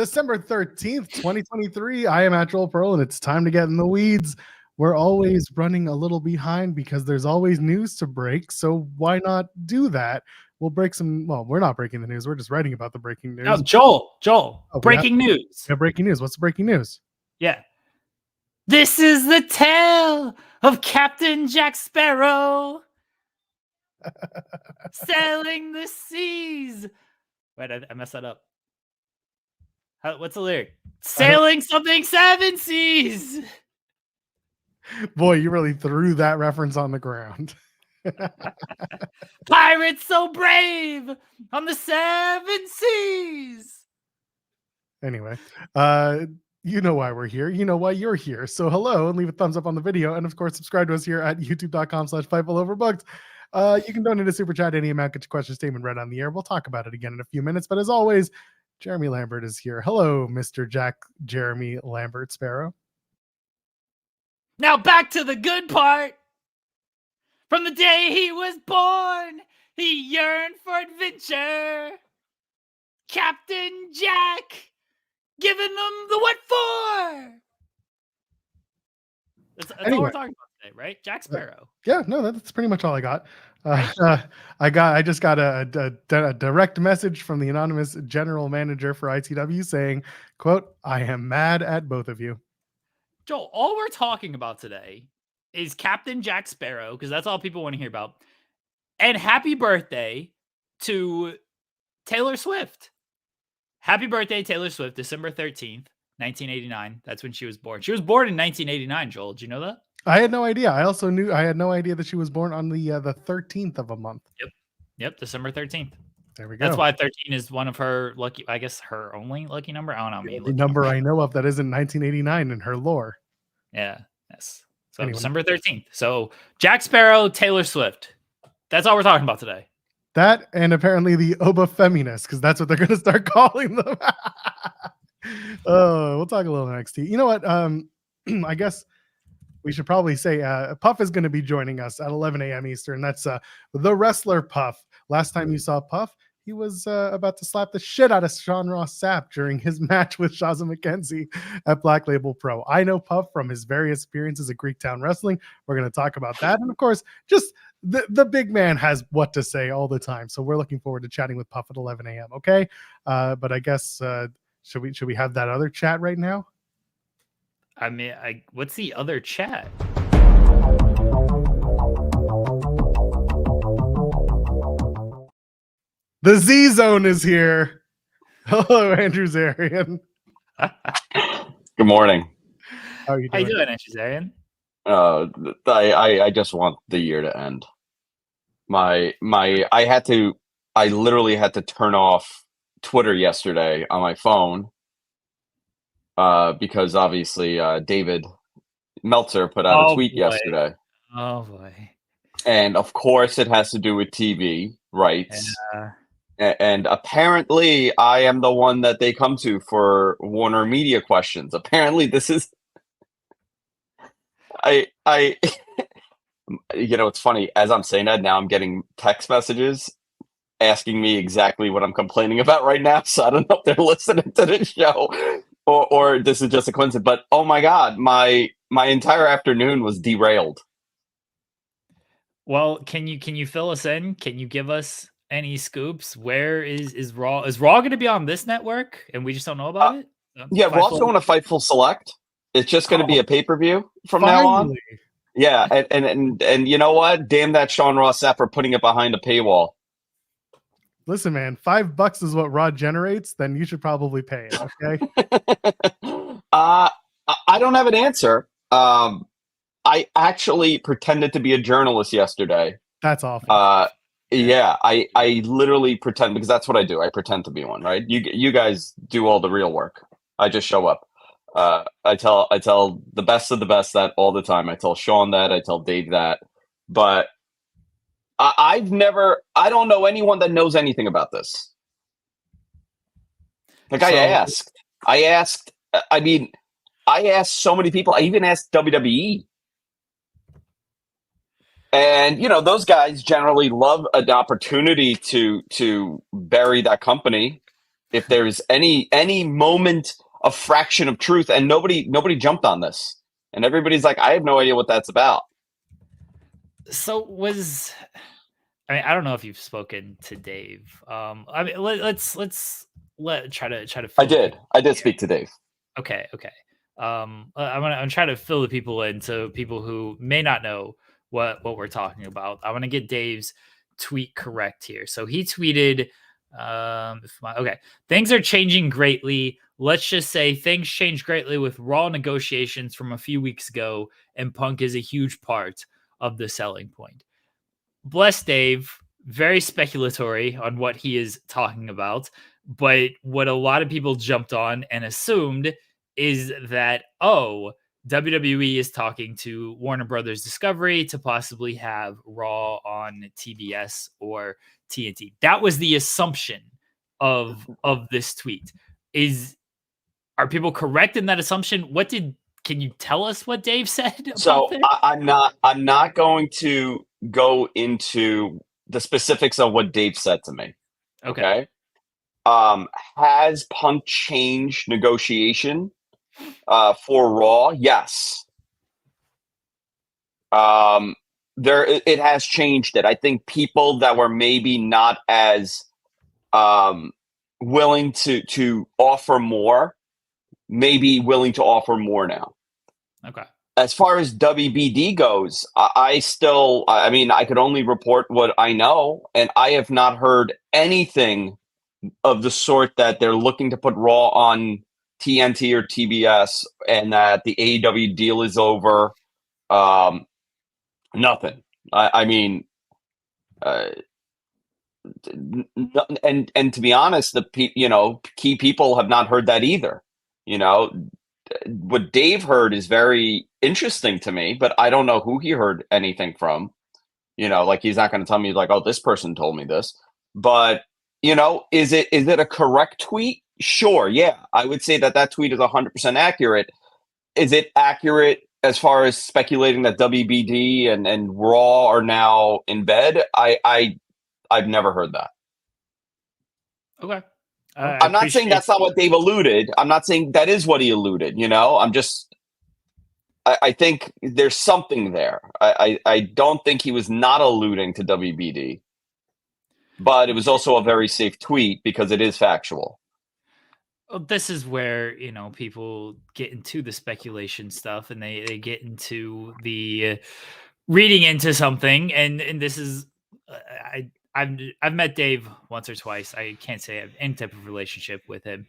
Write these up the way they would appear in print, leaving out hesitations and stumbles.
December 13th, 2023. I am at Joel Pearl, and it's time to get in the weeds. We're always running a little behind because there's always news to break. So why not do that? We'll break some. Well, we're not breaking the news. We're just writing about the breaking news. No, Joel. Breaking news. Yeah, breaking news. What's the breaking news? Yeah. This is the tale of Captain Jack Sparrow sailing the seas. Wait, I messed that up. What's the lyric? Sailing something seven seas. Boy, you really threw that reference on the ground. Pirates so brave on the seven seas. Anyway, you know why we're here. You know why you're here. So hello, and leave a thumbs up on the video. And of course, subscribe to us here at youtube.com/FightfulOverbooked. You can donate a super chat any amount, get your question statement read on the air. We'll talk about it again in a few minutes. But as always, Jeremy Lambert is here. Hello, Mr. Jack Jeremy Lambert Sparrow. Now back to the good part. From the day he was born, he yearned for adventure. Captain Jack, giving them the what for. That's anyway, all we're talking about today, right? Jack Sparrow. Yeah, no, that's pretty much all I got. I just got a direct message from the anonymous general manager for ITW saying, quote, "I am mad at both of you." Joel, all we're talking about today is Captain Jack Sparrow, because that's all people want to hear about. And happy birthday to Taylor Swift. Happy birthday, Taylor Swift, December 13th, 1989. That's when she was born. She was born in 1989, Joel. Did you know that? I had no idea. I had no idea that she was born on the 13th of a month. Yep, December 13th. There we go. That's why 13 is one of her lucky, I guess her only lucky number. I don't know. The number I know of that isn't 1989 in her lore. Yeah, yes. So anyway. December 13th. So Jack Sparrow, Taylor Swift. That's all we're talking about today. That and apparently the Oba Feminist, because that's what they're going to start calling them. We'll talk a little NXT. You know what? I guess we should probably say Puff is going to be joining us at 11 a.m. Eastern. That's the wrestler Puff. Last time you saw Puff, he was about to slap the shit out of Sean Ross Sapp during his match with Shazza McKenzie at Black Label Pro. I know Puff from his various appearances at Greektown Wrestling. We're going to talk about that. And of course, just the big man has what to say all the time. So we're looking forward to chatting with Puff at 11 a.m. Okay. But I guess, should we have that other chat right now? I mean, what's the other chat? The Z Zone is here. Hello, Andrew Zarian. Good morning. How are you doing, Andrew Zarian? I just want the year to end. I literally had to turn off Twitter yesterday on my phone because obviously David Meltzer put out a tweet yesterday. Oh boy. And of course it has to do with TV rights. Yeah. And apparently I am the one that they come to for Warner Media questions. Apparently this is I you know, it's funny, as I'm saying that now I'm getting text messages asking me exactly what I'm complaining about right now. So I don't know if they're listening to this show or this is just a coincidence, but oh my God, my entire afternoon was derailed. Well, can you fill us in? Can you give us any scoops? Where is Raw? Is Raw going to be on this network and we just don't know about it? Yeah, Raw's going to Fightful Select. It's just going to be a pay-per-view from now on. Yeah, and you know what? Damn that Sean Ross Sapp for putting it behind a paywall. Listen, man, $5 is what Raw generates. Then you should probably pay it. Okay. I don't have an answer. I actually pretended to be a journalist yesterday. That's awful. Yeah, I literally pretend because that's what I do. I pretend to be one, right? You guys do all the real work. I just show up. I tell the best of the best that all the time. I tell Sean that. I tell Dave that. But I don't know anyone that knows anything about this. Like I asked. I mean, I asked so many people. I even asked WWE. And, you know, those guys generally love an opportunity to bury that company. If there's any moment of fraction of truth, and nobody jumped on this, and everybody's like, I have no idea what that's about. So I don't know if you've spoken to Dave. I mean, let's try to I fill the did. people I did in. speak to Dave. Okay. I'm gonna try to fill the people in, so people who may not know what we're talking about. I want to get Dave's tweet correct here. So he tweeted, things are changing greatly. Let's just say things changed greatly with Raw negotiations from a few weeks ago, and Punk is a huge part of the selling point. Bless Dave, very speculatory on what he is talking about. But what a lot of people jumped on and assumed is that, WWE is talking to Warner Brothers Discovery to possibly have Raw on TBS or TNT. That was the assumption of this tweet. Are people correct in that assumption? Can you tell us what Dave said about So this? I'm not going to go into the specifics of what Dave said to me. Okay. Has Punk changed negotiation for Raw? Yes. It has changed it. I think people that were maybe not as willing to offer more, may be willing to offer more now. Okay. As far as WBD goes, I could only report what I know, and I have not heard anything of the sort that they're looking to put Raw on TNT or TBS, and that the AEW deal is over. Nothing. And to be honest, key people have not heard that either. What Dave heard is very interesting to me, but I don't know who he heard anything from. Like, he's not going to tell me like, oh, this person told me this. But is it a correct tweet? Sure, yeah, I would say that tweet is 100% accurate. Is it accurate as far as speculating that WBD and Raw are now in bed? I've never heard that. Okay. I'm not saying that's not what Dave alluded. I'm not saying that is what he alluded. I think there's something there. I don't think he was not alluding to WBD, but it was also a very safe tweet because it is factual. Well, this is where people get into the speculation stuff, and they get into the reading into something, and this is I've met Dave once or twice. I can't say I have any type of relationship with him.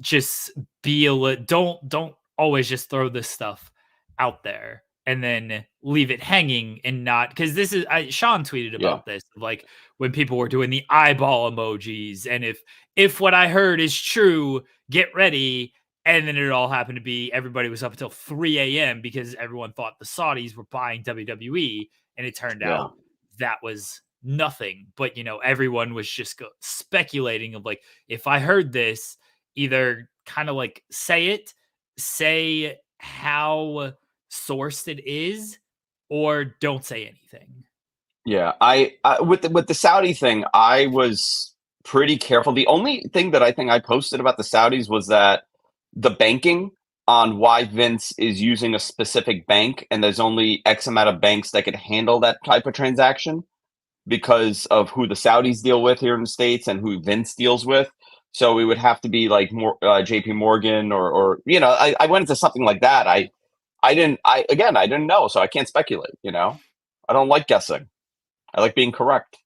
Just don't always just throw this stuff out there and then leave it hanging, and not, because this is Sean tweeted about this, like when people were doing the eyeball emojis, and if what I heard is true, get ready. And then it all happened to be everybody was up until 3 a.m. because everyone thought the Saudis were buying WWE, and it turned out that was nothing. But everyone was just speculating of like, if I heard this, either kind of like say how sourced it is, or don't say anything. Yeah, I with the Saudi thing, I was pretty careful. The only thing that I think I posted about the Saudis was that the banking on why Vince is using a specific bank, and there's only X amount of banks that could handle that type of transaction because of who the Saudis deal with here in the States and who Vince deals with. So it would have to be like more JP Morgan or I went into something like that. I didn't know, so I can't speculate. I don't like guessing. I like being correct.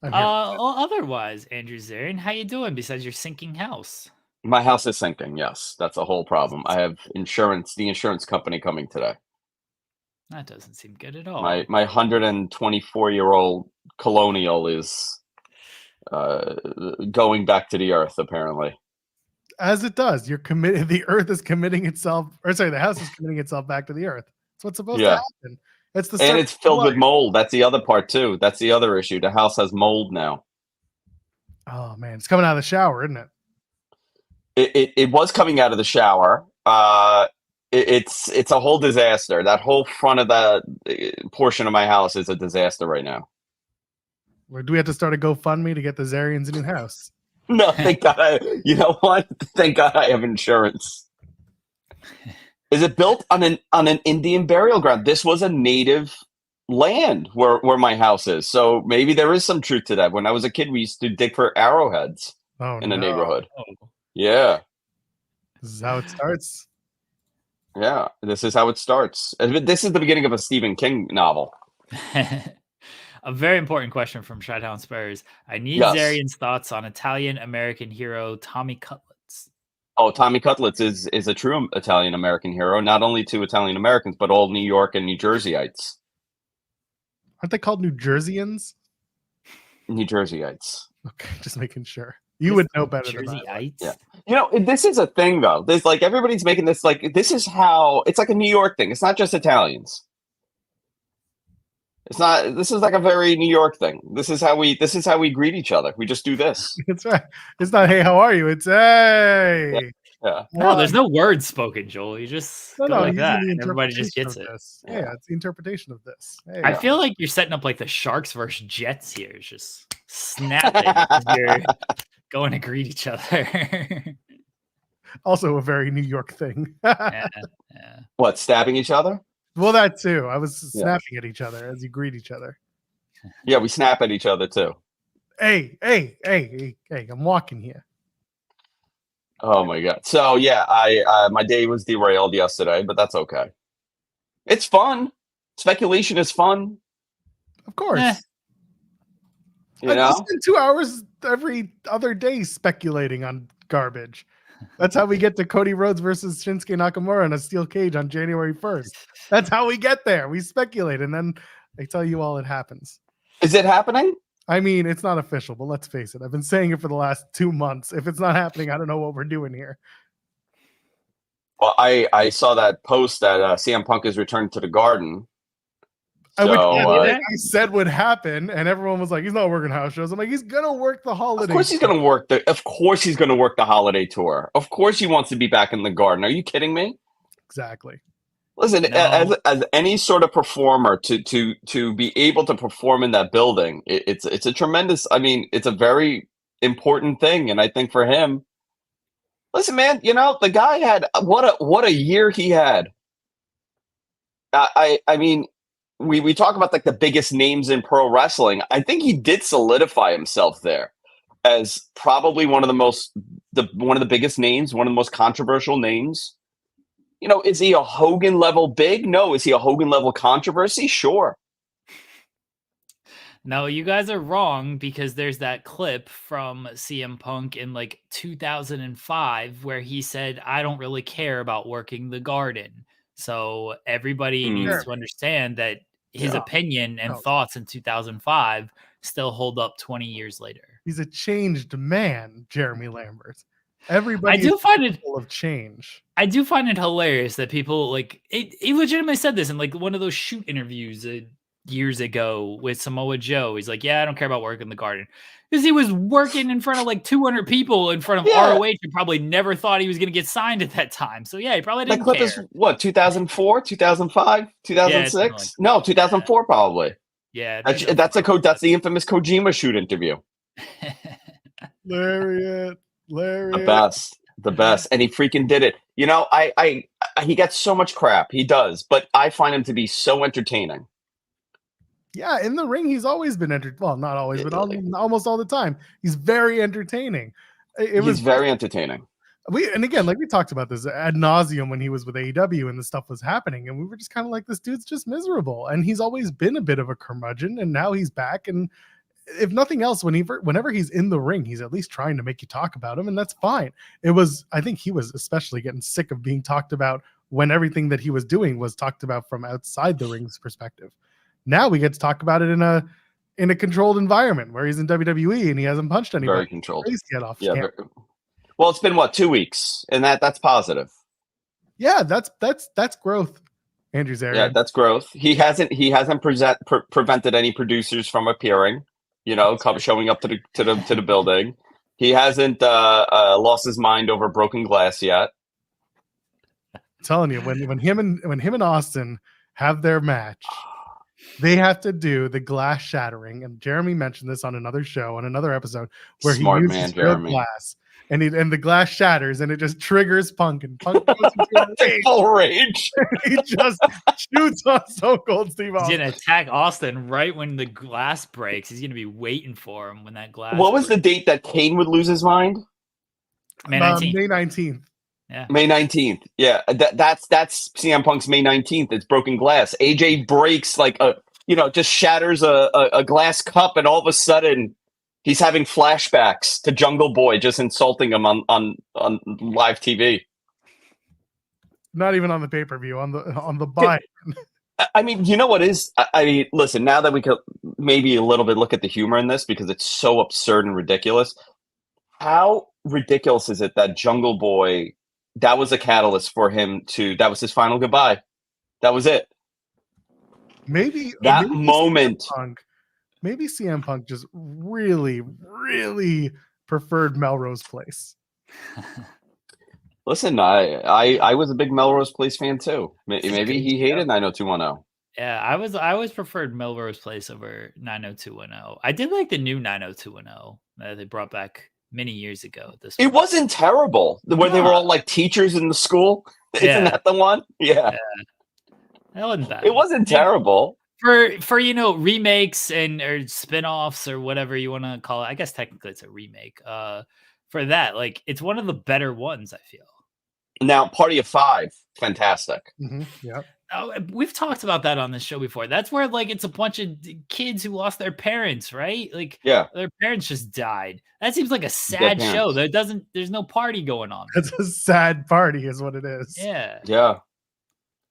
Otherwise, Andrew Zarian, how you doing besides your sinking house? My house is sinking. Yes, that's a whole problem. I have the insurance company coming today. That doesn't seem good at all. My 124-year-old colonial is going back to the earth, apparently. As it does. You're committed. The earth is committing itself, the house is committing itself back to the earth. That's what's supposed to happen. And it's filled with mold. That's the other part too. That's the other issue. The house has mold now. Oh man, it's coming out of the shower, isn't it? It was coming out of the shower. It's a whole disaster. That whole front of the portion of my house is a disaster right now. Or do we have to start a GoFundMe to get the Zarians a new house? No, thank God. You know what? Thank God I have insurance. Is it built on an Indian burial ground? This was a native land where my house is. So maybe there is some truth to that. When I was a kid, we used to dig for arrowheads in the neighborhood. Yeah. This is how it starts. Yeah. This is how it starts. This is the beginning of a Stephen King novel. A very important question from Chi-Town Spurs. I need Yes. Zarian's thoughts on Italian-American hero Tommy Cutlets. Oh, Tommy Cutlets is a true Italian-American hero, not only to Italian-Americans, but all New York and New Jerseyites. Aren't they called New Jerseyans? New Jerseyites. Okay, just making sure. You would know better than I would. Jerseyites? Yeah. You know, this is a thing, though. There's like everybody's making this like this is how it's like a New York thing. It's not just Italians. It's not. This is like a very New York thing. This is how we greet each other. We just do this. That's right. It's not, hey, how are you? It's, hey. Yeah. No, there's no words spoken, Joel. You just go like using that, the and everybody just gets interpretation it. of this. Yeah, it's the interpretation of this. Hey. I feel like you're setting up like the Sharks versus Jets here. It's just snapping as you're going to greet each other. Also a very New York thing. Yeah. What, stabbing each other? Well, that too. I was snapping at each other as you greet each other. Yeah, we snap at each other too. Hey, I'm walking here. Oh my God. So yeah, I my day was derailed yesterday, but that's okay. It's fun. Speculation is fun. Of course. You I know? spend 2 hours every other day speculating on garbage. That's how we get to Cody Rhodes versus Shinsuke Nakamura in a steel cage on January 1st. That's how we get there. We speculate, and then I tell you all it happens. Is it happening? I mean, it's not official, but let's face it. I've been saying it for the last 2 months. If it's not happening, I don't know what we're doing here. Well, I saw that post that CM Punk is returned to the Garden. I said would happen, and everyone was like, "He's not working house shows." I'm like, "He's gonna work the holiday." Of course, he's gonna work Of course, he's gonna work the holiday tour. Of course, he wants to be back in the Garden. Are you kidding me? Exactly. Listen, No. as any sort of performer to be able to perform in that building, it's a tremendous. I mean, it's a very important thing, and I think for him, listen, man, you know the guy had what a year he had. I mean, we talk about like the biggest names in pro wrestling. I think he did solidify himself there as probably one of the biggest names, one of the most controversial names. You know, is he a Hogan level big? No. Is he a Hogan level controversy? Sure. No, you guys are wrong because there's that clip from CM Punk in like 2005 where he said, I don't really care about working the Garden. So everybody needs to understand that his opinion and thoughts in 2005 still hold up 20 years later. He's a changed man, Jeremy Lambert. Everybody I do find it full of change. I do find it hilarious that people like it. He legitimately said this in like one of those shoot interviews years ago with Samoa Joe. He's like, yeah, I don't care about working the Garden. Because he was working in front of like 200 people in front of ROH and probably never thought he was going to get signed at that time. So yeah, he probably didn't care. That clip is what, 2004, 2005, 2006? No, 2004 probably. Yeah. That's the infamous Kojima shoot interview. Lariat. The best. And he freaking did it. You know, he gets so much crap. He does, but I find him to be so entertaining. Yeah, in the ring, he's always been well, not always, but almost all the time. He's very entertaining. He's very entertaining. And again, like we talked about this ad nauseum when he was with AEW and the stuff was happening, and we were just kind of like, this dude's just miserable. And he's always been a bit of a curmudgeon, and now he's back. And if nothing else, whenever he's in the ring, he's at least trying to make you talk about him, and that's fine. I think he was especially getting sick of being talked about when everything that he was doing was talked about from outside the ring's perspective. Now we get to talk about it in a controlled environment where he's in WWE and he hasn't punched anybody. Very controlled. Yeah. Well, it's been 2 weeks, and that's positive. Yeah, that's growth. Andrew Zarian. Yeah, that's growth. He hasn't prevented any producers from appearing. You know, showing up to the building. He hasn't lost his mind over broken glass yet. I'm telling you, when him and Austin have their match, They have to do the glass shattering, and Jeremy mentioned this on another show, on another episode, where Smart he man, uses real Jeremy. glass, and the glass shatters, and it just triggers Punk, and Punk goes into a rage. Full rage. He just shoots on Stone Cold Steve He's Austin. gonna attack Austin right when the glass breaks. He's gonna be waiting for him when that glass. What was the date that Kane would lose his mind? May 19th? May 19th. Yeah. May 19th. Yeah, that's CM Punk's May 19th. It's broken glass. AJ breaks just shatters a glass cup, and all of a sudden he's having flashbacks to Jungle Boy just insulting him on live TV. Not even on the pay-per-view, on the buy. I mean, you know what is? I mean, listen, now that we could maybe a little bit look at the humor in this, because it's so absurd and ridiculous. How ridiculous is it that Jungle Boy, that was a catalyst for him that was his final goodbye. That was it. Maybe moment. Maybe CM Punk just really, really preferred Melrose Place. Listen, I was a big Melrose Place fan too. Maybe he hated 90210. Yeah, I always preferred Melrose Place over 90210. I did like the new 90210 that they brought back many years ago. It wasn't terrible. Where they were all like teachers in the school. Isn't that the one? Yeah. That wasn't bad. It wasn't terrible. For remakes or spin-offs or whatever you want to call it. I guess technically it's a remake. For that, like, it's one of the better ones, I feel. Now, Party of Five, fantastic. Mm-hmm. Yeah. Oh, we've talked about that on this show before. That's where it's a bunch of kids who lost their parents, right? Their parents just died. That seems like a sad show. There's no party going on. It's a sad party, is what it is. Yeah. Yeah.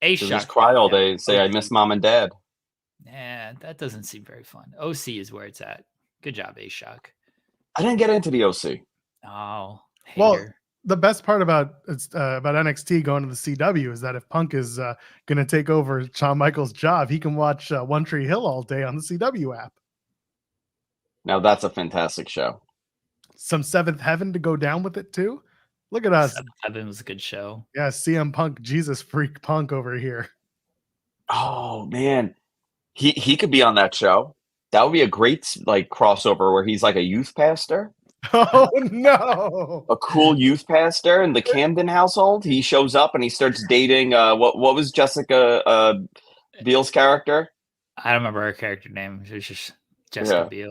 Just cry all day and say, I miss mom and dad. Yeah, that doesn't seem very fun. OC is where it's at. Good job, A-Shock. I didn't get into the OC. Oh, hater. Well, the best part about NXT going to the CW is that if Punk is going to take over Shawn Michaels' job, he can watch One Tree Hill all day on the CW app. Now that's a fantastic show. Some Seventh Heaven to go down with it too. Look at us. Seventh Heaven was a good show. Yeah, CM Punk, Jesus freak Punk over here. Oh man, he could be on that show. That would be a great crossover where he's like a youth pastor. Oh no! A cool youth pastor in the Camden household. He shows up and he starts dating. What was Jessica Biel's character? I don't remember her character name. It was just Jessica Biel.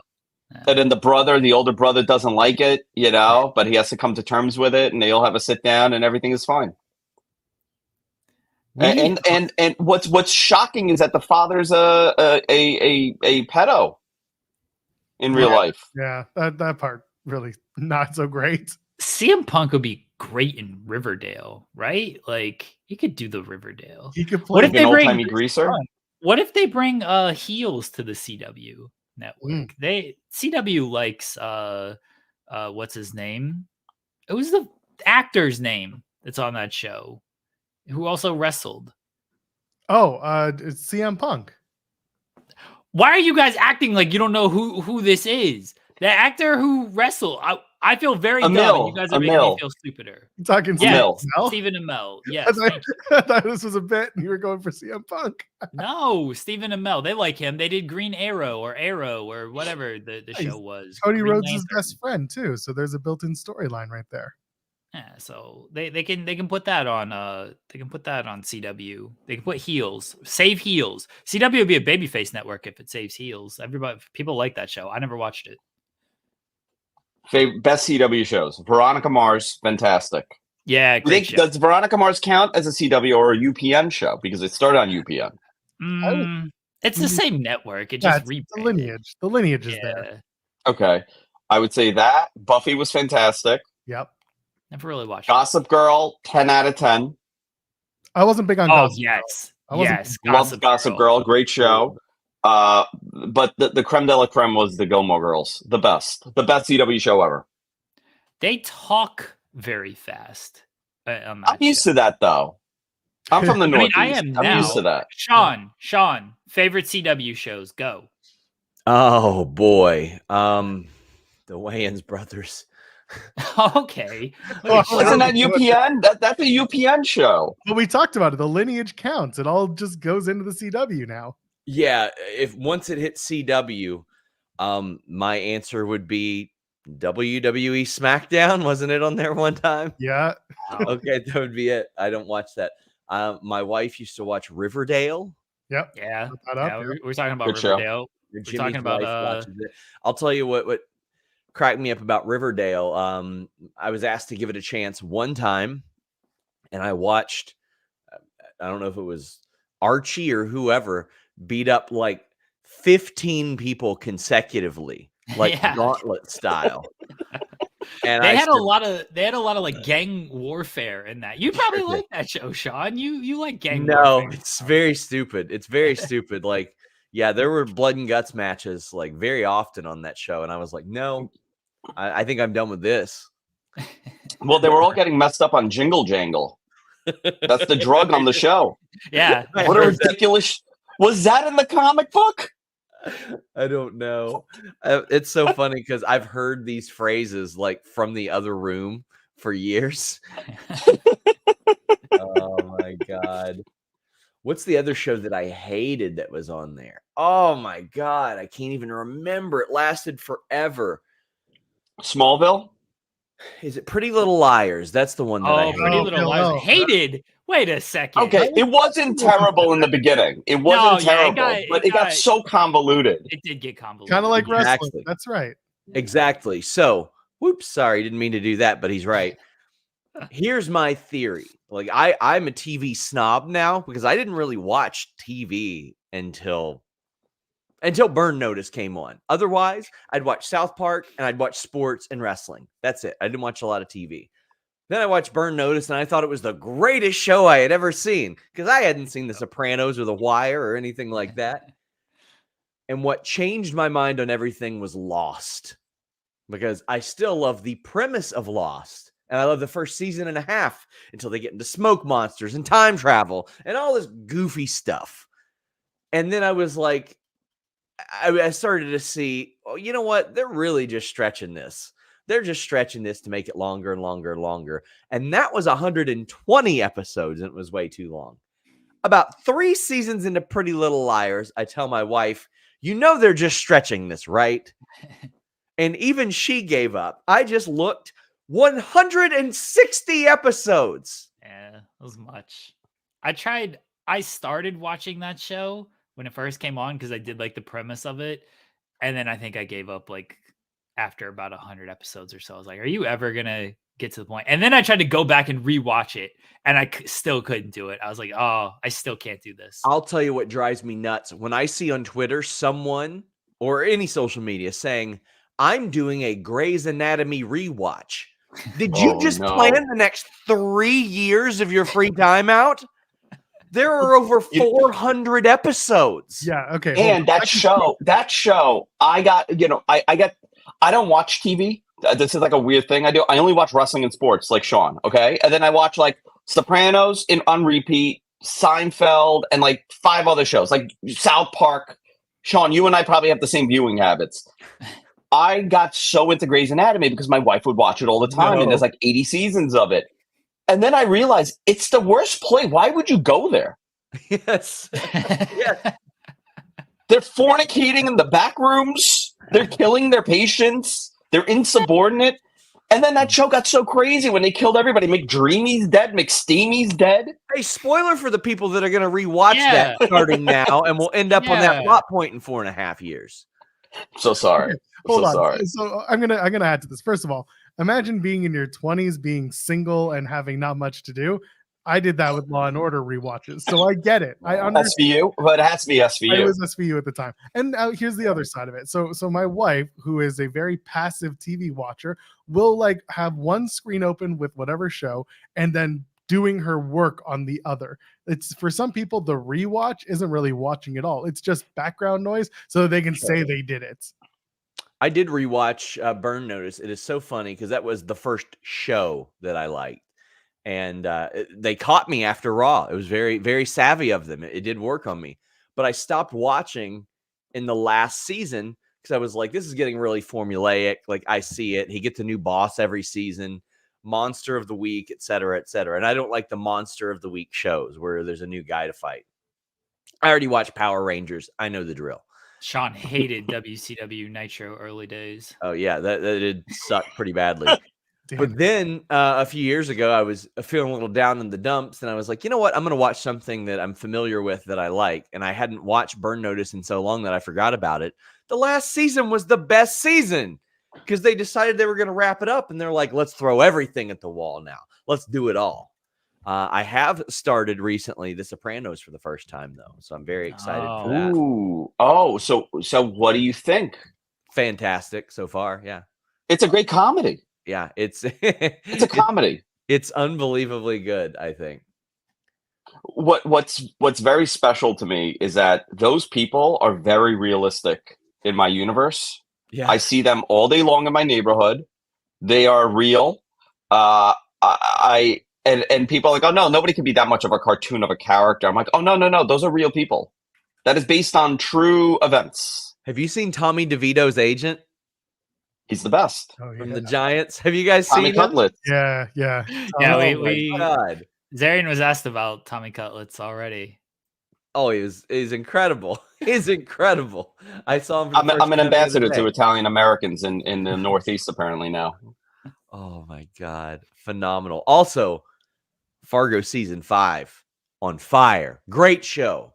Yeah. And then the older brother doesn't like it, but he has to come to terms with it, and they all have a sit down, and everything is fine. And what's shocking is that the father's a pedo in real life. Yeah, that part really not so great. CM Punk would be great in Riverdale, right? Like, he could do the Riverdale. He could play what if they bring old-timey greaser. What if they bring heels to the CW network? CW likes what's his name? It was the actor's name that's on that show, who also wrestled. Oh, it's CM Punk. Why are you guys acting like you don't know who this is? The actor who wrestled. I feel very dumb, and you guys are making me feel stupider. You're talking Stephen Amell. Yes. I thought this was a bit, and you were going for CM Punk. No, Stephen Amell. They like him. They did Green Arrow or whatever the show was. Cody Green Rhodes' Lantern. best friend too, so there's a built-in storyline right there. Yeah, so they can put that on CW. They can put heels, save heels. CW would be a babyface network if it saves heels. People like that show. I never watched it. Best CW shows. Veronica Mars, fantastic. Yeah, great show. Does Veronica Mars count as a CW or a UPN show? Because it started on UPN. It's the same network. It just rebranded. The lineage is there. Okay. I would say that. Buffy was fantastic. Yep. Never really watched Gossip Girl, 10 out of 10. I wasn't big on Gossip Girl. Yes. Loved Gossip Girl. Great show. But the creme de la creme was the Gilmore Girls. The best CW show ever. They talk very fast. I'm used to that, though. I'm from the Northeast. I am now. I'm used to that. Sean, favorite CW shows, go. Oh boy, the Wayans brothers. Okay. Isn't that UPN? That's a UPN show. Well, we talked about it. The lineage counts. It all just goes into the CW now. Yeah, if once it hit CW, my answer would be WWE SmackDown. Wasn't it on there one time? Yeah. Okay, that would be it. I don't watch that. My wife used to watch Riverdale. Yep. Yeah. Look that up, Yeah, yep. we're talking about Good show. Riverdale. Jimmy's talking about, wife watches it. I'll tell you what cracked me up about Riverdale. I was asked to give it a chance one time, and I watched. I don't know if it was Archie or whoever beat up like 15 people consecutively, like Yeah. gauntlet style. And They had a lot of like gang warfare in that. You probably Sure did. like that show, Sean. You like gang No, warfare. it's very stupid. It's very stupid. Like, yeah, there were blood and guts matches like very often on that show, and I was like, no, I think I'm done with this. Well, they were all getting messed up on Jingle Jangle. That's the drug on the show. Yeah. What a ridiculous. Was that in the comic book? I don't know. It's so funny because I've heard these phrases like from the other room for years. Oh my God. What's the other show that I hated that was on there? Oh my God. I can't even remember. It lasted forever. Smallville? Is it Pretty Little Liars? That's the one that I Oh, hated. Pretty Little Liars. no. Hated. Wait a second. Okay, it wasn't terrible in the beginning. It wasn't yeah, terrible, but it got so convoluted. It did get convoluted. Kind of like wrestling. Exactly. That's right. Exactly. So, whoops, sorry, didn't mean to do that, but he's right. Here's my theory. Like I'm a TV snob now because I didn't really watch TV until Burn Notice came on. Otherwise, I'd watch South Park and I'd watch sports and wrestling. That's it. I didn't watch a lot of TV. Then I watched Burn Notice and I thought it was the greatest show I had ever seen because I hadn't seen The Sopranos or The Wire or anything like that. And what changed my mind on everything was Lost, because I still love the premise of Lost. And I love the first season and a half until they get into smoke monsters and time travel and all this goofy stuff. And then I was like, I started to see, oh, you know what? They're really just stretching this. They're just stretching this to make it longer and longer and longer. And that was 120 episodes, and it was way too long. About 3 seasons into Pretty Little Liars, I tell my wife, you know they're just stretching this, right? And even she gave up. I just looked, 160 episodes. Yeah, it was much. I started watching that show when it first came on because I did like the premise of it. And then I think I gave up like after about 100 episodes or so. I was like, are you ever going to get to the point? And then I tried to go back and rewatch it and I still couldn't do it. I was like, oh, I still can't do this. I'll tell you what drives me nuts. When I see on Twitter someone or any social media saying, I'm doing a Grey's Anatomy rewatch. Did you just plan the next 3 years of your free time out? There are over 400 episodes. Yeah. Okay. And that show, I don't watch TV. This is like a weird thing I do. I only watch wrestling and sports like Sean. Okay. And then I watch like Sopranos on repeat, Seinfeld, and like 5 other shows like South Park. Sean, you and I probably have the same viewing habits. I got so into Grey's Anatomy because my wife would watch it all the time, and there's like 80 seasons of it. And then I realized it's the worst play. Why would you go there? Yes. Yes. They're fornicating in the back rooms. They're killing their patients. They're insubordinate. And then that show got so crazy when they killed everybody. McDreamy's dead. McSteamy's dead. Hey, spoiler for the people that are going to rewatch that starting now, and we'll end up on that plot point in 4.5 years. So sorry. Hold on. Sorry. So I'm gonna add to this. First of all, imagine being in your 20s, being single, and having not much to do. I did that with Law and Order rewatches, so I get it. I understand. SVU, but it has to be SVU. I was SVU at the time. And here's the other side of it. So my wife, who is a very passive TV watcher, will like have one screen open with whatever show, and then doing her work on the other. It's for some people, the rewatch isn't really watching at all. It's just background noise so that they can say they did it. I did rewatch Burn Notice. It is so funny because that was the first show that I liked. And they caught me after Raw. It was very, very savvy of them. It did work on me. But I stopped watching in the last season because I was like, this is getting really formulaic. Like, I see it. He gets a new boss every season, Monster of the Week, et cetera, et cetera. And I don't like the Monster of the Week shows where there's a new guy to fight. I already watched Power Rangers. I know the drill. Sean hated WCW Nitro early days. Oh yeah, that did suck pretty badly. Damn. But then a few years ago, I was feeling a little down in the dumps, and I was like, you know what? I'm going to watch something that I'm familiar with that I like. And I hadn't watched Burn Notice in so long that I forgot about it. The last season was the best season because they decided they were going to wrap it up, and they're like, let's throw everything at the wall now. Let's do it all. I have started recently The Sopranos for the first time, though, so I'm very excited for that. Ooh. Oh, so what do you think? Fantastic so far, yeah. It's a great comedy. Yeah, it's It's a comedy. It's unbelievably good, I think. What's very special to me is that those people are very realistic in my universe. Yeah. I see them all day long in my neighborhood. They are real. And people are like, oh no, nobody can be that much of a cartoon of a character. I'm like, oh no, those are real people. That is based on true events. Have you seen Tommy DeVito's agent He's the best. Oh, from yeah. the Giants? Have you guys Tommy seen him? Cutlets. Yeah. Yeah, Oh we my God. Zarian was asked about Tommy Cutlets already. Oh, he's incredible. He's incredible. I saw him. For the I'm first an time the other ambassador to day. Italian Americans in the Northeast apparently now. Oh my God, phenomenal! Also, Fargo season 5 on fire. Great show.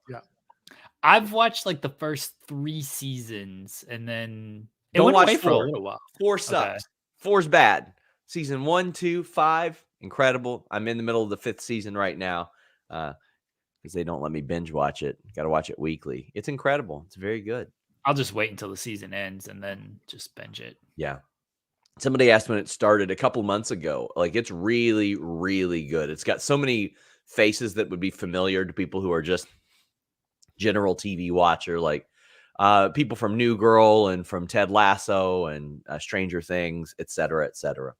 I've watched like the first 3 seasons, and then it Don't went watch away for a 4. little while. 4 sucks. 4's bad. Season 1, 2, 5, incredible. I'm in the middle of the 5th season right now because they don't let me binge watch it. Got to watch it weekly. It's incredible. It's very good. I'll just wait until the season ends and then just binge it. Yeah. Somebody asked when it started a couple months ago. Like, it's really, really good. It's got so many faces that would be familiar to people who are just general TV watcher, like people from New Girl and from Ted Lasso and Stranger Things, et cetera, et cetera.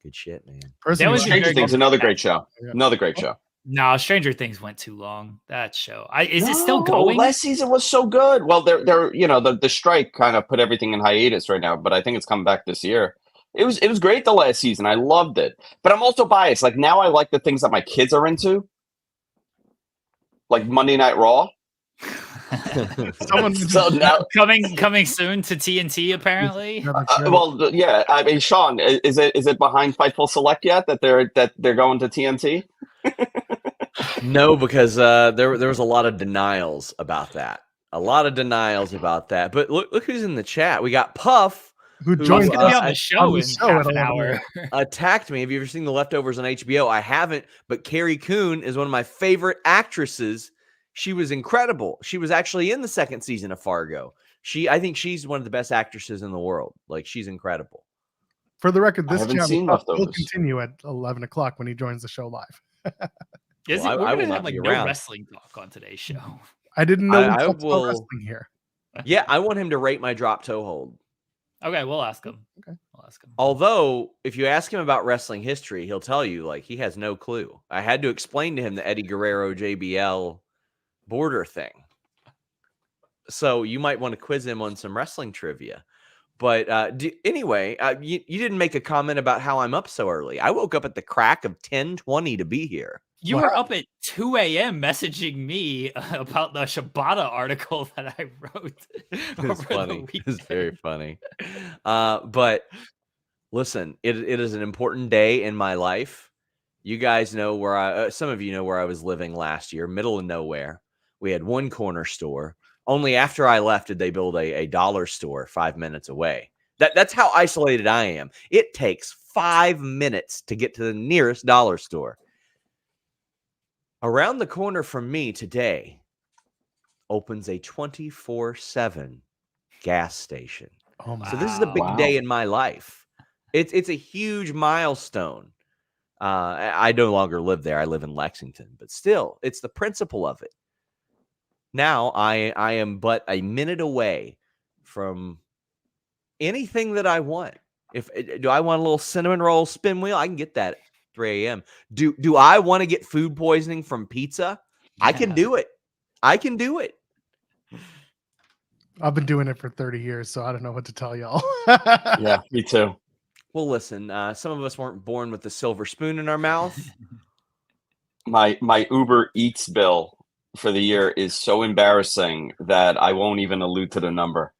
Good shit, man. Personally, was Stranger Things, another great show. Yeah. Another great show. No, Stranger Things went too long. That show. Is it still No, going? Last season was so good. Well, they're the strike kind of put everything in hiatus right now, but I think it's coming back this year. It was great the last season. I loved it. But I'm also biased. Like now I like the things that my kids are into. Like Monday Night Raw. someone So now coming soon to TNT apparently. yeah, I mean Sean, is it behind Fightful Select yet that they're going to TNT? No, because there was a lot of denials about that. But look who's in the chat. We got Puff, who who joined He's gonna be on us the show in half at an 11 hour. attacked me. Have you ever seen The Leftovers on HBO? I haven't, but Carrie Coon is one of my favorite actresses. She was incredible. She was actually in the 2nd season of Fargo. I think she's one of the best actresses in the world. Like, she's incredible. For the record, I this haven't chat seen will Leftovers. continue at 11 o'clock when he joins the show live. Is Well, it? We're I will gonna not have like be no around. wrestling talk on today's show. I didn't know I we talked about will- wrestling here. Yeah, I want him to rate my drop toe hold. Okay, we'll ask him. Okay. We'll ask him. Although, if you ask him about wrestling history, he'll tell you like he has no clue. I had to explain to him the Eddie Guerrero JBL border thing. So you might want to quiz him on some wrestling trivia. But anyway, you didn't make a comment about how I'm up so early. I woke up at the crack of 10:20 to be here. You Wow. were up at 2 a.m. messaging me about the Shibata article that I wrote. It's over the funny. It's weekend. very funny. But listen, it is an important day in my life. You guys know where some of you know where I was living last year, middle of nowhere. We had one corner store. Only after I left did they build a dollar store 5 minutes away. That's how isolated I am. It takes 5 minutes to get to the nearest dollar store. Around the corner from me today opens a 24/7 gas station. Oh my! So this is a big Wow. day in my life. It's a huge milestone. I no longer live there. I live in Lexington, but still, it's the principle of it. Now I am but a minute away from anything that I want. Do I want a little cinnamon roll spin wheel? I can get that at 3 a.m. Do I want to get food poisoning from pizza? I can Yeah. do it. I can do it. I've been doing it for 30 years, so I don't know what to tell y'all. Yeah, me too. Well, listen, some of us weren't born with a silver spoon in our mouth. My Uber Eats bill for the year is so embarrassing that I won't even allude to the number.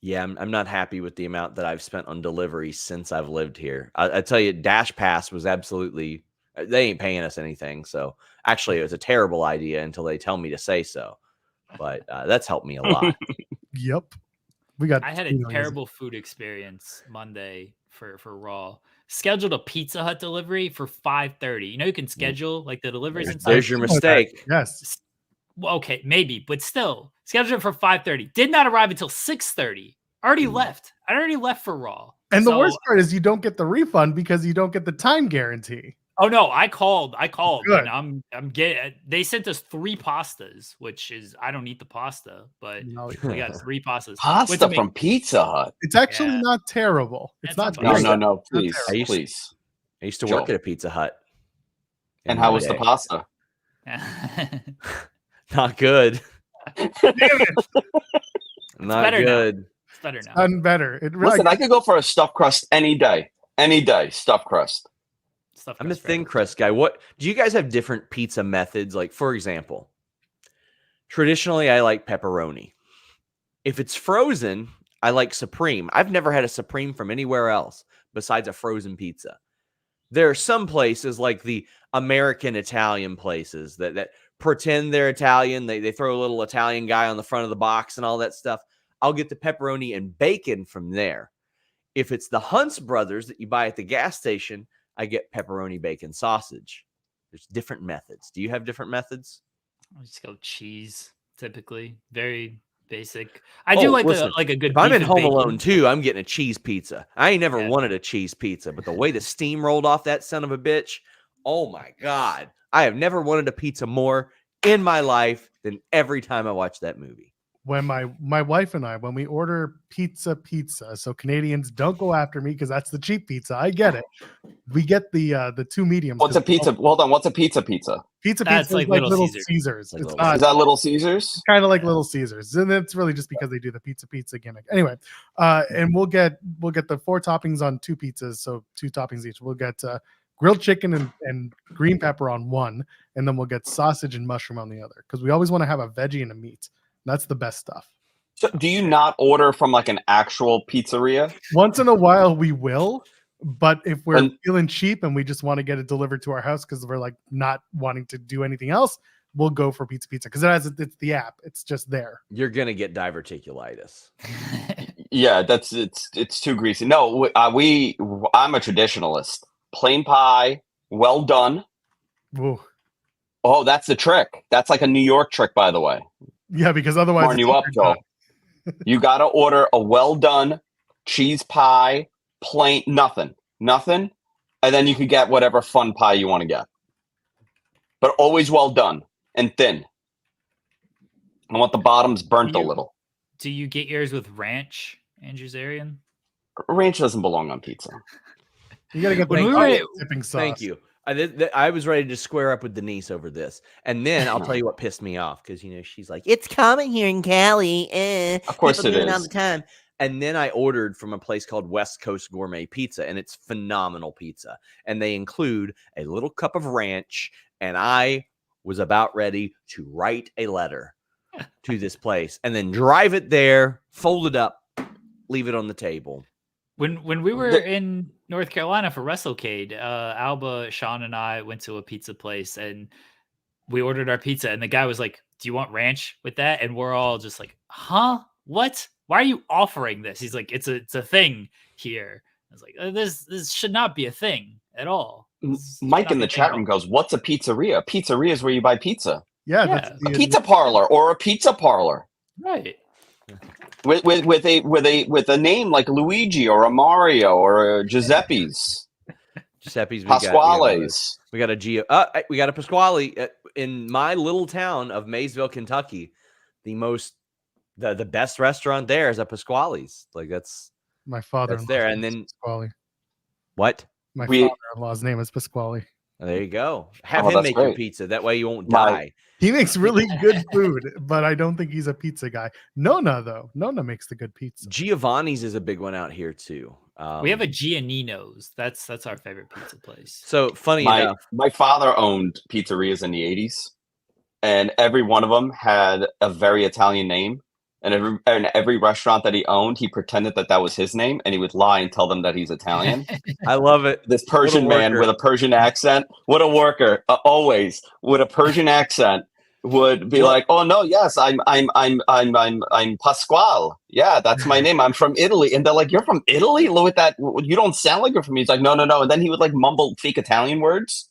Yeah, I'm not happy with the amount that I've spent on deliveries since I've lived here. I tell you, Dash Pass was absolutely, they ain't paying us anything. So actually, it was a terrible idea until they tell me to say so. But that's helped me a lot. Yep. We got. I had a terrible food experience Monday for Raw. Scheduled a Pizza Hut delivery for 5:30. You know, you can schedule like the deliveries and stuff. There's your mistake. Yes. Well, okay, maybe, but still, scheduled it for 5:30. Did not arrive until 6:30. Already left. I already left for Raw. And the worst part is you don't get the refund because you don't get the time guarantee. Oh no, I called. Good. And I'm getting. They sent us 3 pastas, which is I don't eat the pasta, but No, we got 3 pastas. Pasta from Pizza Hut. it's actually not terrible. It's not. That's not bad. terrible. No, please, terrible. please. I used to Joel. work at a Pizza Hut. And how was the pasta? Not good. Damn it. Not better now. good. It's better now. Done better. It really, Listen, I could go for a stuffed crust any day. Any day, stuffed crust. I'm a thin crust guy. What do you guys have different pizza methods? Like, for example, traditionally I like pepperoni. If it's frozen, I like Supreme. I've never had a Supreme from anywhere else besides a frozen pizza. There are some places like the American Italian places that pretend they're Italian. They throw a little Italian guy on the front of the box and all that stuff. I'll get the pepperoni and bacon from there. If it's the Hunt's Brothers that you buy at the gas station, I get pepperoni, bacon, sausage. There's different methods. Do you have different methods? I just go cheese, typically. Very basic. I do like a good. If I'm in beef and Home bacon. Alone too, I'm getting a cheese pizza. I ain't never wanted a cheese pizza, but the way the steam rolled off that son of a bitch, oh my God. I have never wanted a pizza more in my life than every time I watch that movie. when my wife and I, when we order pizza, so Canadians don't go after me because that's the cheap pizza. I get it. We get the 2 mediums. What's a pizza? Hold on. What's a pizza? Pizza That's is like Little Caesars. Like It's Little not. Is that Little Caesars? Kind of like Little Caesars, and it's really just because they do the pizza gimmick. Anyway, and we'll get the 4 toppings on 2 pizzas, so 2 toppings each. We'll get grilled chicken and green pepper on one, and then we'll get sausage and mushroom on the other, because we always want to have a veggie and a meat. That's the best stuff. So do you not order from like an actual pizzeria? Once in a while we will, but if we're feeling cheap and we just want to get it delivered to our house because we're like not wanting to do anything else, we'll go for pizza because it's the app. It's just there. You're gonna get diverticulitis. Yeah, it's too greasy. No, I'm a traditionalist. Plain pie, well done. Ooh. Oh, that's the trick. That's like a New York trick, by the way. Yeah, because otherwise Warn you up, Joel. You got to order a well done cheese pie, plain nothing, and then you can get whatever fun pie you want to get. But always well done and thin. I want the bottoms burnt a little. Do you get yours with ranch, Andrew Zarian? Ranch doesn't belong on pizza. You gotta get the dipping sauce. Thank you. I was ready to square up with Denise over this. And then I'll tell you what pissed me off, because, she's like, it's common here in Cali. Of course it is. All the time. And then I ordered from a place called West Coast Gourmet Pizza, and it's phenomenal pizza. And they include a little cup of ranch, and I was about ready to write a letter to this place and then drive it there, fold it up, leave it on the table. When we were in North Carolina for WrestleCade, Alba, Sean, and I went to a pizza place and we ordered our pizza. And the guy was like, "Do you want ranch with that?" And we're all just like, "Huh? What? Why are you offering this?" He's like, "It's a thing here." I was like, "This should not be a thing at all." Mike in the chat room goes, "What's a pizzeria? A pizzeria is where you buy pizza. Yeah. A pizza parlor or a pizza parlor, right?" With a name like Luigi or a Mario or a Giuseppe's. Pasquale's. We got a Pasquale in my little town of Maysville, Kentucky. The best restaurant there is a Pasquale's. Like that's my father. That's there, and then Pasquale. What? My father-in-law's name is Pasquale. There you go. Have him make your pizza. That way you won't die. He makes really good food, but I don't think he's a pizza guy. Nona makes the good pizza. Giovanni's is a big one out here too. We have a Giannino's. That's our favorite pizza place. So funny enough, my father owned pizzerias in the 80s. and every one of them had a very Italian name. And every restaurant that he owned, he pretended that was his name, and he would lie and tell them that he's Italian. I love it. This Persian man with a Persian accent, what a worker, always with a Persian accent, would be like, "Oh no, yes, I'm Pasquale. Yeah, that's my name. I'm from Italy." And they're like, "You're from Italy? Look at that. You don't sound like you're from me." He's like, "No, no, no." And then he would like mumble fake Italian words,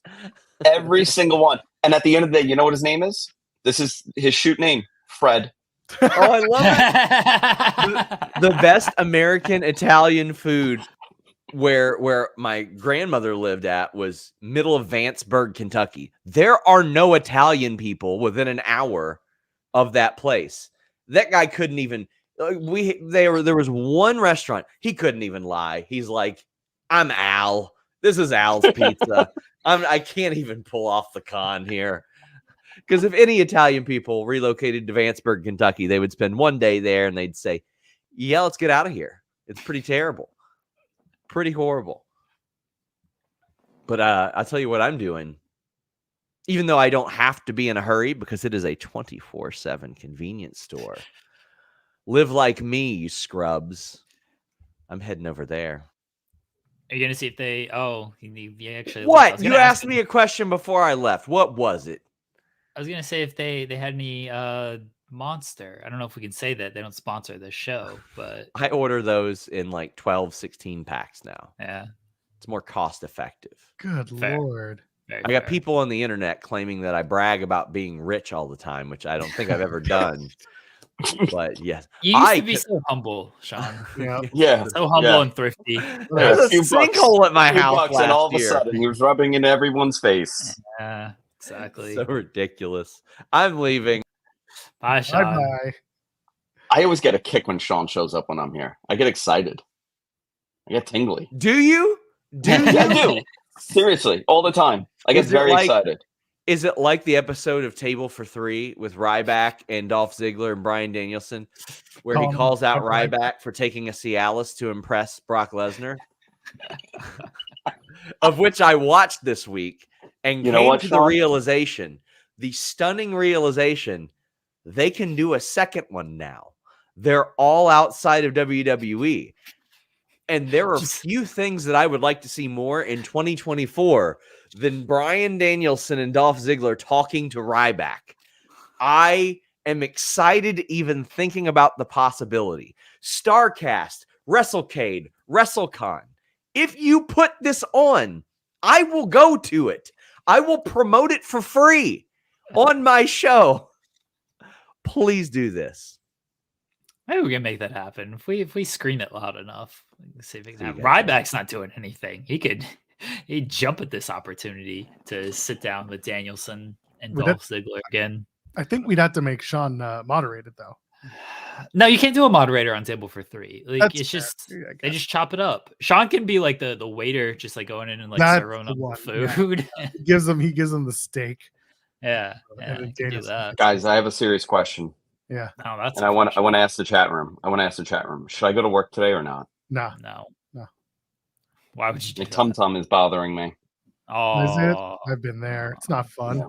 every single one. And at the end of the day, you know what his name is? This is his shoot name, Fred. Oh, I love it. The best American Italian food where my grandmother lived at was middle of Vanceburg, Kentucky. There are no Italian people within an hour of that place. That guy couldn't even there was one restaurant. He couldn't even lie. He's like, "I'm Al. This is Al's pizza." I can't even pull off the con here. Because if any Italian people relocated to Vanceburg, Kentucky, they would spend one day there and they'd say, "Yeah, let's get out of here. It's pretty terrible. Pretty horrible." But I'll tell you what I'm doing. Even though I don't have to be in a hurry because it is a 24/7 convenience store. Live like me, you scrubs. I'm heading over there. Are you going to see if they... Oh, you actually... What? You asked me a question before I left. What was it? I was going to say if they had any Monster. I don't know if we can say that. They don't sponsor the show, but... I order those in like 12, 16 packs now. Yeah. It's more cost effective. Good Fair. Lord. Very I got fair. people on the internet claiming that I brag about being rich all the time, which I don't think I've ever done. But yes. You used to be so humble, Sean. Yeah. Yeah. So humble and thrifty. There was a few bucks. sinkhole at my Few house bucks, last and all of a year. sudden he was rubbing in everyone's face. Yeah, exactly. So ridiculous. I'm leaving. Bye, Sean. Bye-bye. I always get a kick when Sean shows up when I'm here. I get excited. I get tingly. Do you? Do you? Yeah, I do. Seriously, all the time. I get Is it very like- excited. Is it like the episode of Table for Three with Ryback and Dolph Ziggler and Bryan Danielson, where he calls out Ryback for taking a Cialis to impress Brock Lesnar? Of which I watched this week and You know came what, to the Sean? realization, the stunning realization, they can do a second one now. They're all outside of WWE. And there are few things that I would like to see more in 2024 than Bryan Danielson and Dolph Ziggler talking to Ryback. I am excited even thinking about the possibility. Starcast, WrestleCade, WrestleCon. If you put this on, I will go to it. I will promote it for free on my show. Please do this. Maybe we can make that happen if we scream it loud enough. See if it can See you happen. guys Ryback's not doing anything. He'd jump at this opportunity to sit down with Danielson and Would Dolph Ziggler again. I think we'd have to make Sean moderated though. No, you can't do a moderator on Table for Three. Like That's it's fair. just Yeah, I they guess. just chop it up. Sean can be like the waiter, just like going in and like That's serving the up one, the yeah. food. He gives them the steak. yeah, And yeah, then I can do Danielson- that. Guys, I have a serious question. Yeah. No, that's And I want to ask the chat room. Should I go to work today or not? Nah. No. No. Why would you do The tum tum is bothering me. that? Is it? Oh, I've been there. It's not fun. Yeah.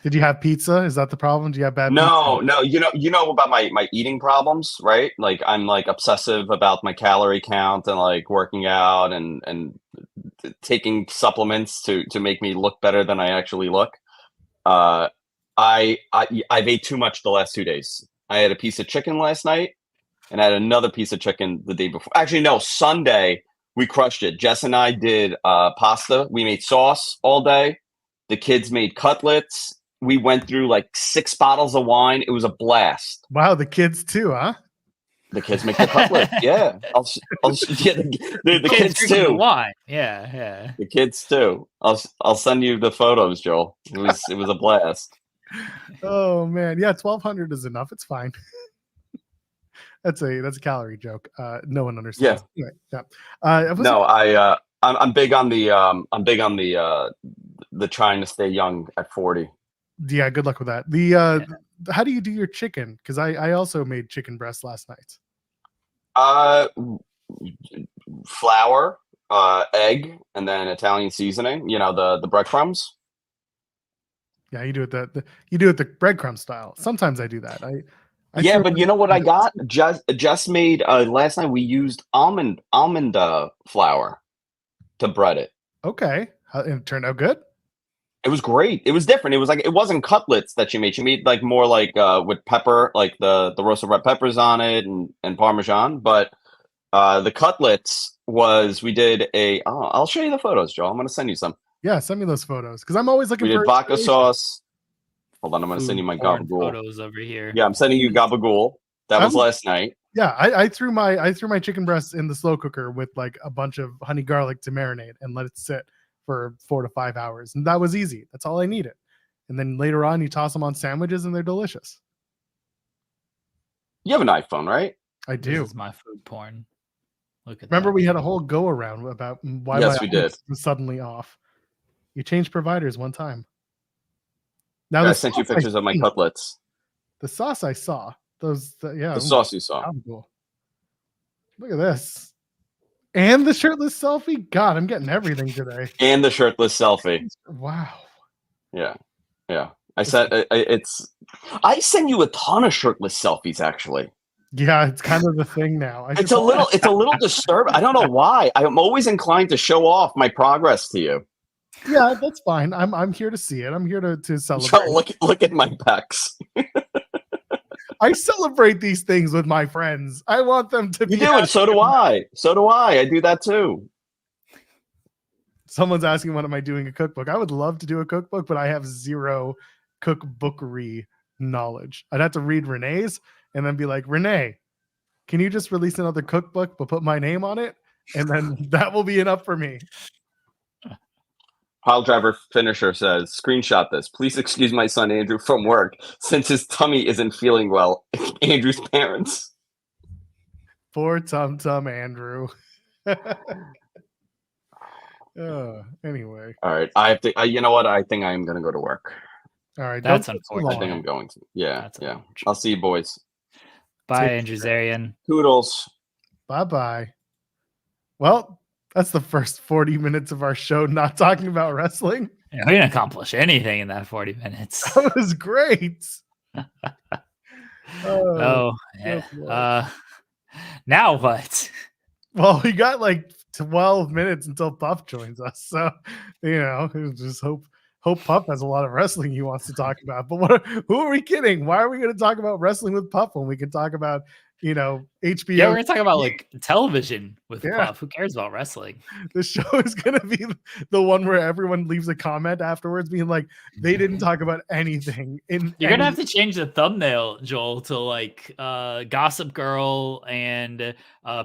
Did you have pizza? Is that the problem? Do you have bad No, pizza? no, you know about my eating problems, right? Like I'm like obsessive about my calorie count and like working out and taking supplements to make me look better than I actually look. I've ate too much the last 2 days. I had a piece of chicken last night and I had another piece of chicken the day before. Actually, no, Sunday we crushed it. Jess and I did pasta. We made sauce all day. The kids made cutlets. We went through like 6 bottles of wine. It was a blast. Wow, the kids too, huh? The kids make the cutlet. Yeah. Yeah, the kids drinking the too. wine. Yeah. The kids too. I'll send you the photos, Joel. It was a blast. Oh man, yeah, 1,200 is enough. It's fine. that's a calorie joke. No one understands. Anyway, yeah. I'm big on the trying to stay young at 40. Yeah, good luck with that. How do you do your chicken? Because I also made chicken breast last night. Flour, egg, and then Italian seasoning. You know the breadcrumbs. Yeah, you do it you do it the breadcrumb style. Sometimes I do that. I Yeah, threw but you know what I got? Just made last night. We used almond flour to bread it. Okay, it turned out good. It was great. It was different. It was like it wasn't cutlets that she made. She made like more like with pepper, like the roasted red peppers on it and Parmesan. But the cutlets was we did a. Oh, I'll show you the photos, Joe. I'm gonna send you some. Yeah, send me those photos because I'm always looking We for did vodka inspiration. sauce. Hold on, I'm gonna send you Food my porn gabagool. photos over here. Yeah, I'm sending you gabagool. That was last night. Yeah, I threw my chicken breasts in the slow cooker with like a bunch of honey garlic to marinate and let it sit for 4 to 5 hours, and that was easy. That's all I needed. And then later on, you toss them on sandwiches, and they're delicious. You have an iPhone, right? I do. This is my food porn. Look at Remember, that. we had a whole go around about why Yes, my we did. ice was suddenly off. You changed providers one time. Now Yeah, I the sent you sauce pictures of my see. cutlets. The sauce I saw. The sauce you saw. Cool. Look at this. And the shirtless selfie. God, I'm getting everything today. And the shirtless selfie. Wow. Yeah. I said I send you a ton of shirtless selfies actually. Yeah, it's kind of the thing now. It's a little disturbing. I don't know why. I'm always inclined to show off my progress to you. Yeah, that's fine. I'm here to see it. I'm here to So celebrate. look at my pecs. I celebrate these things with my friends. I want them to be. You do, and so do I. So do I. I do that too. Someone's asking, when am I doing a cookbook? I would love to do a cookbook, but I have zero cookbookery knowledge. I'd have to read Renee's and then be like, Renee, can you just release another cookbook but put my name on it? And then that will be enough for me. Pile driver finisher says, screenshot this. Please excuse my son Andrew from work since his tummy isn't feeling well. Andrew's parents. Poor Tum Andrew. Anyway. All right. I have to. You know what? I think I am going to go to work. All right. That's don't take too unfortunate. I think long. I'm going to. Yeah. That's Yeah. unfortunate. I'll see you boys. Bye, Take Andrew care. Zarian. Toodles. Bye-bye. Well, that's the first 40 minutes of our show not talking about wrestling. Yeah, we didn't accomplish anything in that 40 minutes. That was great. Oh, yeah. boy. Now what? Well, we got like 12 minutes until Puff joins us. So, just hope Puff has a lot of wrestling he wants to talk about. But who are we kidding? Why are we going to talk about wrestling with Puff when we can talk about, HBO? Yeah, we're gonna talk about like television with Yeah. Puff. Who cares about wrestling? The show is going to be the one where everyone leaves a comment afterwards being like, they didn't talk about anything. You're gonna have to change the thumbnail, Joel, to like Gossip Girl and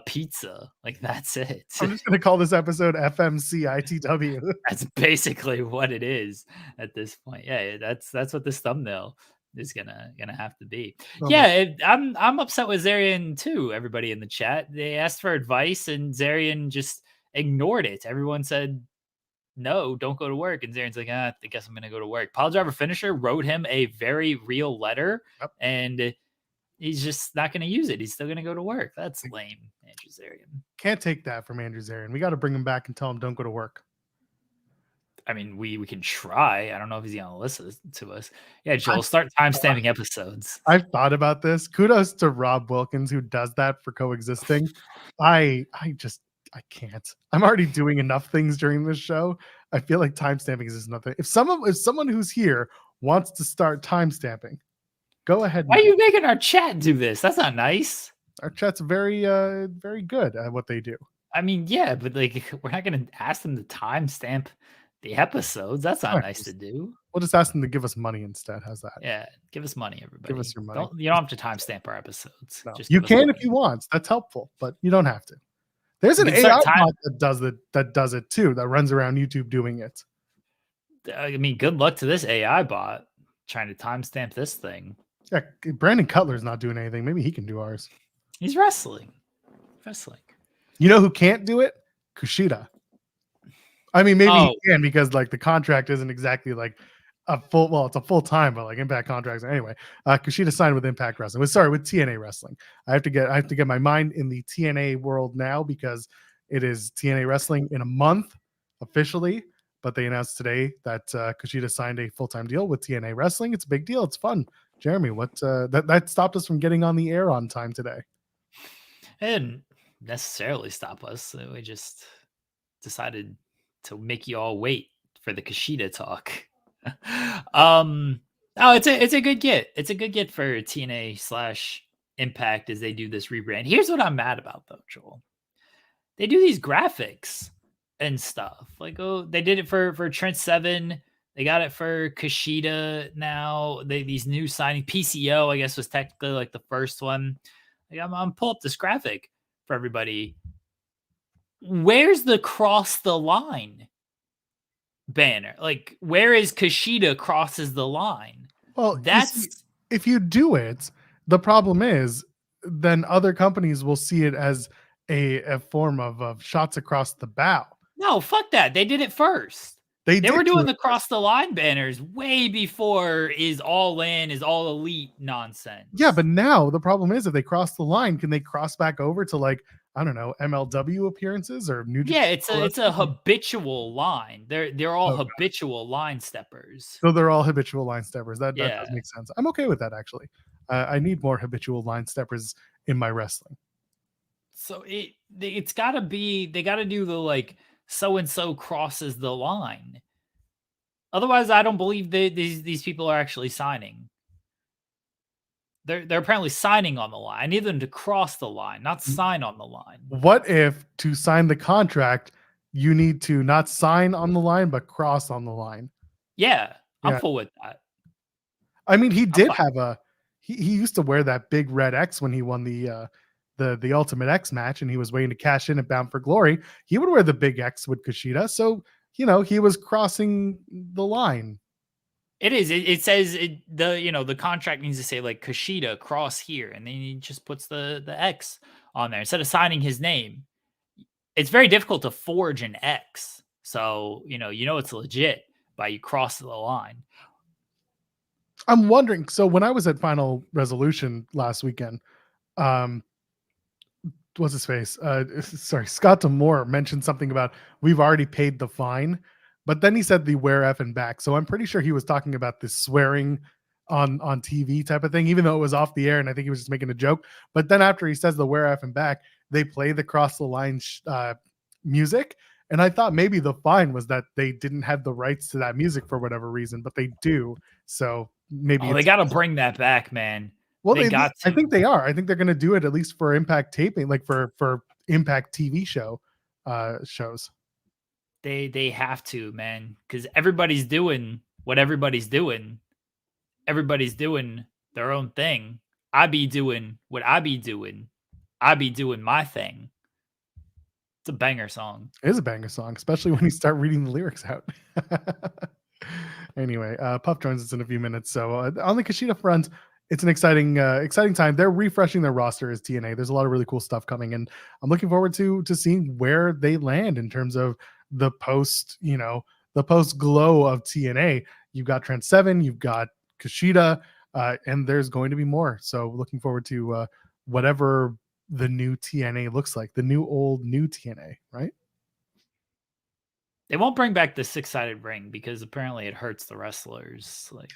pizza. Like that's it. I'm just going to call this episode FMCITW. That's basically what it is at this point. Yeah, that's what this thumbnail is gonna have to be. Oh Yeah, I'm upset with Zarian too. Everybody in the chat, they asked for advice and Zarian just ignored it. Everyone said no, don't go to work, and Zarian's like, I guess I'm gonna go to work. Pile driver finisher wrote him a very real letter, Yep. and he's just not gonna use it. He's still gonna go to work. That's lame, Andrew Zarian. Can't take that from Andrew Zarian. We got to bring him back and tell him don't go to work. I mean, we can try. I don't know if he's gonna listen to us. Yeah, Joel, start timestamping episodes. I've thought about this. Kudos to Rob Wilkins who does that for coexisting. I can't. I'm already doing enough things during this show. I feel like timestamping is nothing. If someone who's here wants to start timestamping, go ahead. Why are you making our chat do this? That's not nice. Our chat's very very good at what they do. I mean, yeah, but like we're not gonna ask them to timestamp the episodes. That's not Right. nice to do. We'll just ask them to give us money instead. How's that? Yeah, give us money, everybody. Give us your money. You don't have to timestamp our episodes. No. Just You give us can money. if you want. That's helpful, but you don't have to. There's an You can AI start bot that does it too, that runs around YouTube doing it. I mean, good luck to this AI bot trying to timestamp this thing. Yeah, Brandon Cutler's not doing anything. Maybe he can do ours. He's wrestling. You know who can't do it? Kushida. I mean, maybe Oh. he can because like the contract isn't exactly like a full. Well, it's a full time, but like Impact contracts. Anyway, Kushida signed with Impact Wrestling. With TNA Wrestling. I have to get my mind in the TNA world now because it is TNA Wrestling in a month officially. but they announced today that Kushida signed a full-time deal with TNA Wrestling. It's a big deal. It's fun. Jeremy, what that stopped us from getting on the air on time today? It didn't necessarily stop us. We just decided to make you all wait for the Kushida talk. It's a good get. It's a good get for TNA / Impact as they do this rebrand. Here's what I'm mad about though, Joel. They do these graphics and stuff. Like, they did it for Trent Seven. They got it for Kushida now. These new signing PCO, I guess, was technically like the first one. Like, I'm pull up this graphic for everybody. Where's the cross the line banner? Like, where is Kushida crosses the line? Well, That's if you do it, the problem is then other companies will see it as a form of shots across the bow. no, fuck that. They did it first. They did were do doing it the cross the line banners way before is all in, is all elite nonsense. Yeah, but now the problem is if they cross the line, can they cross back over to like, I don't know, MLW appearances or New yeah, Japan it's a Wrestling? habitual line. They're all Okay. habitual line steppers. So they're all habitual line steppers. That Yeah. does make sense. I'm okay with that actually. I need more habitual line steppers in my wrestling. So it's got to be, they got to do the like so and so crosses the line. Otherwise, I don't believe these people are actually signing. They're apparently signing on the line. I need them to cross the line, not sign on the line. What if to sign the contract, you need to not sign on the line but cross on the line? Yeah, I'm Yeah. full with that. I mean, he did fine. have he used to wear that big red X when he won the Ultimate X match, and he was waiting to cash in at Bound for Glory. He would wear the big X with Kushida, so he was crossing the line. It is. It says the contract needs to say like Kushida cross here, and then he just puts the X on there instead of signing his name. It's very difficult to forge an X, so it's legit by you cross the line. I'm wondering. So when I was at Final Resolution last weekend, what's his face? Sorry, Scott Demore mentioned something about we've already paid the fine, but then he said the where F and back. So I'm pretty sure he was talking about this swearing on TV type of thing, even though it was off the air, and I think he was just making a joke. But then after he says the where F and back, they play the cross the line music, and I thought maybe the fine was that they didn't have the rights to that music for whatever reason, but they do. So maybe they got to bring that back, man. Well, They got I to. think they are. I think they're going to do it at least for Impact taping, like for Impact TV show shows. They have to, man, because everybody's doing what everybody's doing. Everybody's doing their own thing. I be doing what I be doing. I be doing my thing. It's a banger song. It is a banger song, especially when you start reading the lyrics out. Anyway, Puff joins us in a few minutes. So on the Kushida front, it's an exciting time. They're refreshing their roster as TNA. There's a lot of really cool stuff coming, and I'm looking forward to seeing where they land in terms of the post glow of TNA. You've got Trent Seven, you've got Kushida, and there's going to be more. So looking forward to whatever the new TNA looks like, the new TNA, right? They won't bring back the 6-sided ring because apparently it hurts the wrestlers. Like,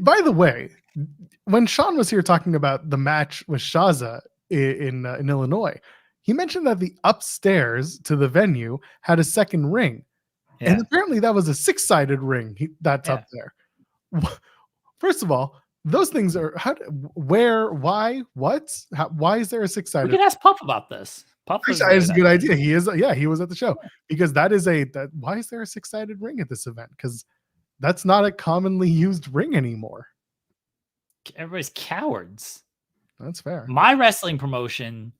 by the way, when Sean was here talking about the match with Shaza in Illinois, he mentioned that the upstairs to the venue had a second ring, and apparently that was a 6-sided ring that's up there. First of all, those things are where, why, what? Why is there a 6-sided? We can ask Puff about this. Puff is a good idea. He is. Yeah, he was at the show because why is there a 6-sided ring at this event? Because that's not a commonly used ring anymore. Everybody's cowards. That's fair. My wrestling promotion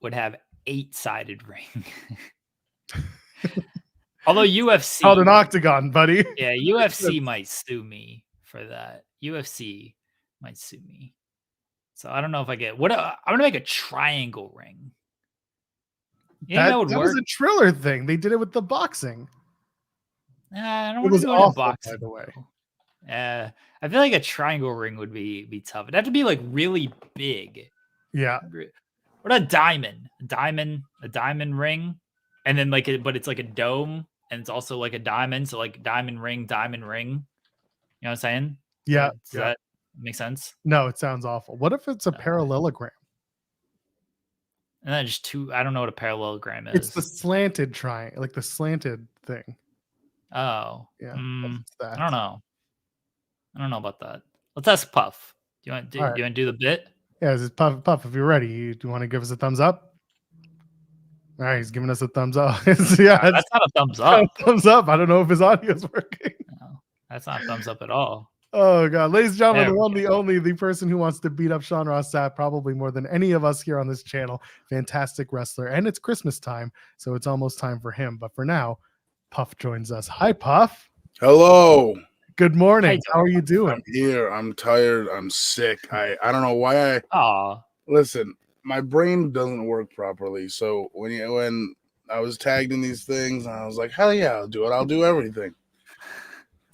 would have 8-sided ring. Although UFC called an octagon, buddy. Yeah, UFC might sue me for that. UFC might sue me. So I don't know if I get I'm gonna make a triangle ring. That was a Triller thing. They did it with the boxing. I don't want to do it in boxing, by the way. I feel like a triangle ring would be tough. It'd have to be like really big. Yeah. What a diamond ring, and then but it's like a dome, and it's also like a diamond, so like diamond ring. You know what I'm saying? Yeah. Does that make sense? No, it sounds awful. What if it's a No. parallelogram? And then just two. I don't know what a parallelogram is. It's the slanted triangle, like the slanted thing. Oh, Yeah, I that. don't know. I don't know about that. Let's ask Puff. Do you want to do the bit? Yeah, this is Puff. Puff, if you're ready, do you want to give us a thumbs up? All right, he's giving us a thumbs up. That's not a thumbs up. Thumbs up. I don't know if his audio's working. No, that's not a thumbs up at all. Oh god, ladies and gentlemen, There the we one, the only, the person who wants to beat up Sean Ross Sapp probably more than any of us here on this channel. Fantastic wrestler, and it's Christmas time, so it's almost time for him. But for now, Puff joins us. Hi, Puff. Hello. Good morning. Hey, How are you doing? I'm here. I'm tired. I'm sick. I don't know why Aw. listen, my brain doesn't work properly. So when I was tagged in these things, I was like, hell yeah, I'll do it. I'll do everything.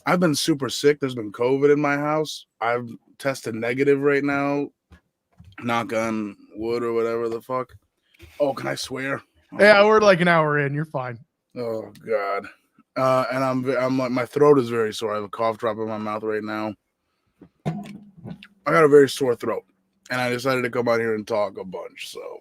I've been super sick. There's been COVID in my house. I've tested negative right now. Knock on wood or whatever the fuck. Oh, can I swear? Yeah, we're like an hour in. You're fine. Oh God. And I'm like, my throat is very sore. I have a cough drop in my mouth right now. I got a very sore throat, and I decided to come out here and talk a bunch. So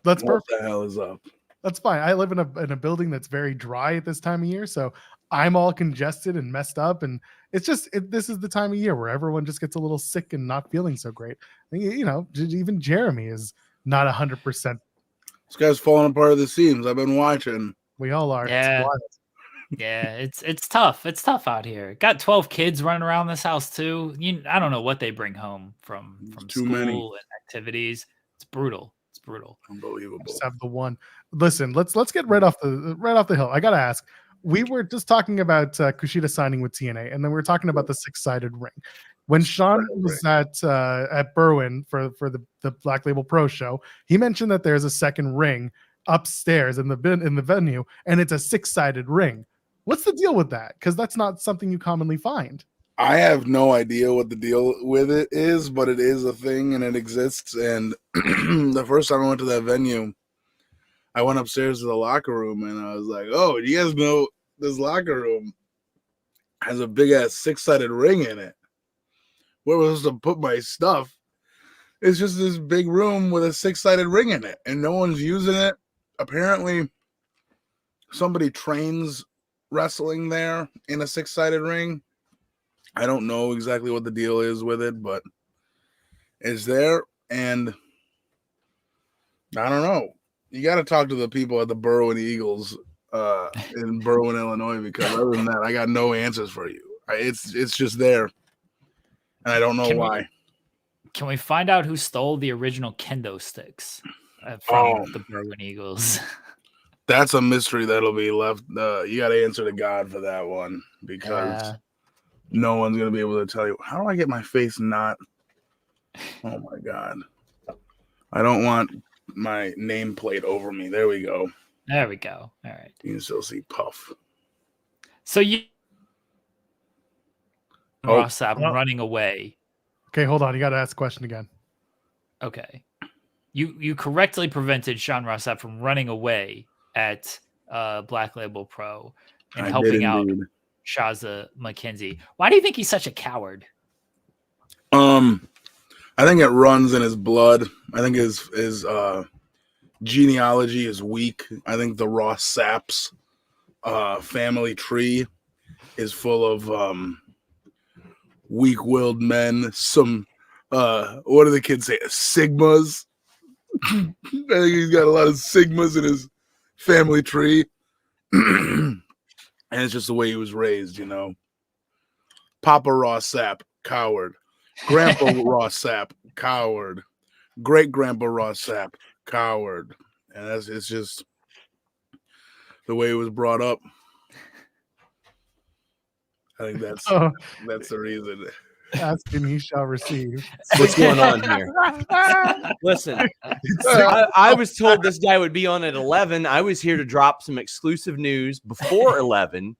That's what perfect. the hell is up? That's fine. I live in a building that's very dry at this time of year, so I'm all congested and messed up, and it's just this is the time of year where everyone just gets a little sick and not feeling so great. I think, you know, even Jeremy is not 100%. This guy's falling apart at the seams. I've been watching. We all are. It's Yeah. wild. Yeah, it's tough. It's tough out here. Got 12 kids running around this house too. I don't know what they bring home from Too school many. and activities. It's brutal. It's brutal. Unbelievable. Just have the one. Listen, let's get right off the hill. I gotta ask. We were just talking about Kushida signing with TNA, and then we were talking about the 6-sided ring. When Sean was at Berwyn for the Black Label Pro show, he mentioned that there's a second ring upstairs in the venue, and it's a 6-sided ring. What's the deal with that? Because that's not something you commonly find. I have no idea what the deal with it is, but it is a thing and it exists. And the first time I went to that venue, I went upstairs to the locker room and I was like, oh, do you guys know this locker room has a big ass 6-sided ring in it? Where was I supposed to put my stuff? It's just this big room with a 6-sided ring in it, and no one's using it. Apparently, somebody trains wrestling there in a 6-sided ring. I don't know exactly what the deal is with it, but it's there, and I don't know. You got to talk to the people at the Berwyn Eagles in Berwyn, Illinois, because other than that, I got no answers for you. It's just there, and I don't know why. Can we find out who stole the original kendo sticks from the Berwyn Eagles? That's a mystery that'll be left. You got to answer to God for that one, because no one's going to be able to tell you. How do I get my face not? Oh, my God. I don't want my nameplate over me. There we go. There we go. All right. You can still see Puff. So Ross Sapp running away. Okay, hold on. You got to ask the question again. Okay. You correctly prevented Sean Ross Sapp from running away at Black Label Pro and helping out Shaza McKenzie. Why do you think he's such a coward? I think it runs in his blood. I think his genealogy is weak. I think the Ross Sapp's family tree is full of weak-willed men. Some what do the kids say? Sigmas. I think he's got a lot of Sigmas in his family tree. And it's just the way he was raised, you know. Papa Ross Sapp, coward. Grandpa Ross Sapp, coward. Great Grandpa Ross Sapp, coward. And it's just the way he was brought up. I think that's the reason. Ask and he shall receive. What's going on here? Listen, I was told this guy would be on at 11. I was here to drop some exclusive news before 11.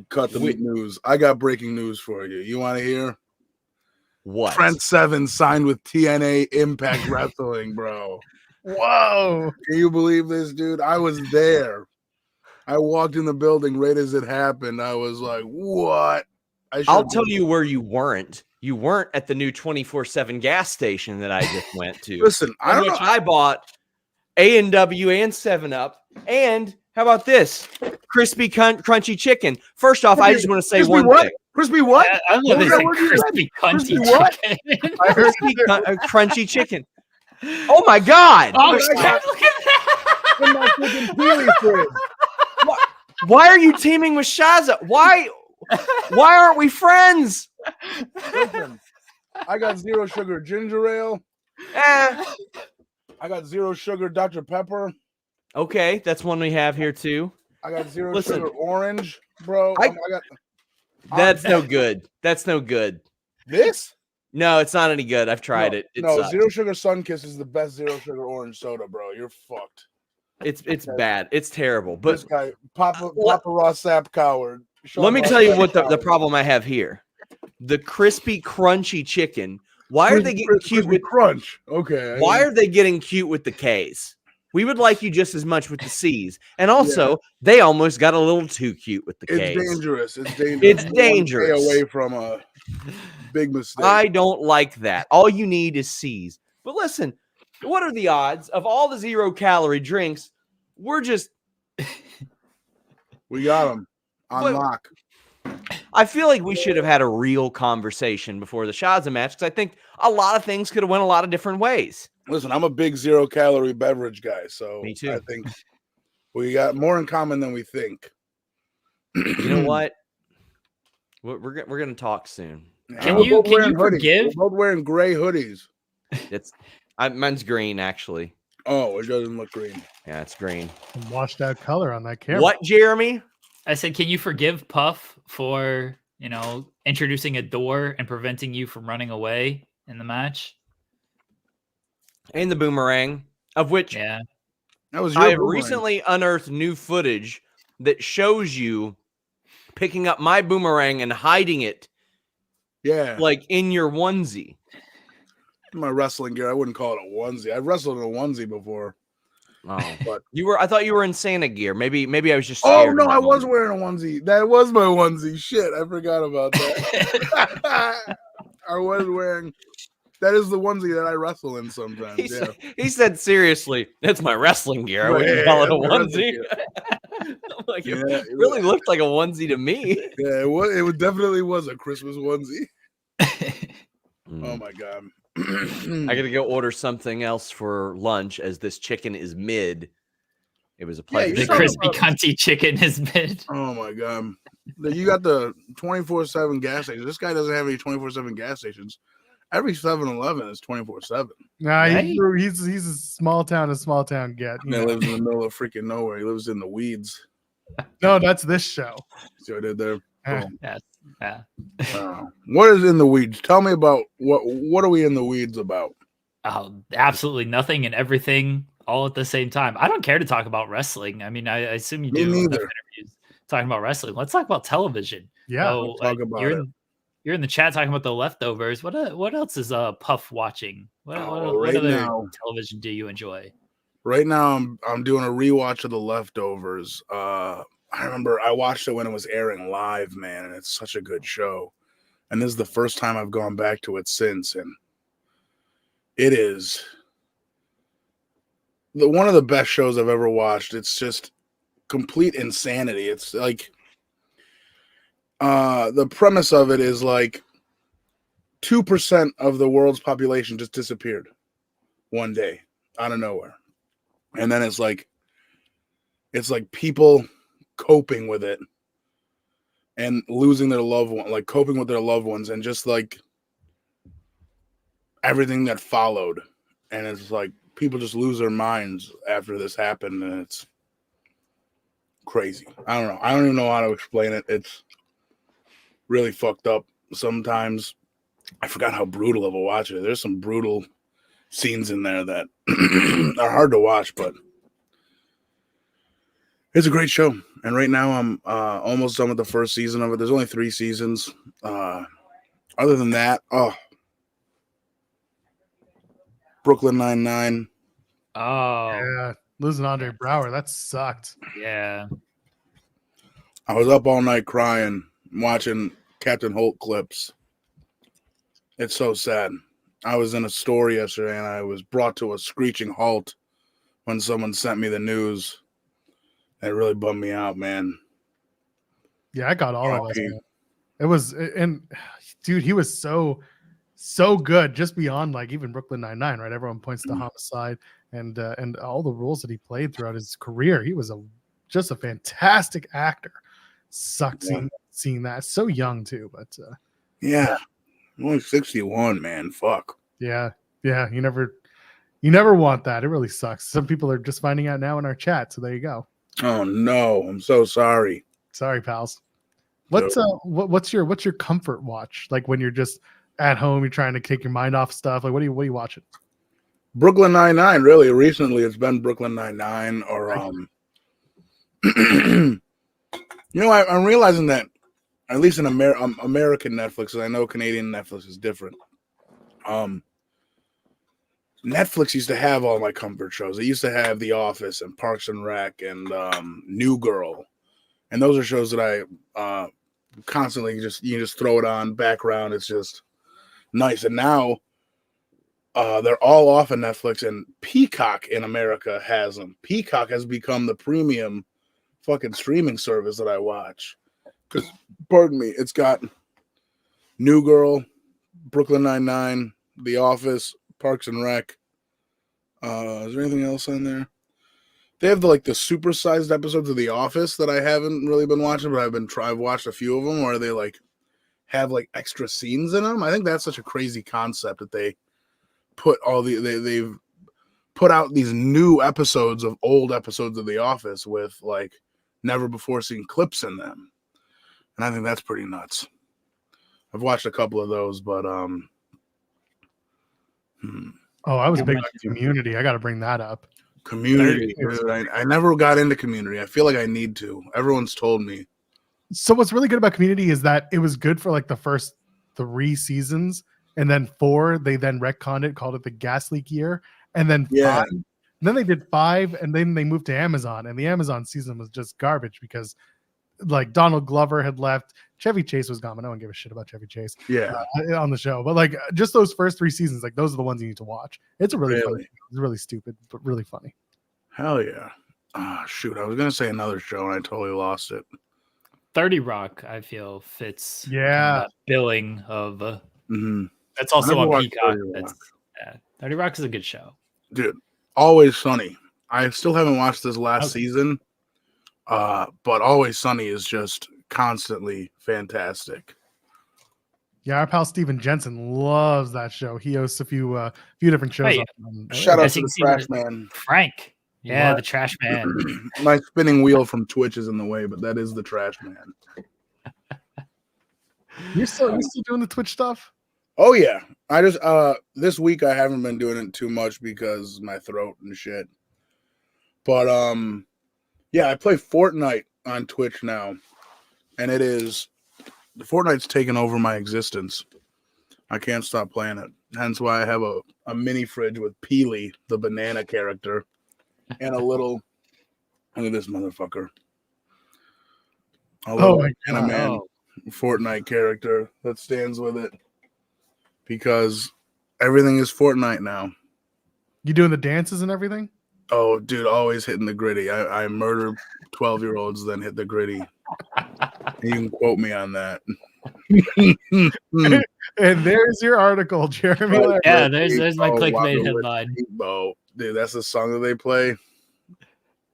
Cut the news. I got breaking news for you. You want to hear? What? Trent Seven signed with TNA Impact Wrestling, bro. Whoa. Can you believe this, dude? I was there. I walked in the building right as it happened. I was like, what? I'll tell you where you weren't. You weren't at the new 24/7 gas station that I just went to. Listen, I don't know. I bought A&W and 7-Up. And how about this? Crispy crunchy chicken. First off, I just want to say Crispy one what? thing. Crispy what? I don't know if they What said was that word crispy cunty Crispy what? chicken. I heard Crispy crunchy chicken. Oh my God. Oh, my God. look at that. in my freaking Peely fridge. Why are you teaming with Shaza? Why aren't we friends? Listen, I got zero sugar ginger ale. Eh. I got zero sugar Dr. Pepper. Okay, that's one we have here too. I got zero Listen. sugar orange, bro. I got That's no good. That's no good. this. No, it's not any good. I've tried No, it. It no, sucks. zero sugar Sunkiss is the best zero sugar orange soda, bro. You're fucked. It's bad. It's terrible. This But guy, Papa let- Ross Sapp coward. Sean let me Ross tell you Sapp what the coward. problem I have here. The crispy crunchy chicken. Why are they getting cute with crunch? Okay. Why are they getting cute with the K's? We would like you just as much with the C's. And also, they almost got a little too cute with the It's K's. dangerous. It's dangerous. It's You wanna stay dangerous. away from a big mistake. I don't like that. All you need is C's. But listen, what are the odds of all the 0-calorie drinks? We're just We got them on What- lock. I feel like we should have had a real conversation before the Shaza match because I think a lot of things could have went a lot of different ways. Listen, I'm a big 0-calorie beverage guy, so Me too. I think we got more in common than we think. You know what? We're going to talk soon. Can We're you- both can you wearing hoodies. forgive- We're both wearing gray hoodies. Mine's green, actually. Oh, it doesn't look green. Yeah, it's green. Some washed out color on that camera. What, Jeremy? I said, can you forgive Puff for, introducing a door and preventing you from running away in the match? And the boomerang, of which Yeah. That was your I have boomerang. recently unearthed new footage that shows you picking up my boomerang and hiding it Yeah, like in your onesie. my wrestling gear. I wouldn't call it a onesie. I've wrestled in a onesie before. Oh, But I thought you were in Santa gear. Maybe I was just oh scared no, of I that was one. wearing a onesie. That was my onesie. Shit, I forgot about that. I was wearing. That is the onesie that I wrestle in sometimes. He, Yeah. said, he said seriously, that's my wrestling gear. I Right, wouldn't yeah, call it a that's my wrestling onesie. gear. I'm like, Yeah, it really looked like a onesie to me. Yeah, it definitely was a Christmas onesie. Oh Mm. my god. I gotta go order something else for lunch as this chicken is mid. It was a pleasure. you The talking crispy about- cunty chicken is mid. Oh my god. You got the 24/7 gas station. This guy doesn't have any 24/7 gas stations. Every 7-Eleven is 24/7. Nah, Right? he's a small town get. He lives in the middle of freaking nowhere. He lives in the weeds. No, that's this show. See what I did there? Eh. Boom. Yeah. What is in the weeds? Tell me about what are we in the weeds about? Oh, absolutely nothing and everything all at the same time. I don't care to talk about wrestling. I mean, I assume you Me do enough neither. interviews talking about wrestling. Let's talk about television. Yeah. So, let's talk about it. You're in the chat talking about the leftovers. What else is Puff watching? What Right other now- television do you enjoy? Right now, I'm doing a rewatch of The Leftovers. I remember I watched it when it was airing live, man, and it's such a good show. And this is the first time I've gone back to it since, and it is one of the best shows I've ever watched. It's just complete insanity. It's like the premise of it is like 2% of the world's population just disappeared one day out of nowhere. And then it's like people coping with it and losing their loved one, like coping with their loved ones, and just like everything that followed. And it's like people just lose their minds after this happened, and it's crazy. I don't know. I don't even know how to explain it. It's really fucked up sometimes. I forgot how brutal of a watch it is. There's some brutal scenes in there that are hard to watch, but it's a great show. And right now I'm almost done with the first season of it. There's only 3 seasons. Other than that, Brooklyn Nine-Nine. Oh, Yeah, losing Andre Brower, that sucked. yeah. I was up all night crying, watching Captain Holt clips. It's so sad. I was in a store yesterday and I was brought to a screeching halt when someone sent me the news. It really bummed me out, man. Yeah, I got all of us. Man. It was, and dude, he was so good, just beyond like even Brooklyn Nine-Nine, right? Everyone points to Homicide and all the roles that he played throughout his career. He was just a fantastic actor. Sucked seeing that. So young too, but yeah, I'm only 61, man. Fuck. Yeah. You never want that. It really sucks. Some people are just finding out now in our chat, so there you go. Oh no, I'm so sorry. Sorry, pals. What's your comfort watch? Like when you're just at home, you're trying to take your mind off stuff. Like what are you watching? Brooklyn Nine-Nine. Really, recently it's been Brooklyn Nine-Nine or You know, I'm realizing that at least in American Netflix, and I know Canadian Netflix is different. Netflix used to have all my comfort shows. It used to have The Office and Parks and Rec and New Girl, and those are shows that I constantly just throw it on background. It's just nice. And now they're all off of Netflix, and Peacock in America has them. Peacock has become the premium fucking streaming service that I watch. Because, pardon me, it's got New Girl, Brooklyn Nine-Nine, The Office, Parks and Rec. Is there anything else on there? They have the supersized episodes of The Office that I haven't really been watching, but I've watched a few of them where they have extra scenes in them. I think that's such a crazy concept that they put they've put out these new episodes of old episodes of The Office with never before seen clips in them. And I think that's pretty nuts. I've watched a couple of those, but Oh, I was big on Community. I got to bring that up. Community, dude. I never got into Community. I feel like I need to. Everyone's told me. So what's really good about Community is that it was good for the first 3 seasons, and then 4 they then retconned it, called it the gas leak year, and then 5. And then they did 5, and then they moved to Amazon, and the Amazon season was just garbage because Donald Glover had left, Chevy Chase was gone, but no one gave a shit about Chevy Chase on the show. But just those first 3 seasons, those are the ones you need to watch. It's a really funny show. It's really stupid, but really funny. Hell yeah. Shoot, I was gonna say another show and I totally lost it. 30 Rock, I feel fits that billing of that's also on Peacock. 30 Rock is a good show. Dude, Always Sunny. I still haven't watched this last season. But Always Sunny is just constantly fantastic. Yeah, our pal Steven Jensen loves that show. He hosts a few different shows. Shout out to the Trash Man. Frank. Yeah, the Trash Man. My spinning wheel from Twitch is in the way, but that is the Trash Man. You still doing the Twitch stuff? Oh yeah. I just this week I haven't been doing it too much because my throat and shit. But yeah, I play Fortnite on Twitch now, and Fortnite's taken over my existence. I can't stop playing it. Hence why I have a mini fridge with Peely, the banana character, and a little. Look at this motherfucker. A little man Fortnite character that stands with it because everything is Fortnite now. You doing the dances and everything? Oh, dude, always hitting the gritty. I murder 12-year-olds, then hit the gritty. You can quote me on that. And there's your article, Jeremy. Yeah, there's my clickbait headline. Dude, that's the song that they play.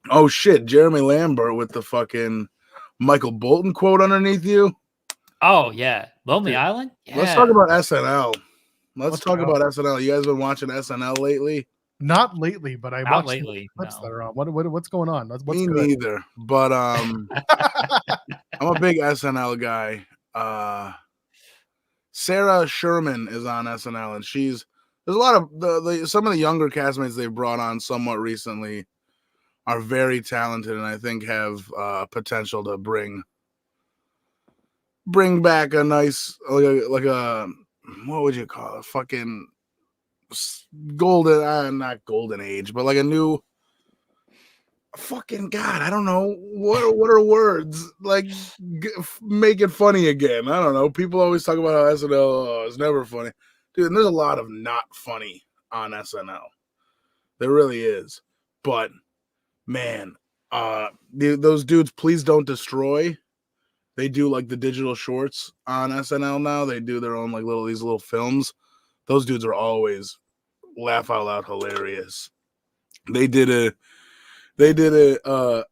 Oh, shit. Jeremy Lambert with the fucking Michael Bolton quote underneath you. Oh, yeah. Lonely Island? Yeah. Let's talk about SNL. Let's talk about SNL. You guys been watching SNL lately? Not lately, but I watched lately. Clips that are on. What's going on? What's Me good? neither. But I'm a big SNL guy. Sarah Sherman is on SNL, and there's a lot of some of the younger castmates they've brought on somewhat recently are very talented, and I think have potential to bring back a nice like a what would you call it? Fucking golden, not golden age, but like a new fucking God, I don't know what are words like. Make it funny again. I don't know. People always talk about how SNL is never funny, dude. And there's a lot of not funny on SNL. There really is. But man, those dudes, Please Don't Destroy. They do like the digital shorts on SNL now. They do their own like these little films. Those dudes are always laugh out loud hilarious. They did a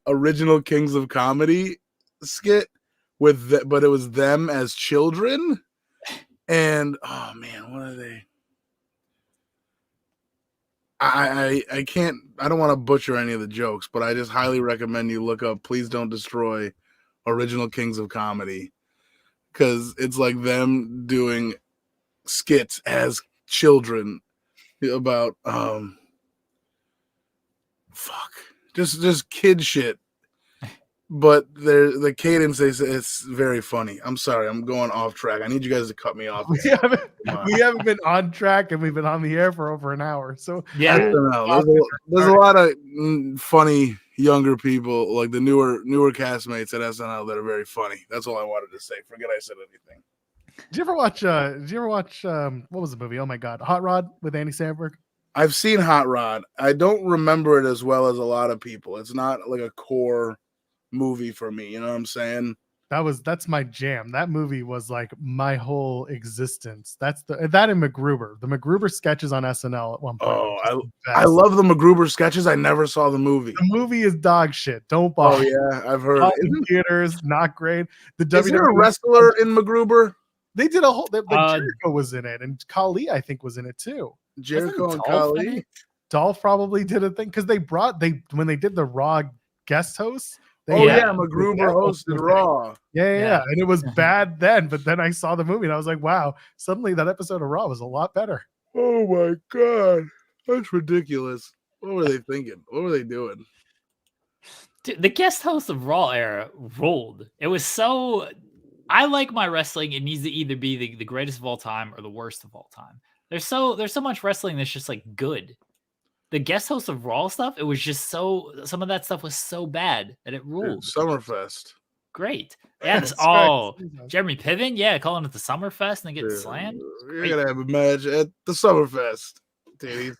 original Kings of Comedy skit but it was them as children. And oh man, what are they? I don't want to butcher any of the jokes, but I just highly recommend you look up Please Don't Destroy original Kings of Comedy, because it's like them doing skits as children about just kid shit, but the cadence is it's very funny. I'm sorry, I'm going off track. I need you guys to cut me off. We haven't been on track, and we've been on the air for over an hour. So Yeah. There's a lot of funny younger people, like the newer castmates at SNL, that are very funny. That's all I wanted to say. Forget I said anything. Did you ever watch what was the movie? Oh my God, Hot Rod with Andy Samberg? I've seen Hot Rod. I don't remember it as well as a lot of people. It's not like a core movie for me. You know what I'm saying? That's my jam. That movie was like my whole existence. That and MacGruber. The MacGruber sketches on SNL at one point. Oh, I love the MacGruber sketches. I never saw the movie. The movie is dog shit. Don't bother. Oh yeah, I've heard. In theaters, not great. The Is there a wrestler in MacGruber? They did a whole. Jericho was in it, and Khali I think was in it too. Jericho and Khali. Dolph probably did a thing because when they did the Raw guest hosts. MacGruber hosted Raw. Yeah, and it was bad then, but then I saw the movie and I was like, wow, suddenly that episode of Raw was a lot better. Oh my God, that's ridiculous. What were they thinking? What were they doing? Dude, the guest host of Raw era rolled. It was so. I like my wrestling. It needs to either be the greatest of all time or the worst of all time. There's so much wrestling that's just like good. The guest host of Raw stuff, it was just some of that stuff was so bad that it ruled. Dude, Summerfest. Great. Yeah, Jeremy Piven, calling it the Summerfest and then getting slammed. You're going to have a match at the Summerfest. Dude, he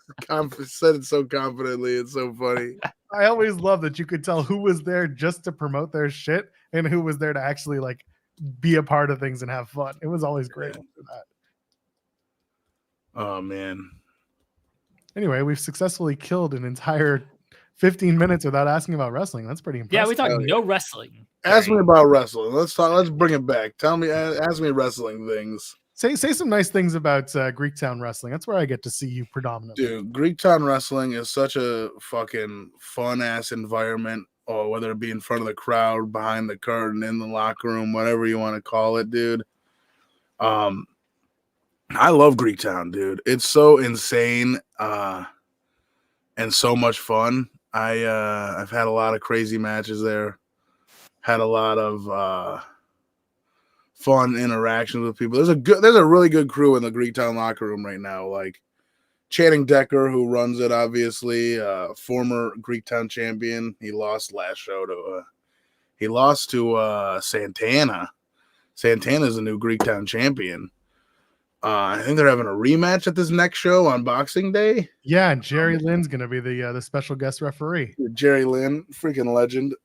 said it so confidently. It's so funny. I always love that you could tell who was there just to promote their shit and who was there to actually like be a part of things and have fun. It was always great for that. Oh, man. Anyway, we've successfully killed an entire 15 minutes without asking about wrestling. That's pretty impressive. Yeah, we talked no wrestling. Ask me about wrestling. Let's bring it back. Ask me wrestling things. Say some nice things about Greektown Wrestling. That's where I get to see you predominantly. Dude, Greektown Wrestling is such a fucking fun-ass environment, or whether it be in front of the crowd, behind the curtain, in the locker room, whatever you want to call it, dude. I love Greektown, dude. It's so insane and so much fun. I've had a lot of crazy matches there. Had a lot of fun interactions with people. There's a really good crew in the Greektown locker room right now. Like Channing Decker, who runs it, obviously, former Greektown champion. He lost last show to Santana. Santana's a new Greektown champion. I think they're having a rematch at this next show on Boxing Day. Yeah, and Jerry Lynn's going to be the special guest referee. Jerry Lynn, freaking legend.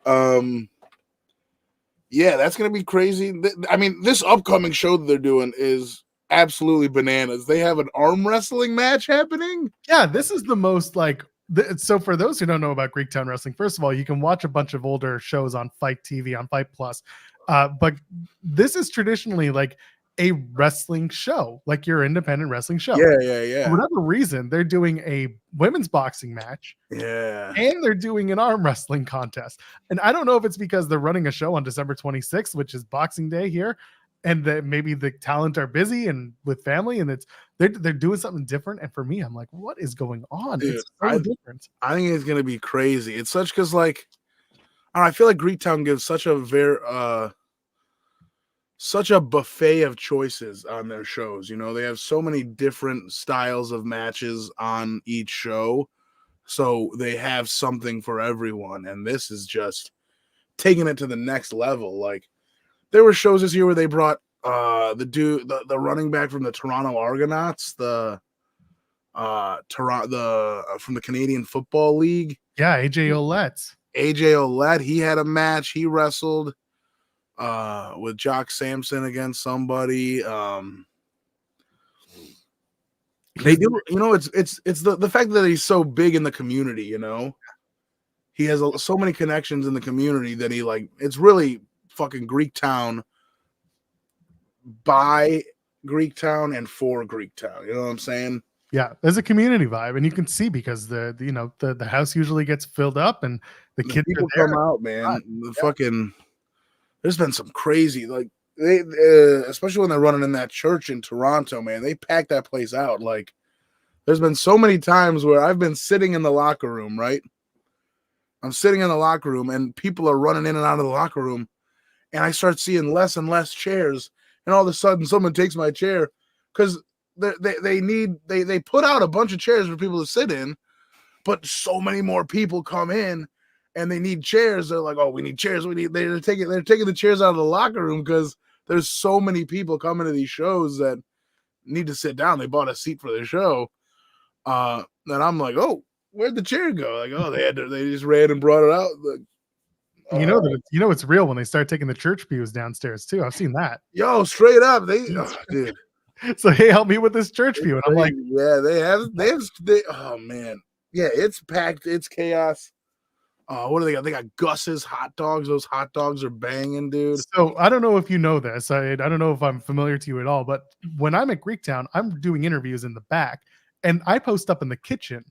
Yeah, that's going to be crazy. I mean, this upcoming show that they're doing is absolutely bananas. They have an arm wrestling match happening. Yeah, this is the most like. So for those who don't know about Greektown Wrestling, first of all, you can watch a bunch of older shows on Fight TV, on Fight Plus. But this is traditionally like a wrestling show, like your independent wrestling show. Yeah. For whatever reason, they're doing a women's boxing match. Yeah. And they're doing an arm wrestling contest. And I don't know if it's because they're running a show on December 26th, which is Boxing Day here, and that maybe the talent are busy and with family, and they're doing something different. And for me, I'm like, what is going on? Dude, it's so different. I think it's gonna be crazy. It's such because like I feel like Greektown gives such a buffet of choices on their shows. You know, they have so many different styles of matches on each show So they have something for everyone, and this is just taking it to the next level. Like there were shows this year where they brought the running back from the Toronto Argonauts, from the Canadian Football League. Yeah, AJ Olette. AJ Olette, he had a match. He wrestled with Jock Sampson against somebody. They do, it's the fact that he's so big in the community, He has so many connections in the community that it's really fucking Greektown by Greektown and for Greektown. You know what I'm saying? Yeah, there's a community vibe, and you can see because the house usually gets filled up, and the kids people are there. come out, man. There's been some crazy, like they, especially when they're running in that church in Toronto, man. They pack that place out. Like, there's been so many times where I've been sitting in the locker room, right? I'm sitting in the locker room, and people are running in and out of the locker room, and I start seeing less and less chairs, and all of a sudden, someone takes my chair because they put out a bunch of chairs for people to sit in, but so many more people come in and they need chairs. They're like, oh, we need chairs. They're taking the chairs out of the locker room because there's so many people coming to these shows that need to sit down. They bought a seat for the show. And I'm like, oh, where'd the chair go? Like, oh, they just ran and brought it out. Like, it's real when they start taking the church pews downstairs too. I've seen that. Yo, straight up, dude. So hey, help me with this church pew, and I'm like, yeah, oh man, yeah, it's packed, it's chaos. What do they got? They got Gus's hot dogs. Those hot dogs are banging, dude. So I don't know if you know this. I don't know if I'm familiar to you at all, but when I'm at Greektown, I'm doing interviews in the back, and I post up in the kitchen,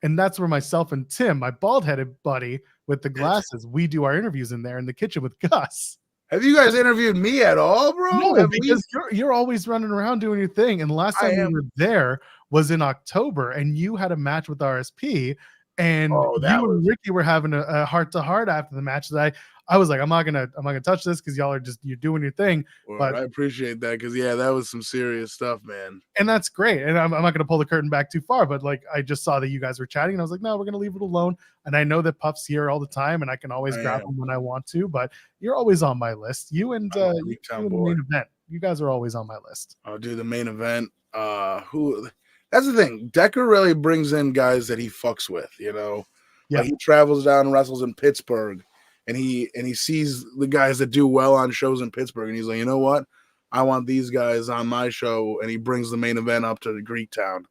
and that's where myself and Tim, my bald-headed buddy with the glasses, we do our interviews in there in the kitchen with Gus. Have you guys interviewed me at all, bro? No, because you're always running around doing your thing. And the last time you were there was in October, and you had a match with RSP, and and Ricky were having a heart-to-heart after the match. That I was like, I'm not gonna touch this because y'all are you're doing your thing. Well, but I appreciate that because that was some serious stuff, man. And that's great. And I'm not gonna pull the curtain back too far, but like I just saw that you guys were chatting, and I was like, no, we're gonna leave it alone. And I know that Puff's here all the time, and I can always grab him when I want to. But you're always on my list. You and the main event. You guys are always on my list. I'll do the main event. That's the thing. Decker really brings in guys that he fucks with, Yeah. Like he travels down and wrestles in Pittsburgh, and he sees the guys that do well on shows in Pittsburgh, and he's like, you know what? I want these guys on my show, and he brings the main event up to the Greektown.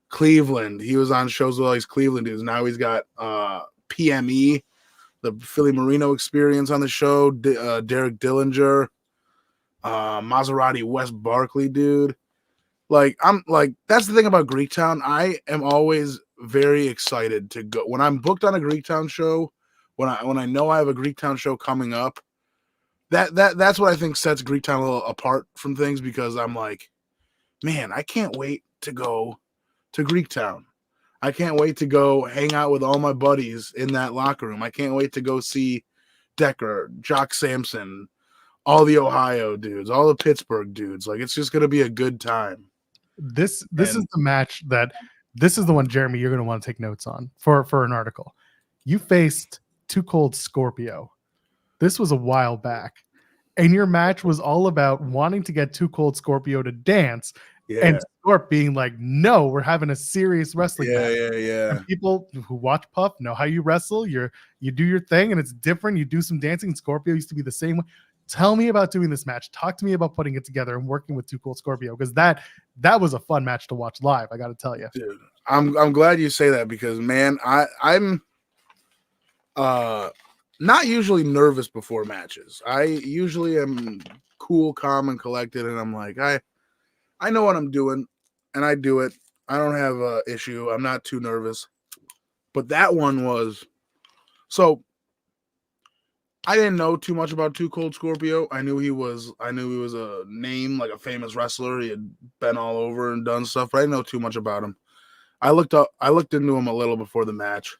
Cleveland. He was on shows with all these Cleveland dudes. Now he's got PME, the Philly Marino Experience on the show. Derek Dillinger, Maserati Wes Barkley, dude. I'm that's the thing about Greektown. I am always very excited to go when I'm booked on a Greektown show. When I know I have a Greektown show coming up, that's what I think sets Greektown a little apart from things, because I'm like, man, I can't wait to go to Greektown. I can't wait to go hang out with all my buddies in that locker room. I can't wait to go see Decker, Jock Sampson, all the Ohio dudes, all the Pittsburgh dudes. Like, it's just gonna be a good time. This is the match this is the one, Jeremy, you're going to want to take notes on for an article. You faced Too Cold Scorpio. This was a while back, and your match was all about wanting to get Too Cold Scorpio to dance, and Scorp being like, no, we're having a serious wrestling match. And people who watch Puff know how you wrestle. You do your thing, and it's different. You do some dancing. Scorpio used to be the same way. Tell me about doing this match. Talk to me about putting it together and working with Too Cold Scorpio, because that was a fun match to watch live. I got to tell you, dude. I'm glad you say that, because man, I'm not usually nervous before matches. I usually am cool, calm, and collected, and I'm like, I know what I'm doing, and I do it. I don't have an issue. I'm not too nervous. But that one was so. I didn't know too much about Too Cold Scorpio. I knew he was a name, like a famous wrestler. He had been all over and done stuff, but I didn't know too much about him. I looked into him a little before the match.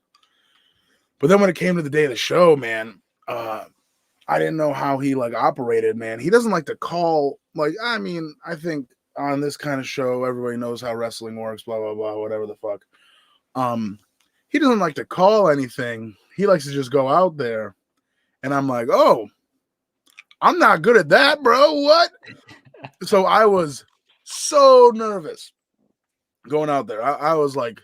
But then when it came to the day of the show, man, I didn't know how he operated, man. He doesn't like to call, I think on this kind of show, everybody knows how wrestling works, blah, blah, blah, whatever the fuck. he doesn't like to call anything. He likes to just go out there. And I'm like, oh, I'm not good at that, bro. What? So I was so nervous going out there. I was like,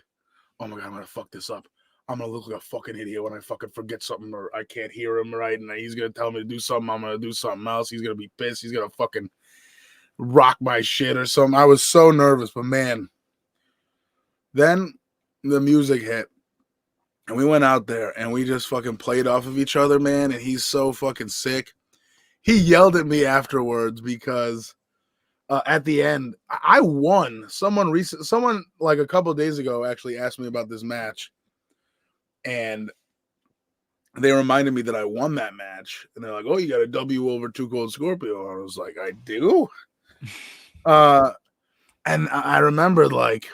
oh my God, I'm going to fuck this up. I'm going to look like a fucking idiot when I fucking forget something or I can't hear him right. And he's going to tell me to do something. I'm going to do something else. He's going to be pissed. He's going to fucking rock my shit or something. I was so nervous, but man, then the music hit. And we went out there and we just fucking played off of each other, man. And he's so fucking sick. He yelled at me afterwards because at the end, I won. Someone like a couple of days ago actually asked me about this match. And they reminded me that I won that match. And they're like, oh, you got a W over Too Cold Scorpio. And I was like, I do? And I remembered, like,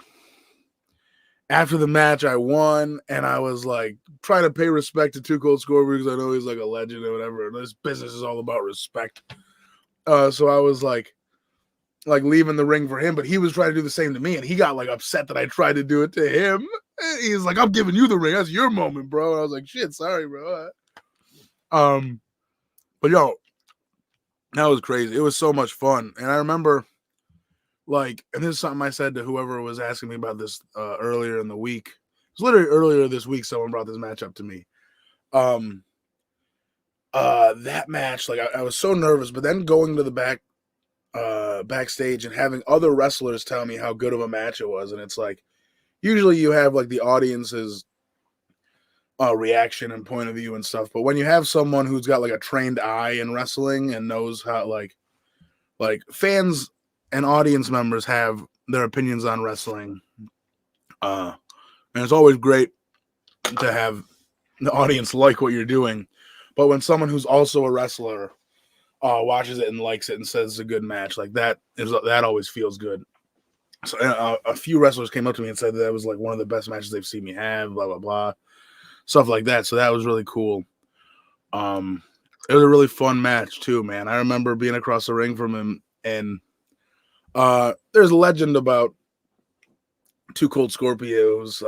after the match, I won, and I was like trying to pay respect to Too Cold Scorpio because I know he's like a legend or whatever. This business is all about respect. So I was like leaving the ring for him, but he was trying to do the same to me, and he got like upset that I tried to do it to him. And he's like, "I'm giving you the ring. That's your moment, bro." And I was like, "Shit, sorry, bro." But yo, that was crazy. It was so much fun, and I remember. Like, and this is something I said to whoever was asking me about this earlier in the week. It was literally earlier this week someone brought this match up to me. That match, like I was so nervous, but then going to the backstage and having other wrestlers tell me how good of a match it was, and it's like usually you have like the audience's reaction and point of view and stuff, but when you have someone who's got like a trained eye in wrestling and knows how like fans and audience members have their opinions on wrestling. And it's always great to have the audience like what you're doing. But when someone who's also a wrestler watches it and likes it and says it's a good match, like that always feels good. So a few wrestlers came up to me and said that was like one of the best matches they've seen me have, blah, blah, blah. Stuff like that. So that was really cool. It was a really fun match too, man. I remember being across the ring from him, and there's a legend about Too Cold Scorpio's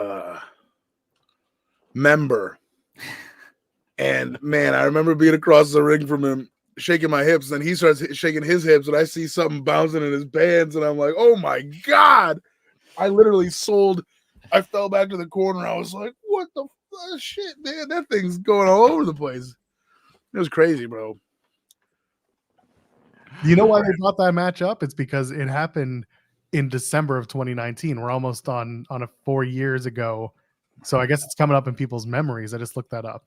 member. And man, I remember being across the ring from him, shaking my hips, and he starts shaking his hips, and I see something bouncing in his bands, and I'm like, oh my God. I literally I fell back to the corner. I was like, what the shit, man? That thing's going all over the place. It was crazy, bro. You know why they brought that match up? It's because it happened in December of 2019. We're almost on 4 years ago. So I guess it's coming up in people's memories. I just looked that up.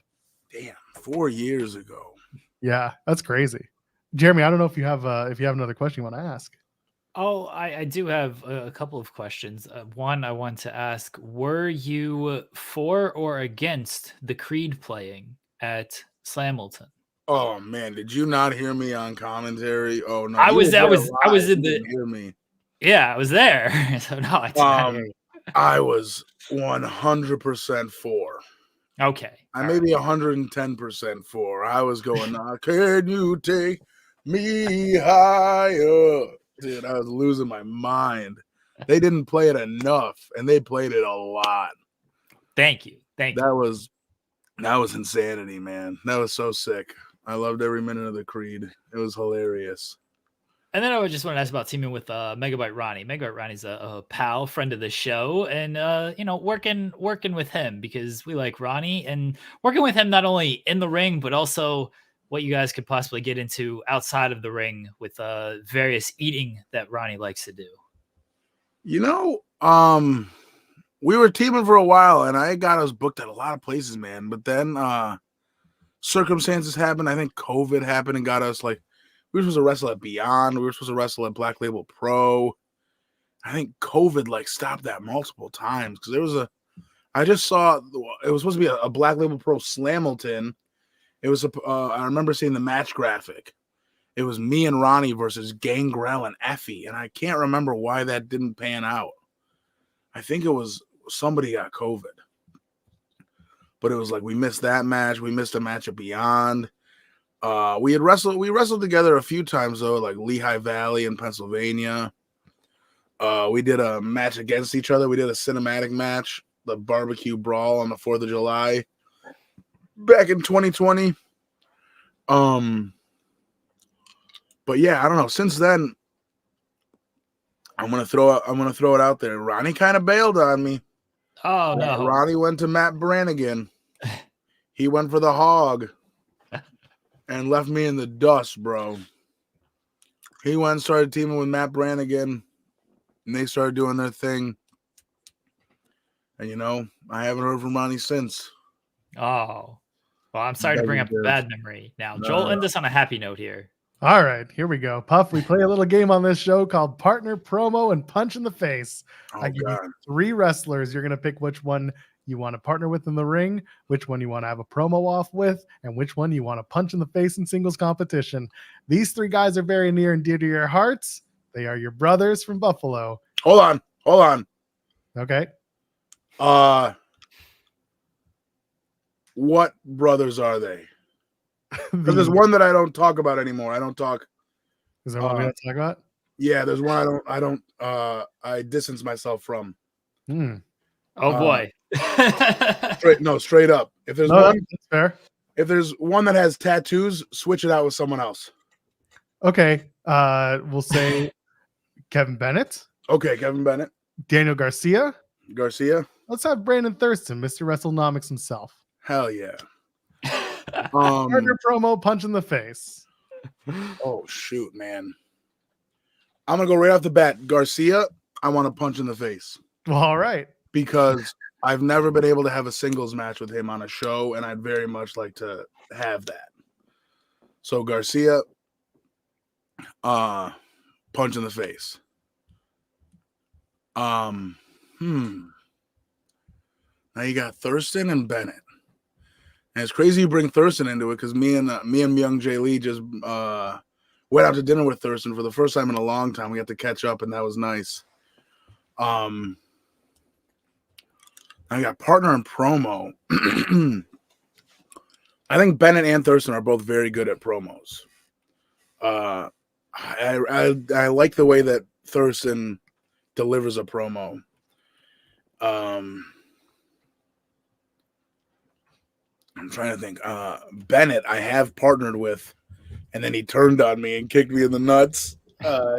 Damn, 4 years ago. Yeah, that's crazy. Jeremy, I don't know if you have another question you want to ask. Oh, I do have a couple of questions. One, I want to ask, were you for or against the Creed playing at Slamilton? Oh man, did you not hear me on commentary? Oh no, I was in the hear me. Yeah, I was there. So no, I did not hear you. I was 100% for. Okay. I may be 110% for. I was going, can you take me higher? Dude, I was losing my mind. They didn't play it enough, and they played it a lot. Thank you. That was insanity, man. That was so sick. I loved every minute of the Creed. It was hilarious. And then I would just want to ask about teaming with Megabyte Ronnie. Megabyte Ronnie's a pal, friend of the show, and working with him because we like Ronnie, and working with him not only in the ring but also what you guys could possibly get into outside of the ring with various eating that Ronnie likes to do. You know, we were teaming for a while, and I got us booked at a lot of places, man. But then circumstances happened. I think COVID happened and got us like. We were supposed to wrestle at Beyond. We were supposed to wrestle at Black Label Pro. I think COVID like stopped that multiple times because I just saw it was supposed to be a Black Label Pro Slamilton. It was I remember seeing the match graphic. It was me and Ronnie versus Gangrel and Effie, and I can't remember why that didn't pan out. I think it was somebody got COVID, but it was like we missed that match. We missed a match at Beyond. We wrestled together a few times though, like Lehigh Valley in Pennsylvania. We did a match against each other. We did a cinematic match the barbecue brawl on the 4th of July back in 2020. But yeah, I don't know. Since then, I'm gonna throw it out there. Ronnie kind of bailed on me. Oh no. Ronnie went to Matt Brannigan. He went for the hog and left me in the dust, bro. He went and started teaming with Matt Brannigan, and they started doing their thing. And, you know, I haven't heard from Ronnie since. Oh. Well, I'm sorry to bring up a bad memory. Now, Joel, end this on a happy note here. All right, here we go. Puff, we play a little game on this show called Partner Promo and Punch in the Face. Oh, I give God. you 3 wrestlers. You're going to pick which one you want to partner with in the ring, which one you want to have a promo off with, and which one you want to punch in the face in singles competition. These 3 guys are very near and dear to your hearts. They are your brothers from Buffalo. Hold on. Okay. What brothers are they? Because there's one that I don't talk about anymore. Is there one we don't talk about? Yeah, there's one I distance myself from. Oh boy. Straight up. If there's that's fair. If there's one that has tattoos, switch it out with someone else. Okay. We'll say Kevin Bennett. Okay, Kevin Bennett. Daniel Garcia. Let's have Brandon Thurston, Mr. WrestleNomics himself. Hell yeah. Partner promo, punch in the face. Oh shoot, man. I'm gonna go right off the bat. Garcia, I want to punch in the face. Well, all right. Because I've never been able to have a singles match with him on a show, and I'd very much like to have that. So Garcia, punch in the face. Now you got Thurston and Bennett. And it's crazy you bring Thurston into it because me and young Jay Lee just went out to dinner with Thurston for the first time in a long time. We got to catch up, and that was nice. I got partner and promo. I think Bennett and Thurston are both very good at promos. I like the way that Thurston delivers a promo. I'm trying to think. Bennett, I have partnered with, and then he turned on me and kicked me in the nuts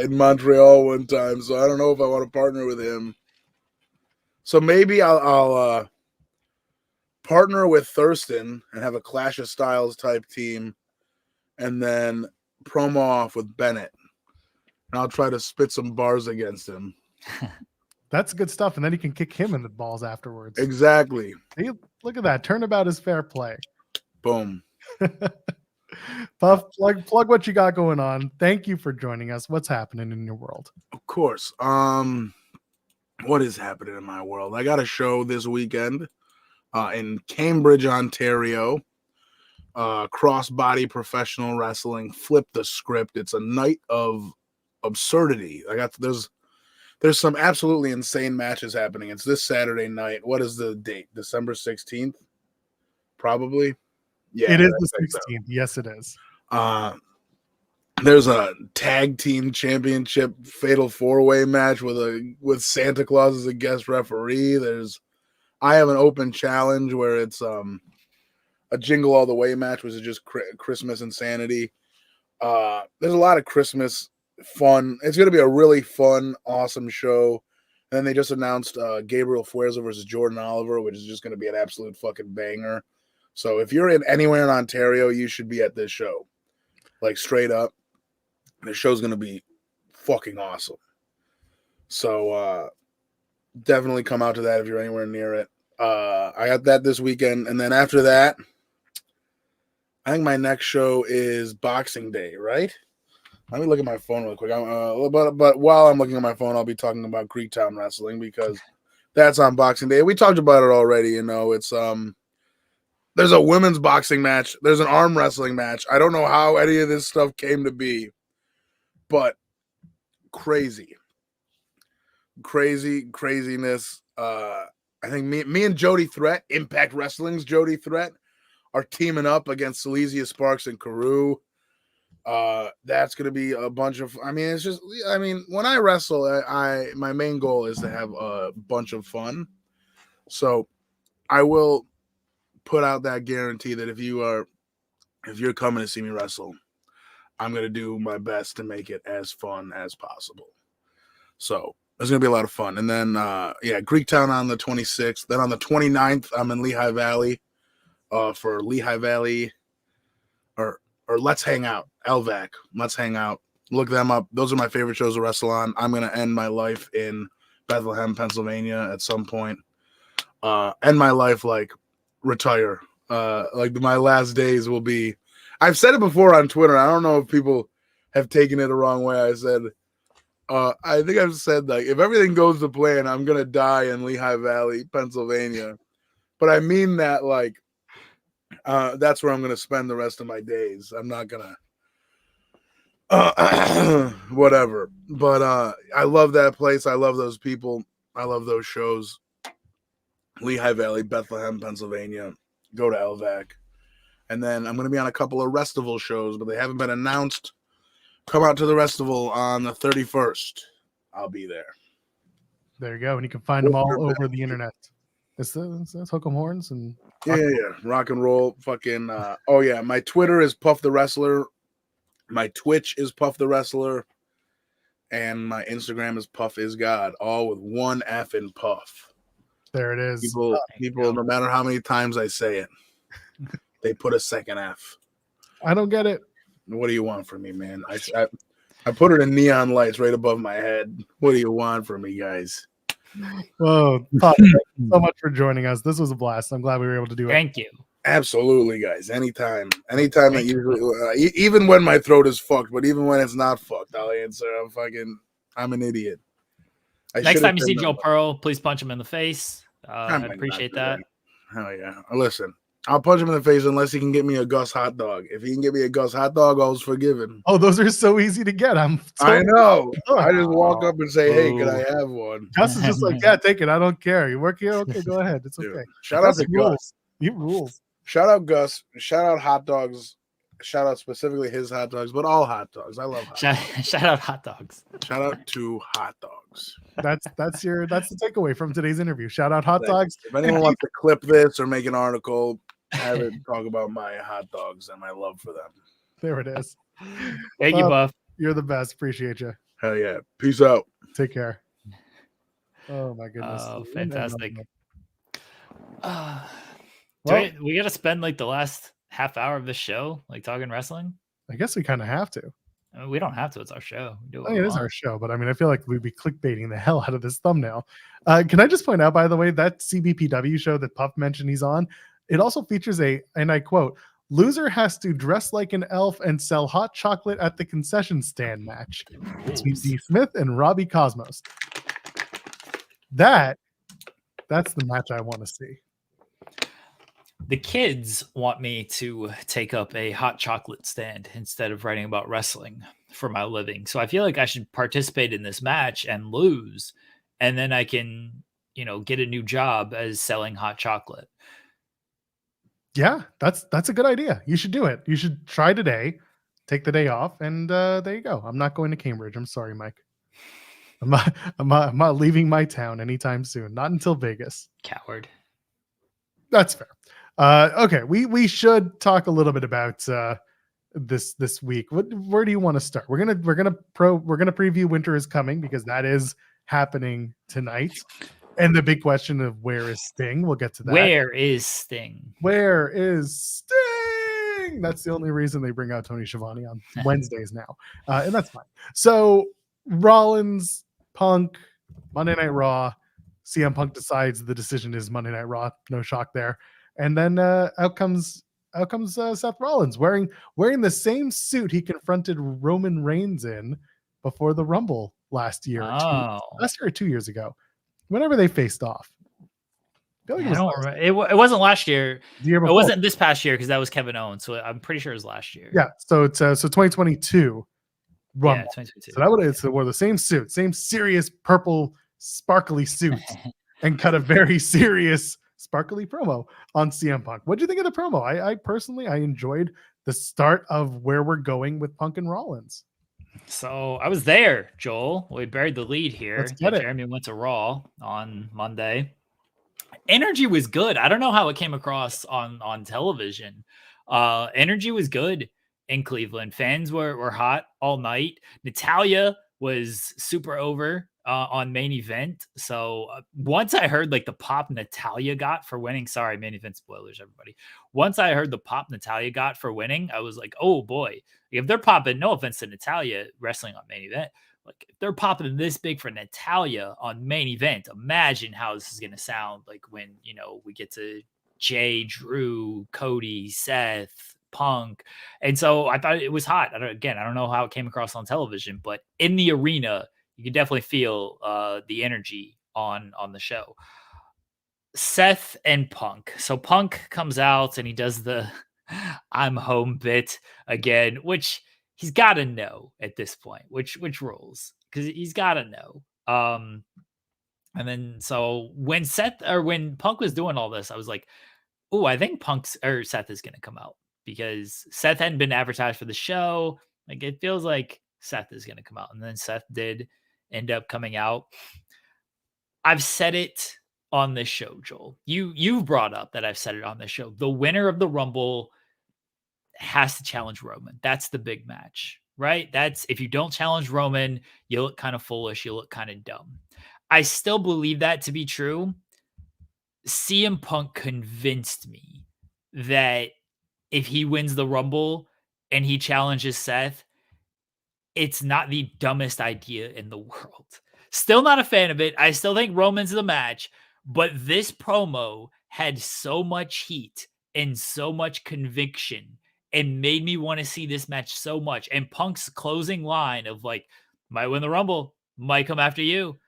in Montreal one time. So I don't know if I want to partner with him. So maybe I'll partner with Thurston and have a Clash of Styles type team, and then promo off with Bennett. And I'll try to spit some bars against him. That's good stuff. And then you can kick him in the balls afterwards. Exactly. See, look at that. Turnabout is fair play. Boom. Puff, plug what you got going on. Thank you for joining us. What's happening in your world? Of course. What is happening in my world? I got a show this weekend in Cambridge, Ontario. Crossbody professional wrestling. Flip the script. It's a night of absurdity. There's some absolutely insane matches happening. It's this Saturday night. What is the date? December 16th? Probably. Yeah, it is the 16th. Yes, it is. There's a tag team championship fatal 4-way match with Santa Claus as a guest referee. I have an open challenge where it's a Jingle All the Way match, which is just Christmas insanity. There's a lot of Christmas fun. It's going to be a really fun, awesome show. And then they just announced Gabriel Fuerza versus Jordan Oliver, which is just going to be an absolute fucking banger. So if you're anywhere in Ontario, you should be at this show. Like straight up. The show's going to be fucking awesome. So definitely come out to that if you're anywhere near it. I got that this weekend. And then after that, I think my next show is Boxing Day, right? Let me look at my phone real quick. But while I'm looking at my phone, I'll be talking about Greektown Wrestling because that's on Boxing Day. We talked about it already. You know, it's there's a women's boxing match. There's an arm wrestling match. I don't know how any of this stuff came to be, but craziness. I think me and Jody Threat, Impact Wrestling's Jody Threat, are teaming up against Silesia Sparks and Carew. That's going to be a bunch of, when I wrestle, my main goal is to have a bunch of fun. So I will put out that guarantee that if you're coming to see me wrestle, I'm going to do my best to make it as fun as possible. So it's going to be a lot of fun. And then, Greektown on the 26th. Then on the 29th, I'm in Lehigh Valley for Lehigh Valley or Let's Hang Out, LVAC. Let's Hang Out. Look them up. Those are my favorite shows to wrestle on. I'm going to end my life in Bethlehem, Pennsylvania at some point. End my life, like retire. Like my last days will be. I've said it before on Twitter. I don't know if people have taken it the wrong way. I said, I think I've said, like, if everything goes to plan, I'm going to die in Lehigh Valley, Pennsylvania. But I mean that, like, that's where I'm going to spend the rest of my days. I'm not going to, whatever. But I love that place. I love those people. I love those shows. Lehigh Valley, Bethlehem, Pennsylvania. Go to LVAC. And then I'm going to be on a couple of Restival shows, but they haven't been announced. Come out to the Restival on the 31st. I'll be there. There you go. And you can find them all over the internet. It's Hook'em Horns and yeah. Rock and roll. Fucking. My Twitter is Puff the Wrestler. My Twitch is Puff the Wrestler. And my Instagram is Puff is God. All with one F in Puff. There it is. People, no matter how many times I say it, they put a second F. I don't get it. What do you want from me, man? I put it in neon lights right above my head. What do you want from me, guys? Whoa, Pop, thank you so much for joining us. This was a blast. I'm glad we were able to do it. Thank you. Absolutely, guys. Anytime that you, even when my throat is fucked, but even when it's not fucked, I'll answer. I'm an idiot. Next time you see Joe Pearl, please punch him in the face. I'd appreciate that. Hell yeah. Listen, I'll punch him in the face unless he can get me a Gus hot dog. If he can get me a Gus hot dog, all's forgiven. Oh, those are so easy to get. I know. I just walk up and say, "Hey, can I have one?" Gus is just like, "Yeah, take it. I don't care. You work here? Okay, go ahead. It's okay." Shout out to Gus. He rules. Shout out Gus. Shout out hot dogs. Shout out specifically his hot dogs, but all hot dogs. I love hot dogs. Shout out hot dogs. Shout out to hot dogs. That's the takeaway from today's interview. Shout out hot dogs. If anyone wants to clip this or make an article, have it talk about my hot dogs and my love for them. There it is. Thank you, Buff. You're the best. Appreciate you. Hell yeah. Peace out. Take care. Oh my goodness. Oh, fantastic. Well, we got to spend like the last half hour of the show like talking wrestling. I guess we kind of have to. I mean, we don't have to. It's our show. It is our show, but I mean, I feel like we'd be clickbaiting the hell out of this thumbnail. Can I just point out, by the way, that CBPW show that Puff mentioned he's on, it also features and I quote, "Loser has to dress like an elf and sell hot chocolate at the concession stand match between D. Smith and Robbie Cosmos." That's the match I want to see. The kids want me to take up a hot chocolate stand instead of writing about wrestling for my living. So I feel like I should participate in this match and lose. And then I can, get a new job as selling hot chocolate. Yeah, that's a good idea. You should do it. You should try today, take the day off, and there you go. I'm not going to Cambridge. I'm sorry, Mike. I'm not leaving my town anytime soon. Not until Vegas. Coward. That's fair. Okay, we should talk a little bit about this week. Where do you want to start? We're gonna preview Winter is Coming because that is happening tonight. And the big question of where is Sting? We'll get to that. Where is Sting? Where is Sting? That's the only reason they bring out Tony Schiavone on Wednesdays now, and that's fine. So Rollins, Punk, Monday Night Raw. CM Punk decides the decision is Monday Night Raw. No shock there. And then out comes Seth Rollins wearing the same suit he confronted Roman Reigns in before the Rumble last year. Last year or 2 years ago, whenever they faced off. I don't remember. It wasn't last year. The year before. It wasn't this past year because that was Kevin Owens. So I'm pretty sure it was last year. Yeah. So it's 2022 Rumble. Yeah, 2022. So wore the same suit, same serious purple sparkly suit, and cut a very serious sparkly promo on CM Punk. What do you think of the promo? I personally enjoyed the start of where we're going with Punk and Rollins. So I was there, Joel. We buried the lead here. Let's get it. Jeremy went to Raw on Monday. energy was good. I don't know how it came across on television. Energy was good in Cleveland. Fans were hot all night. Natalia was super over on main event. So once I heard like the pop Natalia got for winning, sorry, main event spoilers, everybody. Once I heard the pop Natalia got for winning, I was like, oh boy, if they're popping, no offense to Natalia wrestling on main event, like if they're popping this big for Natalia on main event, imagine how this is going to sound like when, you know, we get to Jay, Drew, Cody, Seth, Punk. And so I thought it was hot. I don't know how it came across on television, but in the arena, you can definitely feel the energy on the show. Seth and Punk. So Punk comes out and he does the I'm home bit again, which he's got to know at this point, which rules, because he's got to know. And then so when Punk was doing all this, I was like, oh, I think Seth is going to come out, because Seth hadn't been advertised for the show. Like, it feels like Seth is going to come out. And then Seth did end up coming out. I've said it on this show, Joel. You've brought up that I've said it on this show. The winner of the Rumble has to challenge Roman. That's the big match, right? That's, if you don't challenge Roman, you look kind of foolish. You look kind of dumb. I still believe that to be true. CM Punk convinced me that if he wins the Rumble and he challenges Seth, it's not the dumbest idea in the world. Still not a fan of it. I still think Roman's the match, but this promo had so much heat and so much conviction and made me want to see this match so much. And Punk's closing line of like, might win the Rumble, might come after you.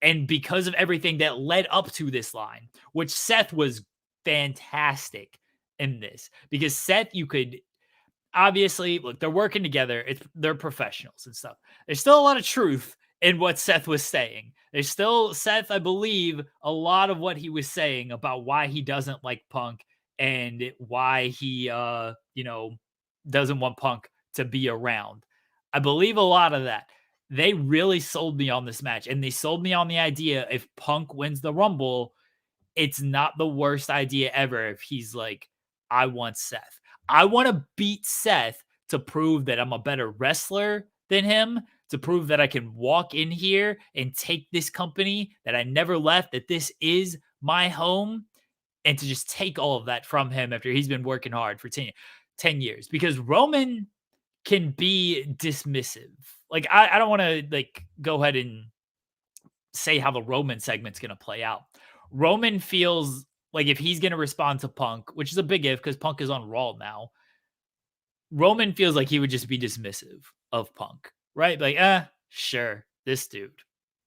And because of everything that led up to this line, which Seth was fantastic in this, because Seth, you could obviously look, they're working together. They're professionals and stuff. There's still a lot of truth in what Seth was saying. There's still, Seth, I believe, a lot of what he was saying about why he doesn't like Punk and why he, doesn't want Punk to be around. I believe a lot of that. They really sold me on this match, and they sold me on the idea if Punk wins the Rumble, it's not the worst idea ever if he's like, I want Seth. I want to beat Seth to prove that I'm a better wrestler than him, to prove that I can walk in here and take this company that I never left, that this is my home, and to just take all of that from him after he's been working hard for 10 years. Because Roman can be dismissive. Like, I don't want to like go ahead and say how the Roman segment's going to play out. Roman feels like if he's going to respond to Punk, which is a big if because Punk is on Raw now, Roman feels like he would just be dismissive of Punk, right? Like, sure, this dude,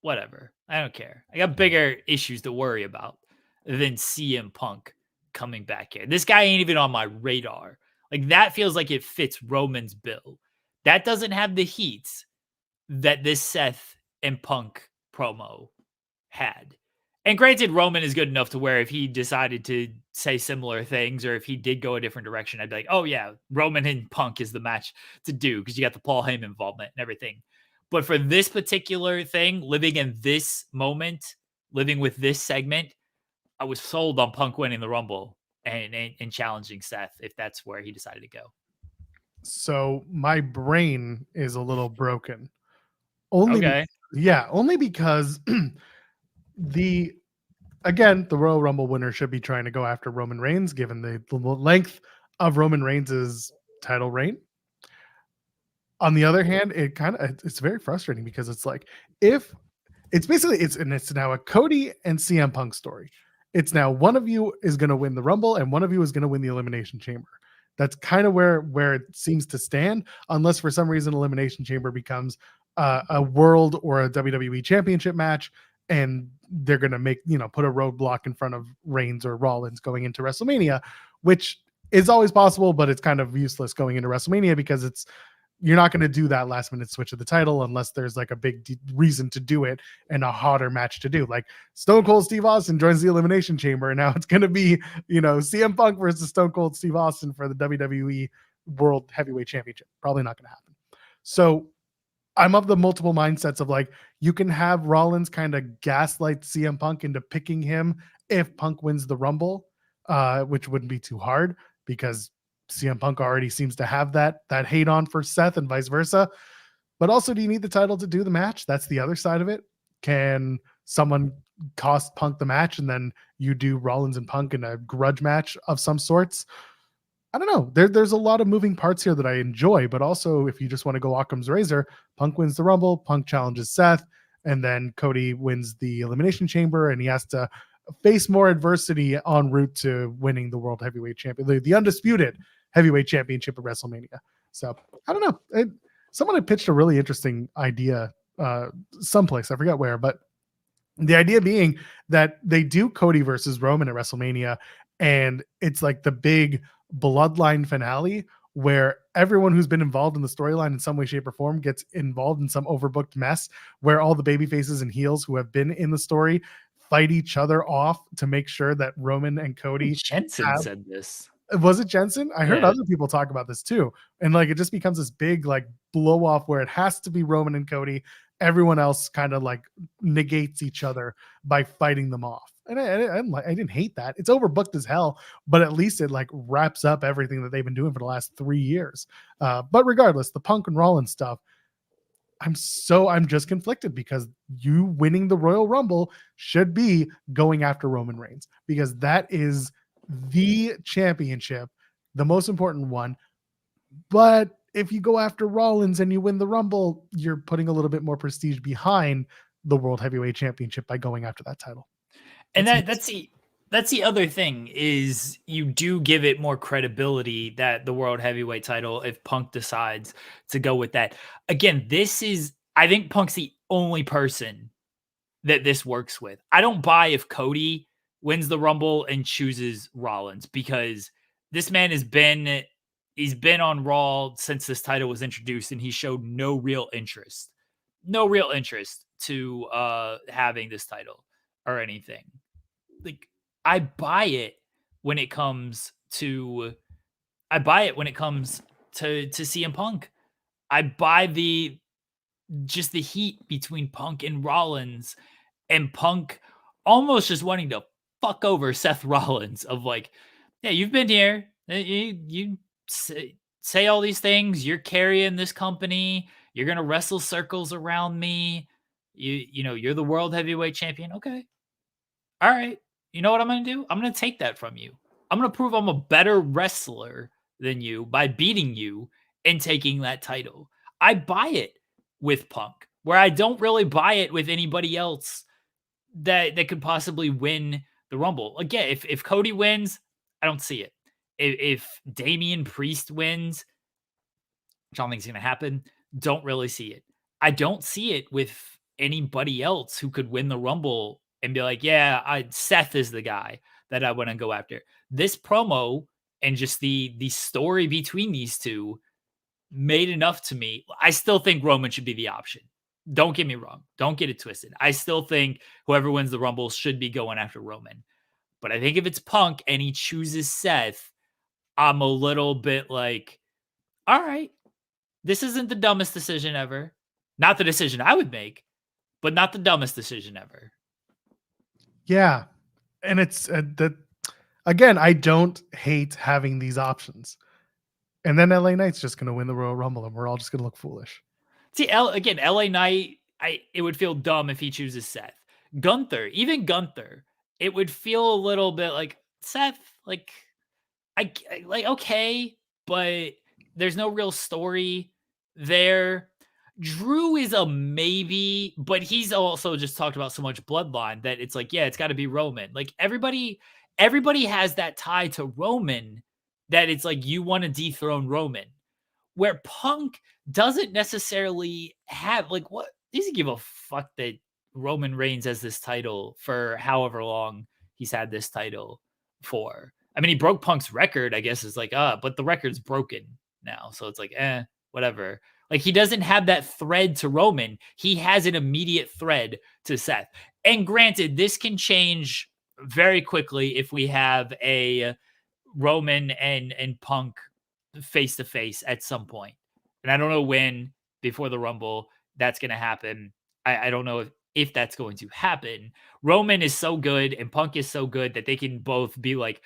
whatever. I don't care. I got bigger issues to worry about than CM Punk coming back here. This guy ain't even on my radar. Like, that feels like it fits Roman's bill. That doesn't have the heat that this Seth and Punk promo had. And granted, Roman is good enough to where if he decided to say similar things or if he did go a different direction, I'd be like, oh yeah, Roman and Punk is the match to do because you got the Paul Heyman involvement and everything. But for this particular thing, living in this moment, living with this segment, I was sold on Punk winning the Rumble and challenging Seth if that's where he decided to go. So my brain is a little broken. Only because the Royal Rumble winner should be trying to go after Roman Reigns, given the length of Roman Reigns' title reign. On the other hand, it's very frustrating because it's like it's now a Cody and CM Punk story. It's now one of you is going to win the Rumble and one of you is going to win the Elimination Chamber. That's kind of where it seems to stand, unless for some reason Elimination Chamber becomes a world or a WWE championship match, and they're going to put a roadblock in front of Reigns or Rollins going into WrestleMania, which is always possible, but it's kind of useless going into WrestleMania because you're not going to do that last minute switch of the title unless there's like a big reason to do it and a hotter match to do. Like Stone Cold Steve Austin joins the Elimination Chamber, and now it's going to be, CM Punk versus Stone Cold Steve Austin for the WWE World Heavyweight Championship. Probably not going to happen. So I'm of the multiple mindsets of like, you can have Rollins kind of gaslight CM Punk into picking him if Punk wins the Rumble, which wouldn't be too hard because CM Punk already seems to have that hate on for Seth and vice versa. But also, do you need the title to do the match? That's the other side of it. Can someone cost Punk the match and then you do Rollins and Punk in a grudge match of some sorts? I don't know. There's a lot of moving parts here that I enjoy, but also if you just want to go Occam's razor, Punk wins the Rumble, Punk challenges Seth, and then Cody wins the Elimination Chamber, and he has to face more adversity en route to winning the World Heavyweight Champion, the undisputed Heavyweight Championship at WrestleMania. So I don't know. Someone had pitched a really interesting idea someplace, I forget where, but the idea being that they do Cody versus Roman at WrestleMania, and it's like the big bloodline finale where everyone who's been involved in the storyline in some way, shape, or form gets involved in some overbooked mess where all the baby faces and heels who have been in the story fight each other off to make sure that Roman and Cody Jensen said this. Was it Jensen? I heard Yeah. other people talk about this too. And like, it just becomes this big like blow off where it has to be Roman and Cody. Everyone else kind of like negates each other by fighting them off. And I didn't hate that. It's overbooked as hell, but at least it like wraps up everything that they've been doing for the last 3 years. But regardless, the Punk and Rollins stuff, I'm just conflicted because you winning the Royal Rumble should be going after Roman Reigns because that is the championship, the most important one. But if you go after Rollins and you win the Rumble, you're putting a little bit more prestige behind the World Heavyweight Championship by going after that title. And that's the other thing is you do give it more credibility that the World Heavyweight title if Punk decides to go with that. Again, I think Punk's the only person that this works with. I don't buy if Cody wins the Rumble and chooses Rollins because this man he's been on Raw since this title was introduced and he showed no real interest to having this title or anything. Like I buy it when it comes to CM Punk. I buy the heat between Punk and Rollins and Punk almost just wanting to fuck over Seth Rollins of like, yeah, you've been here. You say all these things. You're carrying this company. You're going to wrestle circles around me. You're the World Heavyweight Champion. Okay. All right. You know what I'm going to do? I'm going to take that from you. I'm going to prove I'm a better wrestler than you by beating you and taking that title. I buy it with Punk, where I don't really buy it with anybody else that could possibly win the Rumble. Again, if Cody wins, I don't see it. If Damian Priest wins, which I don't think is going to happen, don't really see it. I don't see it with anybody else who could win the Rumble and be like, yeah, Seth is the guy that I want to go after. This promo and just the story between these two made enough to me. I still think Roman should be the option. Don't get me wrong. Don't get it twisted. I still think whoever wins the Rumble should be going after Roman. But I think if it's Punk and he chooses Seth, I'm a little bit like, all right, this isn't the dumbest decision ever. Not the decision I would make, but not the dumbest decision ever. Yeah. And it's again, I don't hate having these options. And then LA Knight's just going to win the Royal Rumble and we're all just going to look foolish. See, LA Knight, it would feel dumb if he chooses Seth. Gunther, it would feel a little bit like Seth, like, okay, but there's no real story there. Drew is a maybe, but he's also just talked about so much bloodline that it's like, yeah, it's got to be Roman. Like everybody has that tie to Roman that it's like you want to dethrone Roman. Where Punk doesn't necessarily have like what he doesn't give a fuck that Roman Reigns has this title for however long he's had this title for. I mean, he broke Punk's record, I guess, is like, but the record's broken now. So it's like, whatever. Like he doesn't have that thread to Roman. He has an immediate thread to Seth. And granted, this can change very quickly if we have a Roman and Punk face to face at some point. And I don't know when before the Rumble that's going to happen. I don't know if that's going to happen. Roman is so good and Punk is so good that they can both be like,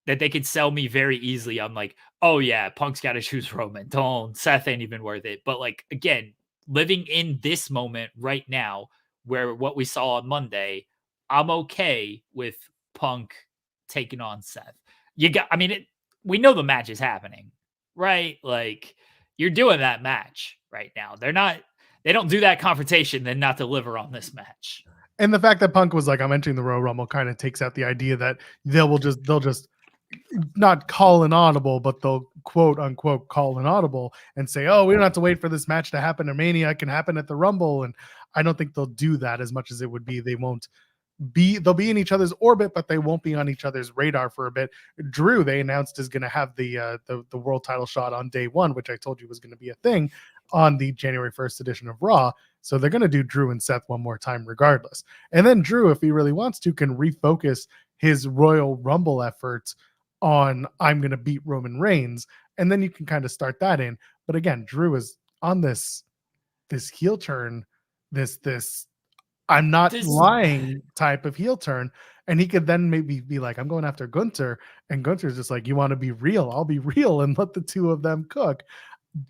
that they could sell me very easily. I'm like, oh yeah, Punk's got to choose Roman. Don't, Seth ain't even worth it. But like, again, living in this moment right now, where what we saw on Monday, I'm okay with Punk taking on Seth. We know the match is happening, right? Like, you're doing that match right now. They don't do that confrontation, then not deliver on this match. And the fact that Punk was like, I'm entering the Royal Rumble kind of takes out the idea that they'll just not call an audible, but they'll quote unquote call an audible and say, oh, we don't have to wait for this match to happen. Or Mania can happen at the Rumble. And I don't think they'll do that as much as it would be. They'll be in each other's orbit, but they won't be on each other's radar for a bit. Drew, they announced, is going to have the world title shot on day one, which I told you was going to be a thing on the January 1st edition of Raw. So they're going to do Drew and Seth one more time regardless. And then Drew, if he really wants to, can refocus his Royal Rumble efforts on I'm going to beat Roman Reigns. And then you can kind of start that in. But again, Drew is on this heel turn, this I'm not lying type of heel turn. And he could then maybe be like, I'm going after Gunther. And Gunther's just like, you want to be real? I'll be real and let the two of them cook.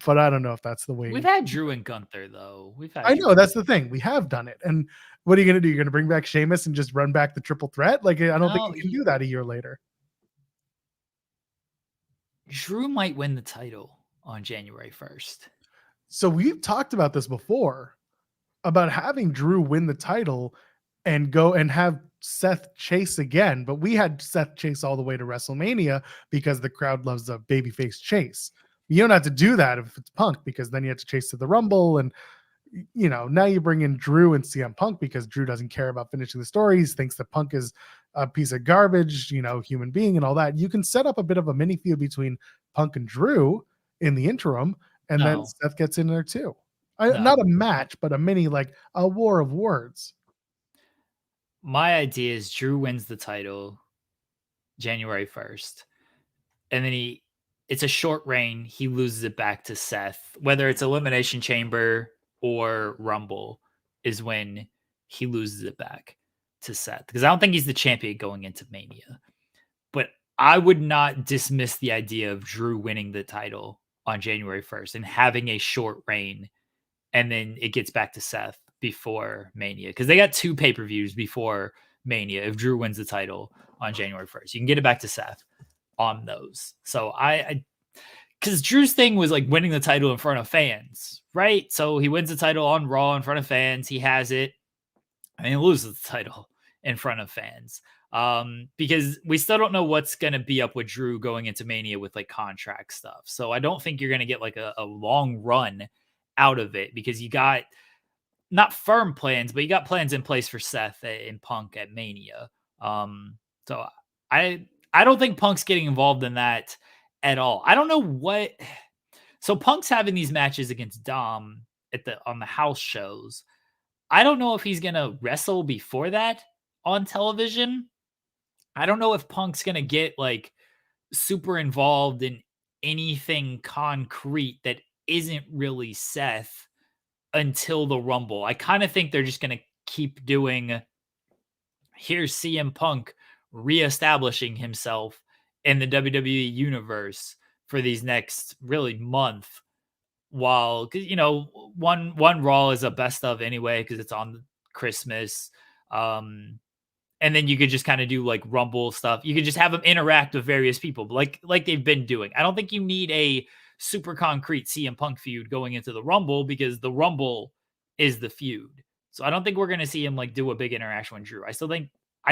But I don't know if that's the way. We've had Drew and Gunther, though. I know, that's the thing. We have done it. And what are you going to do? You're going to bring back Sheamus and just run back the triple threat? Like, I don't think you can do that a year later. Drew might win the title on January 1st. So we've talked about this before, about having Drew win the title and go and have Seth chase again. But we had Seth chase all the way to WrestleMania because the crowd loves a babyface chase. You don't have to do that if it's Punk, because then you have to chase to the Rumble. And, you know, now you bring in Drew and CM Punk because Drew doesn't care about finishing the stories, thinks that Punk is a piece of garbage, you know, human being and all that. You can set up a bit of a mini feud between Punk and Drew in the interim, and then Seth gets in there too. Not a match, but a mini, like a war of words. My idea is Drew wins the title January 1st. And then it's a short reign. He loses it back to Seth. Whether it's Elimination Chamber or Rumble is when he loses it back to Seth. Because I don't think he's the champion going into Mania. But I would not dismiss the idea of Drew winning the title on January 1st and having a short reign. And then it gets back to Seth before Mania. Because they got 2 pay-per-views before Mania if Drew wins the title on January 1st. You can get it back to Seth on those. So because Drew's thing was like winning the title in front of fans, right? So he wins the title on Raw in front of fans. He has it, and he loses the title in front of fans. Because we still don't know what's going to be up with Drew going into Mania with like contract stuff. So I don't think you're going to get like a long run out of it, because you got not firm plans, but you got plans in place for Seth and Punk at Mania. So I don't think Punk's getting involved in that at all. I don't know what. So Punk's having these matches against Dom on the house shows. I don't know if he's gonna wrestle before that on television. I don't know if Punk's gonna get like super involved in anything concrete that isn't really Seth until the Rumble. I kind of think they're just gonna keep doing. Here's CM Punk reestablishing himself in the WWE universe for these next really month, while, cause you know, one Raw is a best of anyway, cause it's on Christmas. And then you could just kind of do like Rumble stuff. You could just have them interact with various people like they've been doing. I don't think you need a super concrete CM Punk feud going into the Rumble, because the Rumble is the feud. So I don't think we're going to see him like do a big interaction with Drew. I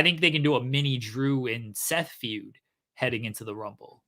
think they can do a mini Drew and Seth feud heading into the Rumble.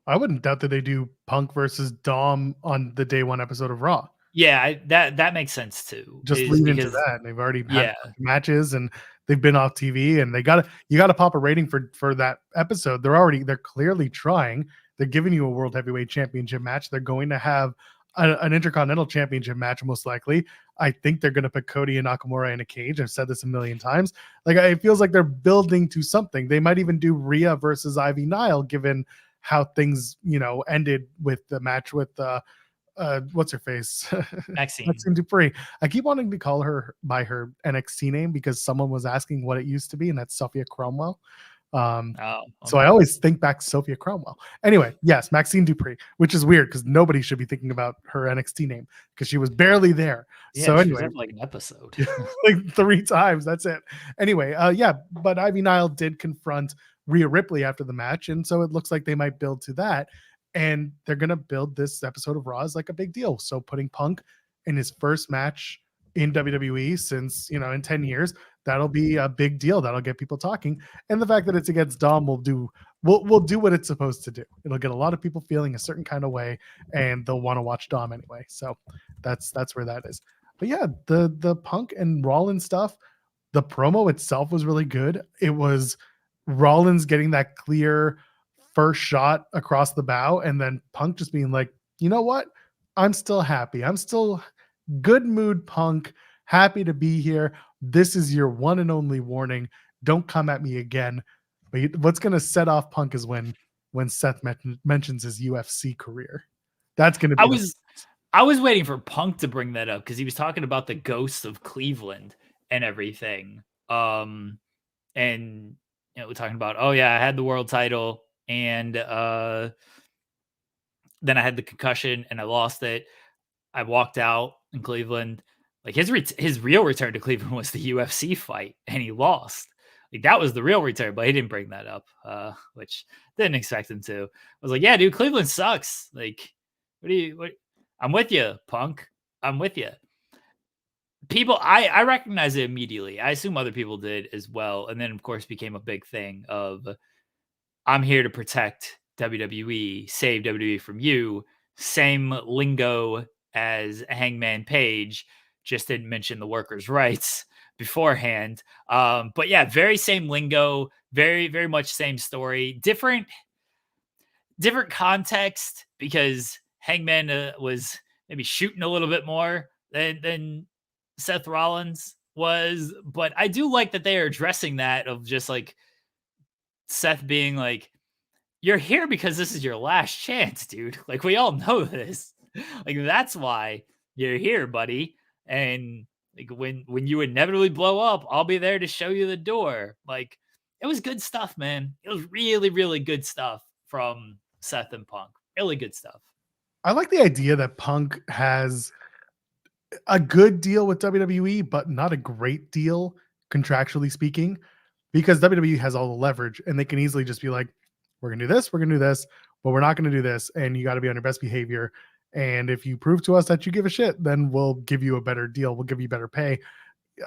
I wouldn't doubt that they do Punk versus Dom on the day 1 episode of Raw. Yeah, that makes sense too. Just lean into that. They've already had matches and they've been off TV, and you got to pop a rating for that episode. They're clearly trying. They're giving you a World Heavyweight Championship match. They're going to have an Intercontinental Championship match, most likely. I think they're going to put Cody and Nakamura in a cage. I've said this a million times. Like, it feels like they're building to something. They might even do Rhea versus Ivy Nile, given how things, you know, ended with the match with what's her face? Maxine. Dupree. I keep wanting to call her by her NXT name because someone was asking what it used to be, and that's Sophia Cromwell. So I always think back to Sophia Cromwell. Anyway, yes, Maxine Dupree, which is weird because nobody should be thinking about her NXT name because she was barely there. Yeah, so she anyway, was at like an episode. like 3 times. That's it. Anyway, yeah, but Ivy Nile did confront Rhea Ripley after the match, and so it looks like they might build to that. And they're gonna build this episode of Raw as like a big deal. So putting Punk in his first match in WWE since in 10 years, that'll be a big deal. That'll get people talking. And the fact that it's against Dom will do what it's supposed to do. It'll get a lot of people feeling a certain kind of way, and they'll want to watch Dom anyway. So that's where that is. But yeah, the Punk and Rollins stuff, the promo itself was really good. It was Rollins getting that clear first shot across the bow, and then Punk just being like, you know what? I'm still happy. I'm still good mood, Punk. Happy to be here. This is your one and only warning. Don't come at me again. But what's going to set off Punk is when Seth mentions his UFC career. That's going to be. I was waiting for Punk to bring that up because he was talking about the ghosts of Cleveland and everything. And we're talking about, oh yeah, I had the world title, and then I had the concussion and I lost it. I walked out in Cleveland. Like his real return to Cleveland was the UFC fight, and he lost. Like that was the real return, but he didn't bring that up, which didn't expect him to. I was like, yeah, dude, Cleveland sucks. Like, what? I'm with you, Punk. I'm with you. People, I recognize it immediately. I assume other people did as well. And then, of course, became a big thing of, I'm here to protect WWE, save WWE from you. Same lingo as Hangman Page, just didn't mention the workers' rights beforehand. But yeah, very same lingo, very, very much same story. Different context because Hangman was maybe shooting a little bit more than Seth Rollins was. But I do like that they are addressing that of just like Seth being like, you're here because this is your last chance, dude. Like, we all know this. Like, that's why you're here, buddy. And like when you inevitably blow up, I'll be there to show you the door. Like, it was good stuff, man. It was really, really good stuff from Seth and Punk. Really good stuff. I like the idea that Punk has a good deal with WWE, but not a great deal contractually speaking, because WWE has all the leverage and they can easily just be like, we're going to do this, but we're not going to do this. And you got to be on your best behavior. And if you prove to us that you give a shit, then we'll give you a better deal. We'll give you better pay.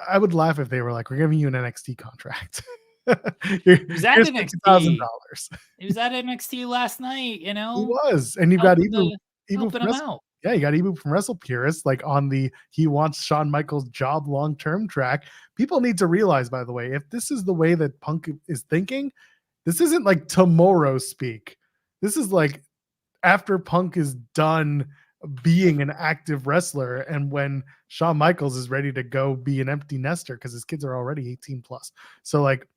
I would laugh if they were like, we're giving you an NXT contract. He was at NXT. He was at NXT last night, He was. And you've got Ibu helping him out. Yeah, you got Ibu from Wrestle Purist, like on the he wants Shawn Michaels job long-term track. People need to realize, by the way, if this is the way that Punk is thinking, this isn't like tomorrow speak. This is like after Punk is done being an active wrestler and when Shawn Michaels is ready to go be an empty nester because his kids are already 18 plus. So like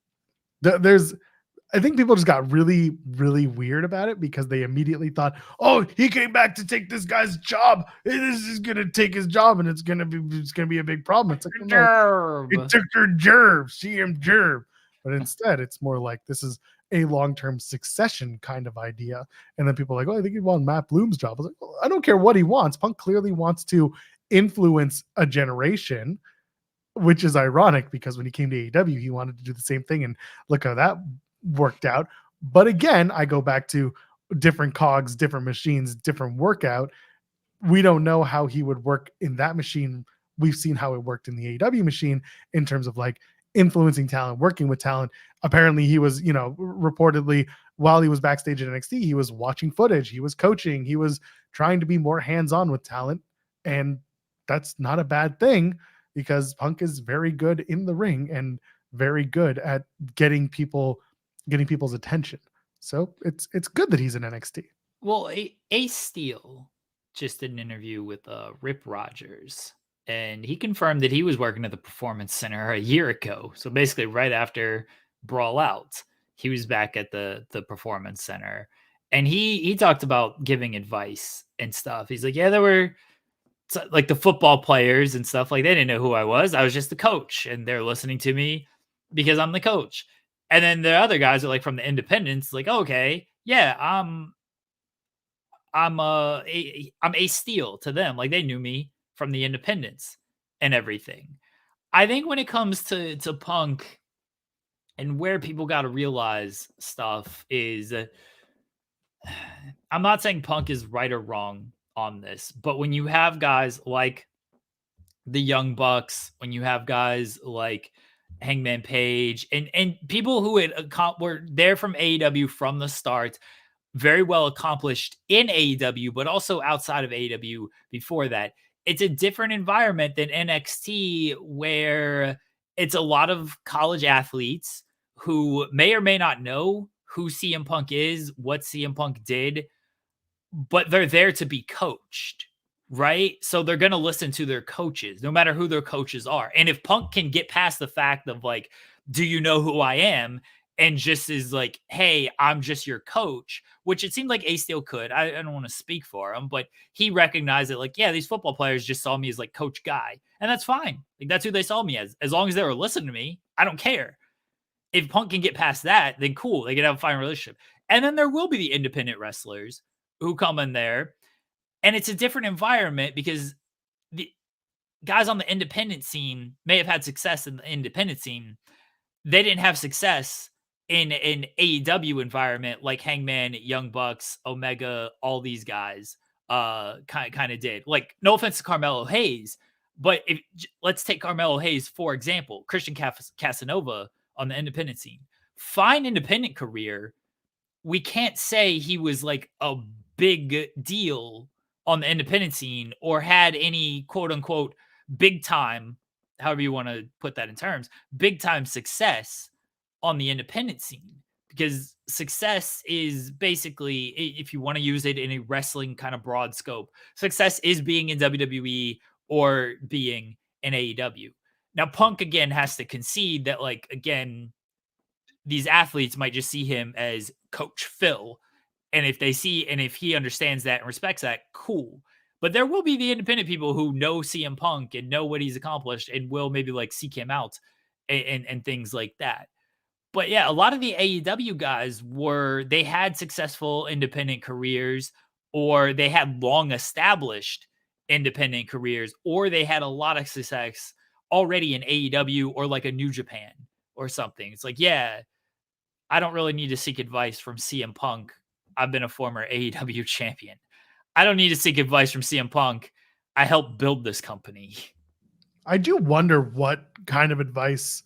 I think people just got really, really weird about it because they immediately thought, oh, he came back to take this guy's job. This is going to take his job and it's going to be a big problem. It's like, no, it took your jerv, CM jerv. But instead, it's more like this is a long-term succession kind of idea. And then people are like, oh, I think he wants Matt Bloom's job. I was like, well, I don't care what he wants. Punk clearly wants to influence a generation, which is ironic because when he came to AEW, he wanted to do the same thing. And look how that worked out. But again, I go back to different cogs, different machines, different workout. We don't know how he would work in that machine. We've seen how it worked in the AEW machine in terms of like influencing talent, working with talent. Apparently he was, reportedly while he was backstage at NXT, he was watching footage, he was coaching, he was trying to be more hands-on with talent. And that's not a bad thing because Punk is very good in the ring and very good at getting people's attention. So it's good that he's in NXT. Well, Ace Steel just did an interview with Rip Rogers, and he confirmed that he was working at the Performance Center a year ago. So basically right after Brawl Out, he was back at the Performance Center. and he talked about giving advice and stuff. He's like, yeah, there were like the football players and stuff, like they didn't know who I was. I was just the coach, and they're listening to me because I'm the coach. And then the other guys are like from the independents, like, okay, yeah, I'm a Steele to them. Like they knew me from the independents and everything. I think when it comes to Punk and where people got to realize stuff is, I'm not saying Punk is right or wrong on this, but when you have guys like the Young Bucks, when you have guys like Hangman Page and people who were there from AEW from the start, very well accomplished in AEW, but also outside of AEW before that. It's a different environment than NXT, where it's a lot of college athletes who may or may not know who CM Punk is, what CM Punk did, but they're there to be coached, right? So they're going to listen to their coaches, no matter who their coaches are. And if Punk can get past the fact of like, do you know who I am? And just is like, hey, I'm just your coach, which it seemed like A Steel could. I don't want to speak for him, but he recognized it like, yeah, these football players just saw me as like coach guy. And that's fine. Like that's who they saw me as long as they were listening to me, I don't care. If Punk can get past that, then cool. They can have a fine relationship. And then there will be the independent wrestlers who come in there, and it's a different environment because the guys on the independent scene may have had success in the independent scene. They didn't have success in an AEW environment like Hangman, Young Bucks, Omega, all these guys kind of did. Like, no offense to Carmelo Hayes, but let's take Carmelo Hayes, for example, Christian Casanova on the independent scene. Fine independent career. We can't say he was like a big deal on the independent scene or had any quote unquote big time, however you want to put that in terms, big time success on the independent scene, because success is basically, if you want to use it in a wrestling kind of broad scope, success is being in WWE or being in AEW. Now, Punk again has to concede that, like, again, these athletes might just see him as Coach Phil. And if he understands that and respects that, cool. But there will be the independent people who know CM Punk and know what he's accomplished and will maybe like seek him out and things like that. But yeah, a lot of the AEW guys they had successful independent careers, or they had long established independent careers, or they had a lot of success already in AEW or like a New Japan or something. It's like, yeah, I don't really need to seek advice from CM Punk. I've been a former AEW champion. I don't need to seek advice from CM Punk. I helped build this company. I do wonder what kind of advice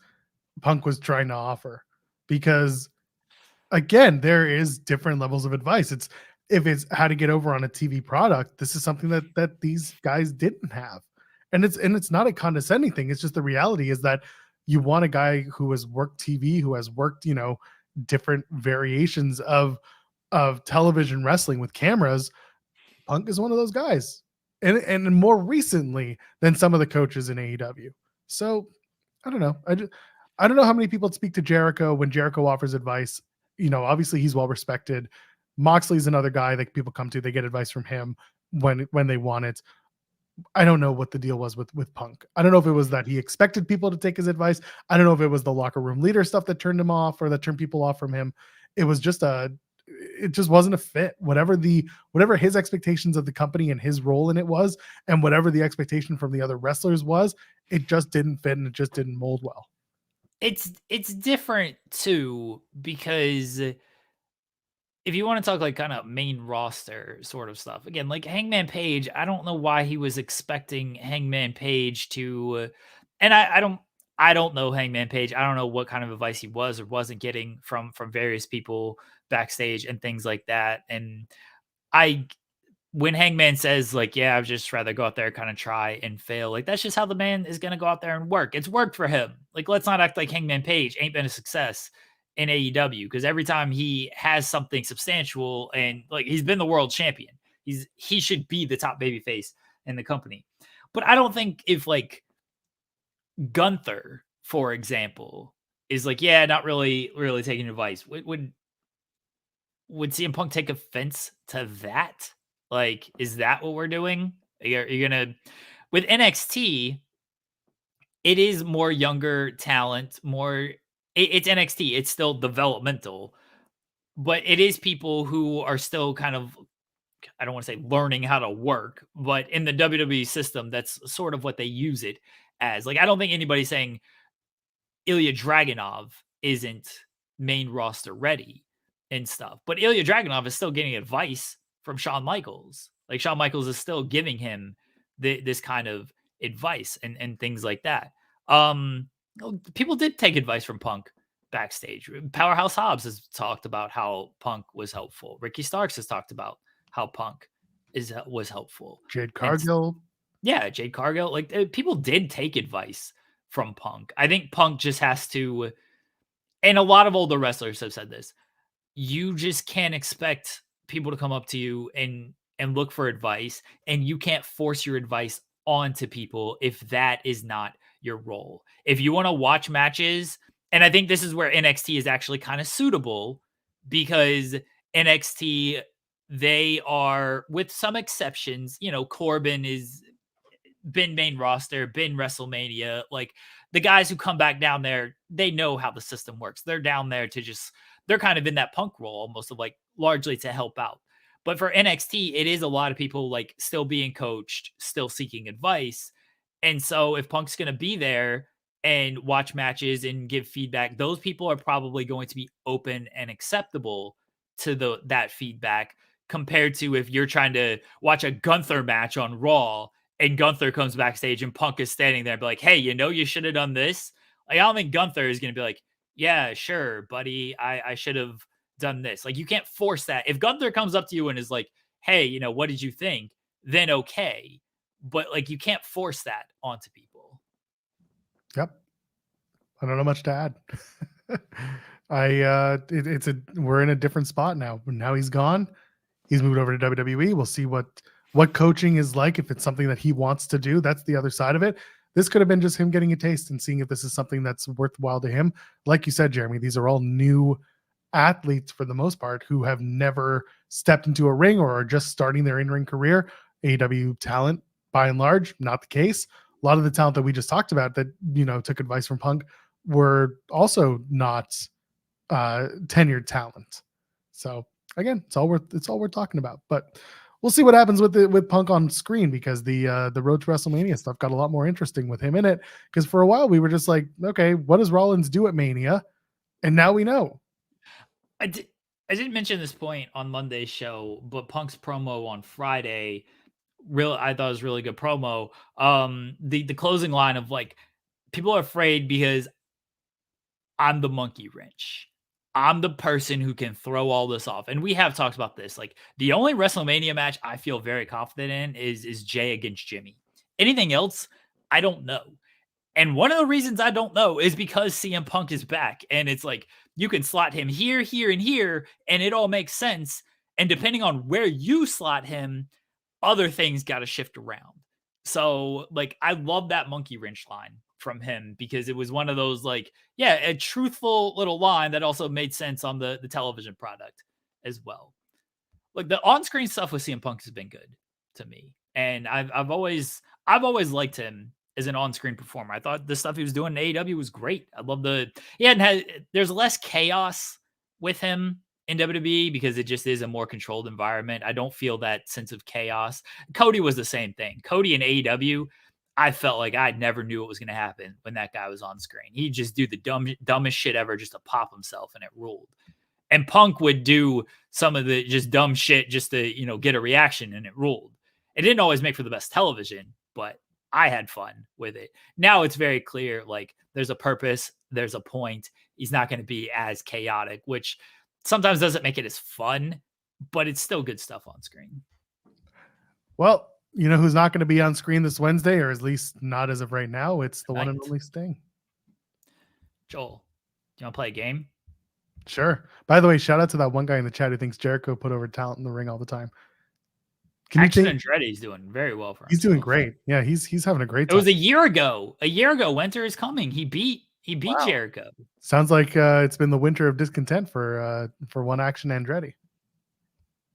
Punk was trying to offer, because again, there is different levels of advice. If it's how to get over on a TV product, this is something that these guys didn't have. And it's not a condescending thing. It's just the reality is that you want a guy who has worked TV, who has worked, different variations of television wrestling with cameras. Punk is one of those guys, and more recently than some of the coaches in AEW. So I don't know. I don't know how many people speak to Jericho when Jericho offers advice. Obviously he's well respected. Moxley's another guy that people come to. They get advice from him when they want it. I don't know what the deal was with Punk. I don't know if it was that he expected people to take his advice. I don't know if it was the locker room leader stuff that turned him off or that turned people off from him. It was just it just wasn't a fit. Whatever his expectations of the company and his role in it was, and whatever the expectation from the other wrestlers was, it just didn't fit and it just didn't mold well. It's different too, because if you want to talk like kind of main roster sort of stuff, again, like Hangman Page, I don't know why he was expecting Hangman Page to, and I don't know Hangman Page. I don't know what kind of advice he was or wasn't getting from various people backstage and things like that. And when Hangman says like, yeah, I'd just rather go out there, kind of try and fail. Like, that's just how the man is going to go out there and work. It's worked for him. Like, let's not act like Hangman Page ain't been a success in AEW, because every time he has something substantial, and like, he's been the world champion, he should be the top babyface in the company. But I don't think if like Gunther, for example, is like, yeah, not really taking advice, would would CM Punk take offense to that? Like, is that what we're doing? You're gonna with NXT? It is more younger talent, it's NXT. It's still developmental, but it is people who are still kind of, I don't want to say learning how to work, but in the WWE system, that's sort of what they use it as. Like, I don't think anybody's saying Ilya Dragunov isn't main roster ready and stuff, but Ilya Dragunov is still getting advice from Shawn Michaels. Like, Shawn Michaels is still giving him this kind of advice and things like that. People did take advice from Punk backstage. Powerhouse Hobbs has talked about how Punk was helpful. Ricky Starks has talked about how Punk was helpful. Jade Cargill. Yeah, Jade Cargill. Like, people did take advice from Punk. I think Punk just has to, and a lot of older wrestlers have said this, you just can't expect people to come up to you and look for advice, and you can't force your advice onto people if that is not your role. If you want to watch matches, and I think this is where NXT is actually kind of suitable, because NXT, they are, with some exceptions, Corbin is been main roster, been WrestleMania. Like, the guys who come back down there, they know how the system works. They're down there to they're kind of in that Punk role almost, of like largely to help out. But for NXT, it is a lot of people like still being coached, still seeking advice. And so if Punk's going to be there and watch matches and give feedback, those people are probably going to be open and acceptable to that feedback, compared to if you're trying to watch a Gunther match on Raw and Gunther comes backstage and Punk is standing there and be like, hey, you should have done this. Like, I don't think Gunther is going to be like, yeah, sure, buddy, I should have done this. Like, you can't force that. If Gunther comes up to you and is like, hey, what did you think? Then okay. But like, you can't force that onto people. Yep. I don't know much to add. We're in a different spot now. Now he's gone. He's moved over to WWE. We'll see what coaching is like, if it's something that he wants to do. That's the other side of it. This could have been just him getting a taste and seeing if this is something that's worthwhile to him. Like you said, Jeremy, these are all new athletes for the most part who have never stepped into a ring or are just starting their in-ring career. AEW talent, by and large, not the case. A lot of the talent that we just talked about that, took advice from Punk were also not tenured talent. So again, it's all we're talking about. But we'll see what happens with Punk on screen, because the Road to WrestleMania stuff got a lot more interesting with him in it. Because for a while we were just like, okay, what does Rollins do at Mania? And now we know. I didn't mention this point on Monday's show, but Punk's promo on Friday, I thought it was really good promo. The closing line of like, people are afraid because I'm the monkey wrench. I'm the person who can throw all this off. And we have talked about this. Like, the only WrestleMania match I feel very confident in is Jay against Jimmy. Anything else, I don't know. And one of the reasons I don't know is because CM Punk is back. And it's like, you can slot him here, here, and here, and it all makes sense. And depending on where you slot him, other things got to shift around. So, like, I love that monkey wrench line from him, because it was one of those, like, yeah, a truthful little line that also made sense on the television product as well. Like, the on-screen stuff with CM Punk has been good to me, and I've always liked him as an on-screen performer. I thought the stuff he was doing in AEW was great. I love there's less chaos with him in WWE because it just is a more controlled environment. I don't feel that sense of chaos. Cody was the same thing. Cody in AEW, I felt like I never knew what was going to happen when that guy was on screen. He'd just do the dumbest shit ever just to pop himself, and it ruled. And Punk would do some of the just dumb shit just to, get a reaction, and it ruled. It didn't always make for the best television, but I had fun with it. Now it's very clear, like, there's a purpose, there's a point. He's not going to be as chaotic, which sometimes doesn't make it as fun, but it's still good stuff on screen. Well, you know who's not going to be on screen this Wednesday, or at least not as of right now? It's the one and only Sting. Joel, do you want to play a game? Sure. By the way, shout out to that one guy in the chat who thinks Jericho put over talent in the ring all the time. Action Andretti's doing very well for him. He's doing great. Yeah, he's having a great time. It was a year ago. Winter is coming. He beat Jericho. Sounds like it's been the winter of discontent for one Action Andretti.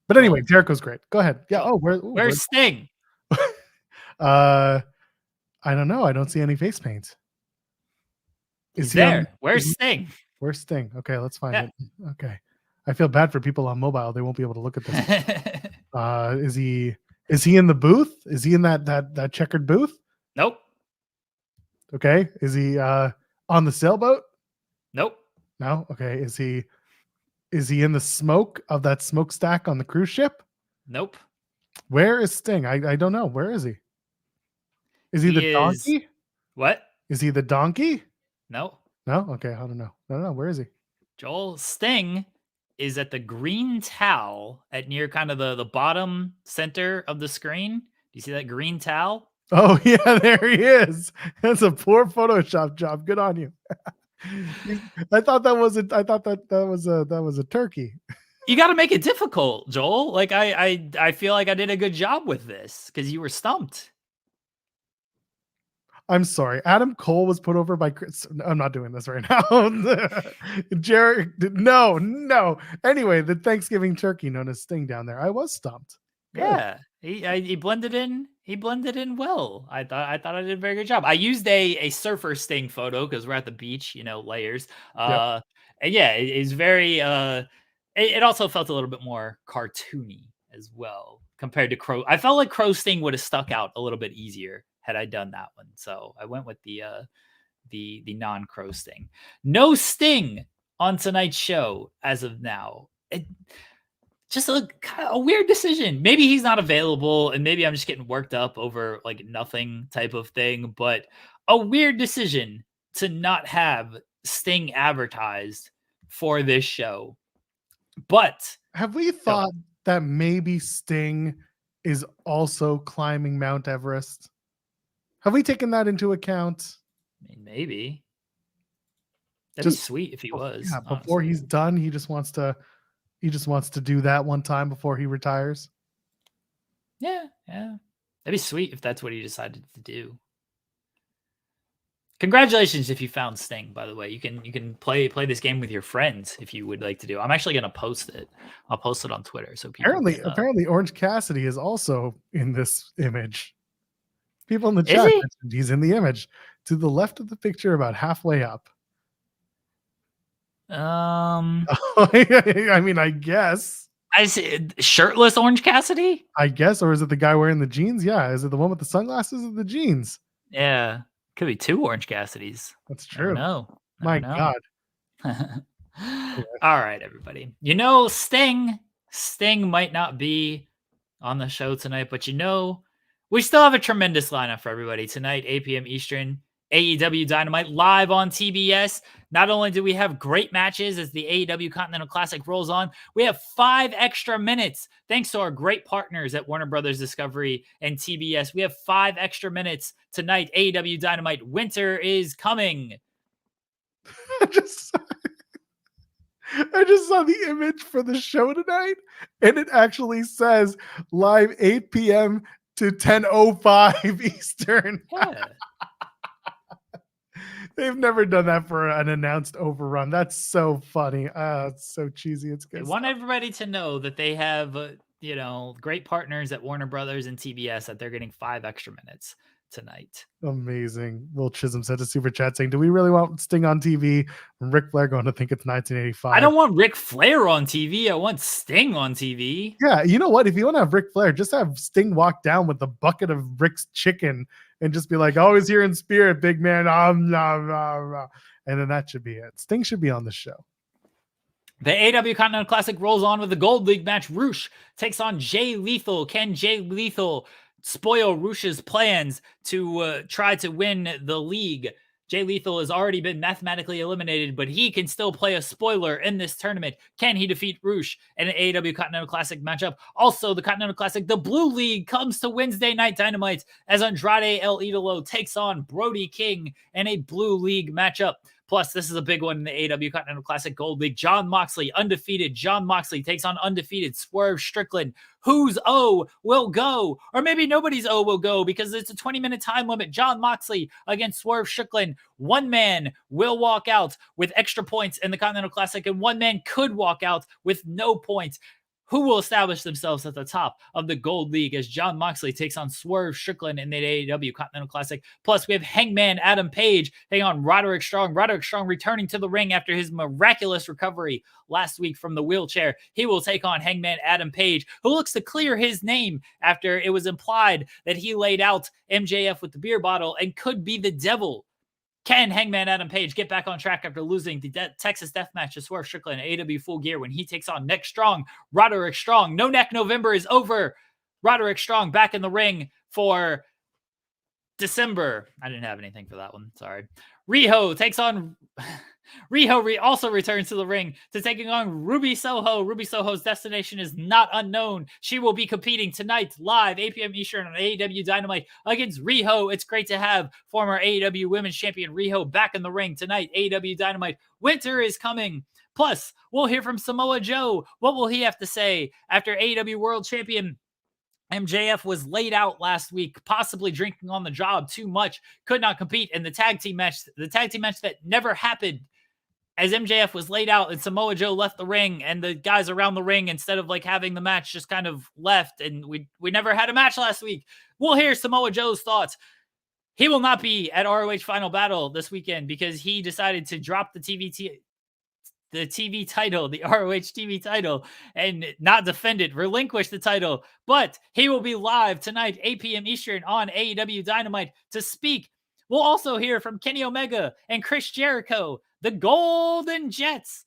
But anyway, Jericho's great. Go ahead. Yeah. Oh, where's Sting? I don't know. I don't see any face paint. He's there. Where's Sting? Where's Sting? Okay, let's find it. Okay. I feel bad for people on mobile. They won't be able to look at this. Is he in the booth? Is he in that checkered booth? Nope. Okay. Is he on the sailboat? Nope. No. Okay. Is he in the smoke of that smokestack on the cruise ship? Nope. Where is Sting? I don't know. Where is he? Is he the donkey? What? Is he the donkey? No. No? Okay. I don't know. Where is he? Joel, Sting is at the green towel at near kind of the bottom center of the screen. Do you see that green towel? Oh yeah, there he is. That's a poor Photoshop job. Good on you. I thought that was a turkey. You got to make it difficult, Joel. Like I feel like I did a good job with this because you were stumped. I'm sorry. Adam Cole was put over by Chris. I'm not doing this right now. Jared, no. Anyway, the Thanksgiving turkey known as Sting down there. I was stumped. Good. Yeah, he blended in. He blended in well. I thought I did a very good job. I used a surfer Sting photo because we're at the beach. Layers. And yeah, it's very. It also felt a little bit more cartoony as well compared to Crow. I felt like Crow Sting would have stuck out a little bit easier had I done that one. So I went with the non-Crow Sting. No Sting on tonight's show as of now. Just a weird decision. Maybe he's not available, and maybe I'm just getting worked up over like nothing type of thing. But a weird decision to not have Sting advertised for this show. But have we thought that maybe Sting is also climbing Mount Everest? Have we taken that into account? I mean, maybe. That'd be sweet if he was. Yeah, before he's done, he just wants to do that one time before he retires. Yeah. That'd be sweet if that's what he decided to do. Congratulations if you found Sting, by the way. You can play this game with your friends if you would like to do. I'm actually gonna post it. I'll post it on Twitter. So people apparently Orange Cassidy is also in this image. People in the chat mentioned he's in the image to the left of the picture, about halfway up. I mean, I guess. I see shirtless Orange Cassidy. I guess, or is it the guy wearing the jeans? Yeah, is it the one with the sunglasses or the jeans? Yeah, could be two Orange Cassidys. That's true. No, my God. All right, everybody. Sting might not be on the show tonight, but we still have a tremendous lineup for everybody tonight, 8 p.m. Eastern. AEW Dynamite live on TBS. Not only do we have great matches as the AEW Continental Classic rolls on, we have 5 extra minutes thanks to our great partners at Warner Brothers Discovery and TBS. We have 5 extra minutes tonight. AEW Dynamite Winter is coming. I just saw the image for the show tonight, and it actually says live 8 p.m. to 10:05 Eastern. Yeah. They've never done that for an announced overrun. That's so funny. It's so cheesy. It's good. I want everybody to know that they have, great partners at Warner Brothers and TBS, that they're getting 5 extra minutes tonight. Amazing. Will Chisholm said to super chat saying, "Do we really want Sting on TV?" And Ric Flair going to think it's 1985. I don't want Ric Flair on TV. I want Sting on TV. Yeah, you know what? If you want to have Ric Flair, just have Sting walk down with the bucket of Rick's chicken and just be like, "Always here in spirit, big man." And then that should be it. Sting should be on the show. The AEW Continental Classic rolls on with the Gold League match. Roosh takes on Jay Lethal. Can Jay Lethal spoil Roosh's plans to try to win the league? Jay Lethal has already been mathematically eliminated, but he can still play a spoiler in this tournament. Can he defeat Roosh in an AEW Continental Classic matchup? Also, the Continental Classic, the Blue League, comes to Wednesday Night Dynamite as Andrade El Idolo takes on Brody King in a Blue League matchup. Plus, this is a big one in the AEW Continental Classic Gold League. John Moxley, undefeated. John Moxley takes on undefeated Swerve Strickland. Whose O will go? Or maybe nobody's O will go because it's a 20-minute time limit. John Moxley against Swerve Strickland. One man will walk out with extra points in the Continental Classic, and one man could walk out with no points. who will establish themselves at the top of the Gold League as Jon Moxley takes on Swerve Strickland in the AEW Continental Classic. Plus, we have Hangman Adam Page taking on Roderick Strong. Roderick Strong returning to the ring after his miraculous recovery last week from the wheelchair. He will take on Hangman Adam Page, who looks to clear his name after it was implied that he laid out MJF with the beer bottle and could be the devil. Can Hangman Adam Page get back on track after losing the Texas Death Match to Swerve Strickland in AEW Full Gear when he takes on Neck Strong, Roderick Strong? No Neck November is over. Roderick Strong back in the ring for December. I didn't have anything for that one. Sorry. Riho takes on... Riho also returns to the ring to taking on Ruby Soho. Ruby Soho's destination is not unknown. She will be competing tonight live 8 p.m. Eastern on AEW Dynamite against Riho. It's great to have former AEW Women's Champion Riho back in the ring tonight. AEW Dynamite. Winter is coming. Plus, we'll hear from Samoa Joe. What will he have to say after AEW World Champion MJF was laid out last week, possibly drinking on the job too much, could not compete in the tag team match that never happened, as MJF was laid out and Samoa Joe left the ring, and the guys around the ring, instead of like having the match, just kind of left, and we never had a match last week. We'll hear Samoa Joe's thoughts. He will not be at ROH Final Battle this weekend because he decided to drop the TV title, the ROH TV title, and not defend it, relinquish the title. But he will be live tonight, 8 p.m. Eastern on AEW Dynamite to speak. We'll also hear from Kenny Omega and Chris Jericho, the Golden Jets,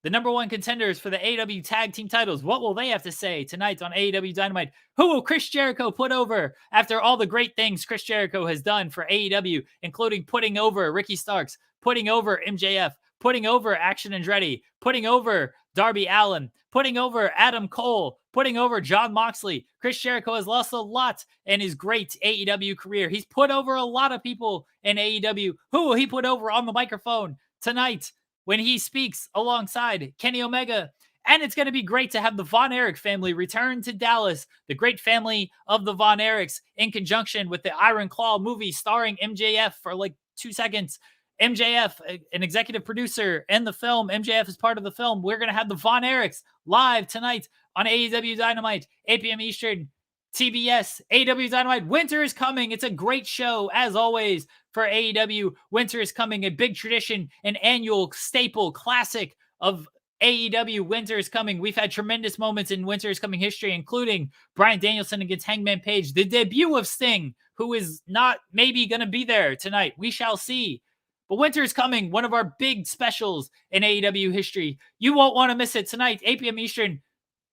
the number one contenders for the AEW tag team titles. What will they have to say tonight on AEW Dynamite? Who will Chris Jericho put over after all the great things Chris Jericho has done for AEW, including putting over Ricky Starks, putting over MJF, putting over Action Andretti, putting over Darby Allin, putting over Adam Cole, putting over Jon Moxley. Chris Jericho has lost a lot in his great AEW career. He's put over a lot of people in AEW. Who will he put over on the microphone tonight when he speaks alongside Kenny Omega? And it's going to be great to have the Von Erich family return to Dallas, the great family of the Von Erichs, in conjunction with the Iron Claw movie starring MJF for like 2 seconds. MJF, an executive producer in the film. MJF is part of the film. We're going to have the Von Erichs live tonight on AEW Dynamite, 8 p.m. Eastern, TBS. AEW Dynamite. Winter is coming. It's a great show, as always, for AEW. Winter is coming, a big tradition, an annual staple classic of AEW. Winter is coming. We've had tremendous moments in Winter is Coming history, including Bryan Danielson against Hangman Page, the debut of Sting, who is not maybe going to be there tonight. We shall see. But Winter is coming, one of our big specials in AEW history. You won't want to miss it tonight, 8 p.m. Eastern,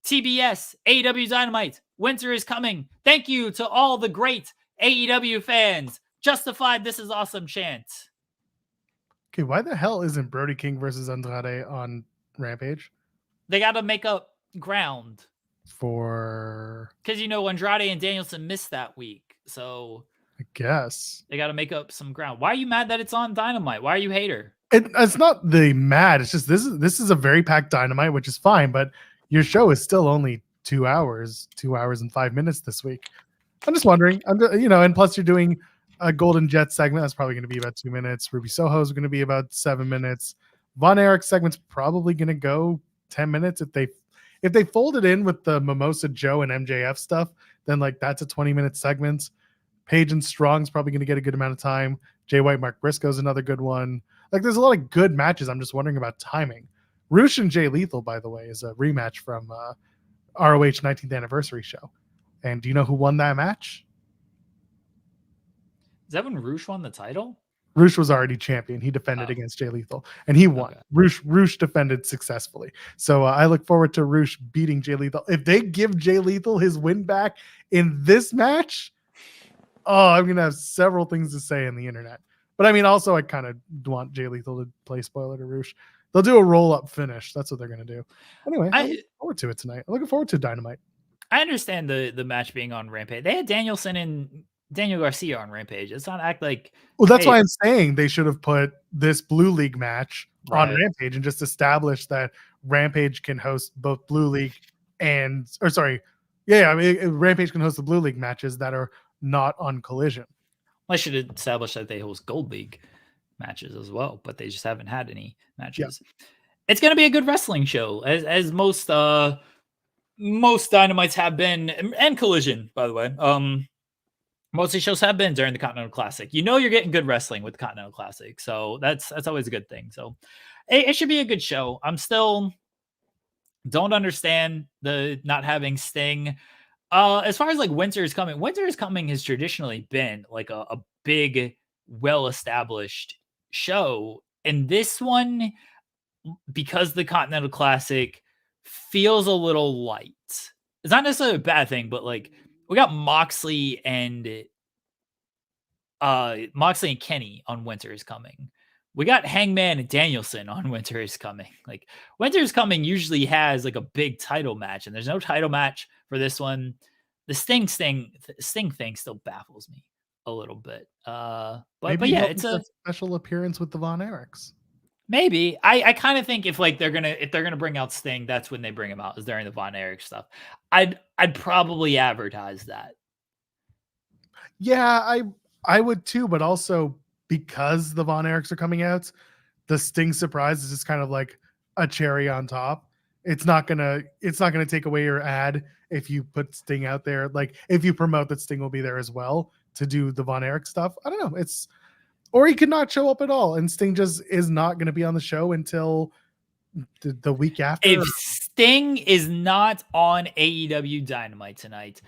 TBS, AEW Dynamite. Winter is coming. Thank you to all the great AEW fans. Justified This Is Awesome chant. Okay, why the hell isn't Brody King versus Andrade on Rampage? They got to make up ground. For... Because, Andrade and Danielson missed that week. So... I guess they got to make up some ground. Why are you mad that it's on Dynamite? Why are you hater? It's not the mad. It's just this is a very packed Dynamite, which is fine. But your show is still only 2 hours and 5 minutes this week. I'm just wondering. And plus you're doing a Golden Jet segment. That's probably going to be about 2 minutes. Ruby Soho is going to be about 7 minutes. Von Erich segment's probably going to go 10 minutes. If they fold it in with the Mimosa Joe and MJF stuff, then like that's a 20-minute segment. Page and Strong's probably going to get a good amount of time. Jay White, Mark Briscoe's another good one. Like, there's a lot of good matches. I'm just wondering about timing. Roosh and Jay Lethal, by the way, is a rematch from ROH 19th anniversary show. And do you know who won that match? Is that when Roosh won the title? Roosh was already champion. He defended against Jay Lethal, and he won. Okay. Roosh defended successfully. So I look forward to Roosh beating Jay Lethal. If they give Jay Lethal his win back in this match... Oh, I'm going to have several things to say on the internet. But I mean, also, I kind of want Jay Lethal to play spoiler to Roosh. They'll do a roll-up finish. That's what they're going to do. Anyway, I'm looking forward to it tonight. I'm looking forward to Dynamite. I understand the match being on Rampage. They had Danielson and Daniel Garcia on Rampage. It's not act like... Well, that's why I'm saying they should have put this Blue League match on Right. Rampage and just established that Rampage can host both Blue League and... Or sorry. Yeah, I mean, Rampage can host the Blue League matches that are not on Collision. I should establish that they host Gold League matches as well, but they just haven't had any matches. Yeah. It's going to be a good wrestling show, as most most Dynamites have been, and Collision, by the way. Most of the shows have been during the Continental Classic. You know you're getting good wrestling with the Continental Classic, so that's always a good thing. So it should be a good show. I'm still don't understand the not having Sting. As far as like Winter is Coming has traditionally been like a big, well-established show. And this one, because the Continental Classic feels a little light. It's not necessarily a bad thing, but like we got Moxley and Kenny on Winter is Coming. We got Hangman and Danielson on Winter is Coming. Like Winter is Coming usually has like a big title match, and there's no title match for this one. The Sting thing still baffles me a little bit. But yeah, it's a special appearance with the Von Erichs. Maybe. I kind of think if they're gonna bring out Sting, that's when they bring him out, is during the Von Erich stuff. I'd probably advertise that. Yeah, I would too, but also because the Von Erichs are coming out, the Sting surprise is just kind of like a cherry on top. It's not gonna take away your ad if you put Sting out there. Like if you promote that Sting will be there as well to do the Von Erich stuff. I don't know. Or he could not show up at all, and Sting just is not going to be on the show until the week after. If Sting is not on AEW Dynamite tonight,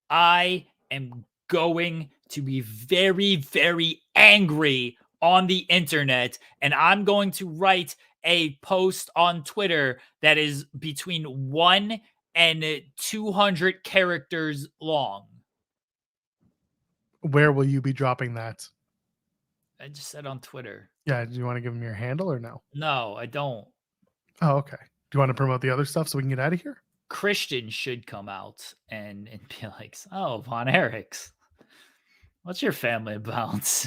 I am going to be very, very angry on the internet, and I'm going to write a post on Twitter that is between 1 and 200 characters long. Where will you be dropping that? I just said on Twitter. Yeah, do you want to give him your handle or no? No, I don't. Oh, okay. Do you want to promote the other stuff so we can get out of here? Christian should come out and be like, oh, Von Erichs. What's your family about?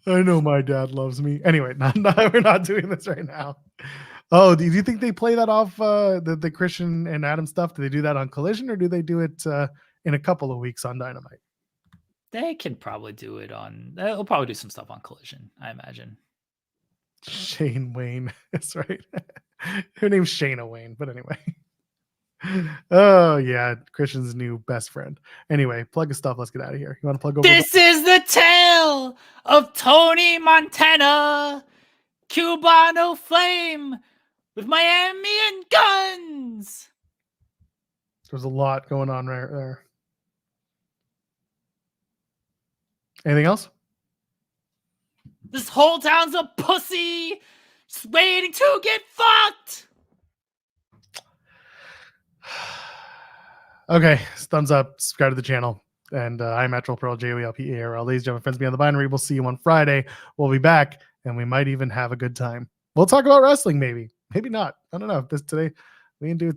I know my dad loves me. Anyway, we're not doing this right now. Oh, do you think they play that off the Christian and Adam stuff? Do they do that on Collision, or do they do it in a couple of weeks on Dynamite? They can probably do it on. They'll probably do some stuff on Collision, I imagine. Shane Wayne. That's right. Her name's Shayna Wayne, but anyway. Oh yeah, Christian's new best friend. Anyway, plug his stuff. Let's get out of here. You want to plug over? This is the tale of Tony Montana, Cubano Flame with Miami and guns. There's a lot going on right there. Anything else? This whole town's a pussy, just waiting to get fucked. Okay, thumbs up, subscribe to the channel, and I'm at Pearl JOELPEARL. Ladies and gentlemen, friends beyond the binary, we'll see you on Friday. We'll be back, and we might even have a good time. We'll talk about wrestling, maybe not. I don't know. Today we didn't do it today.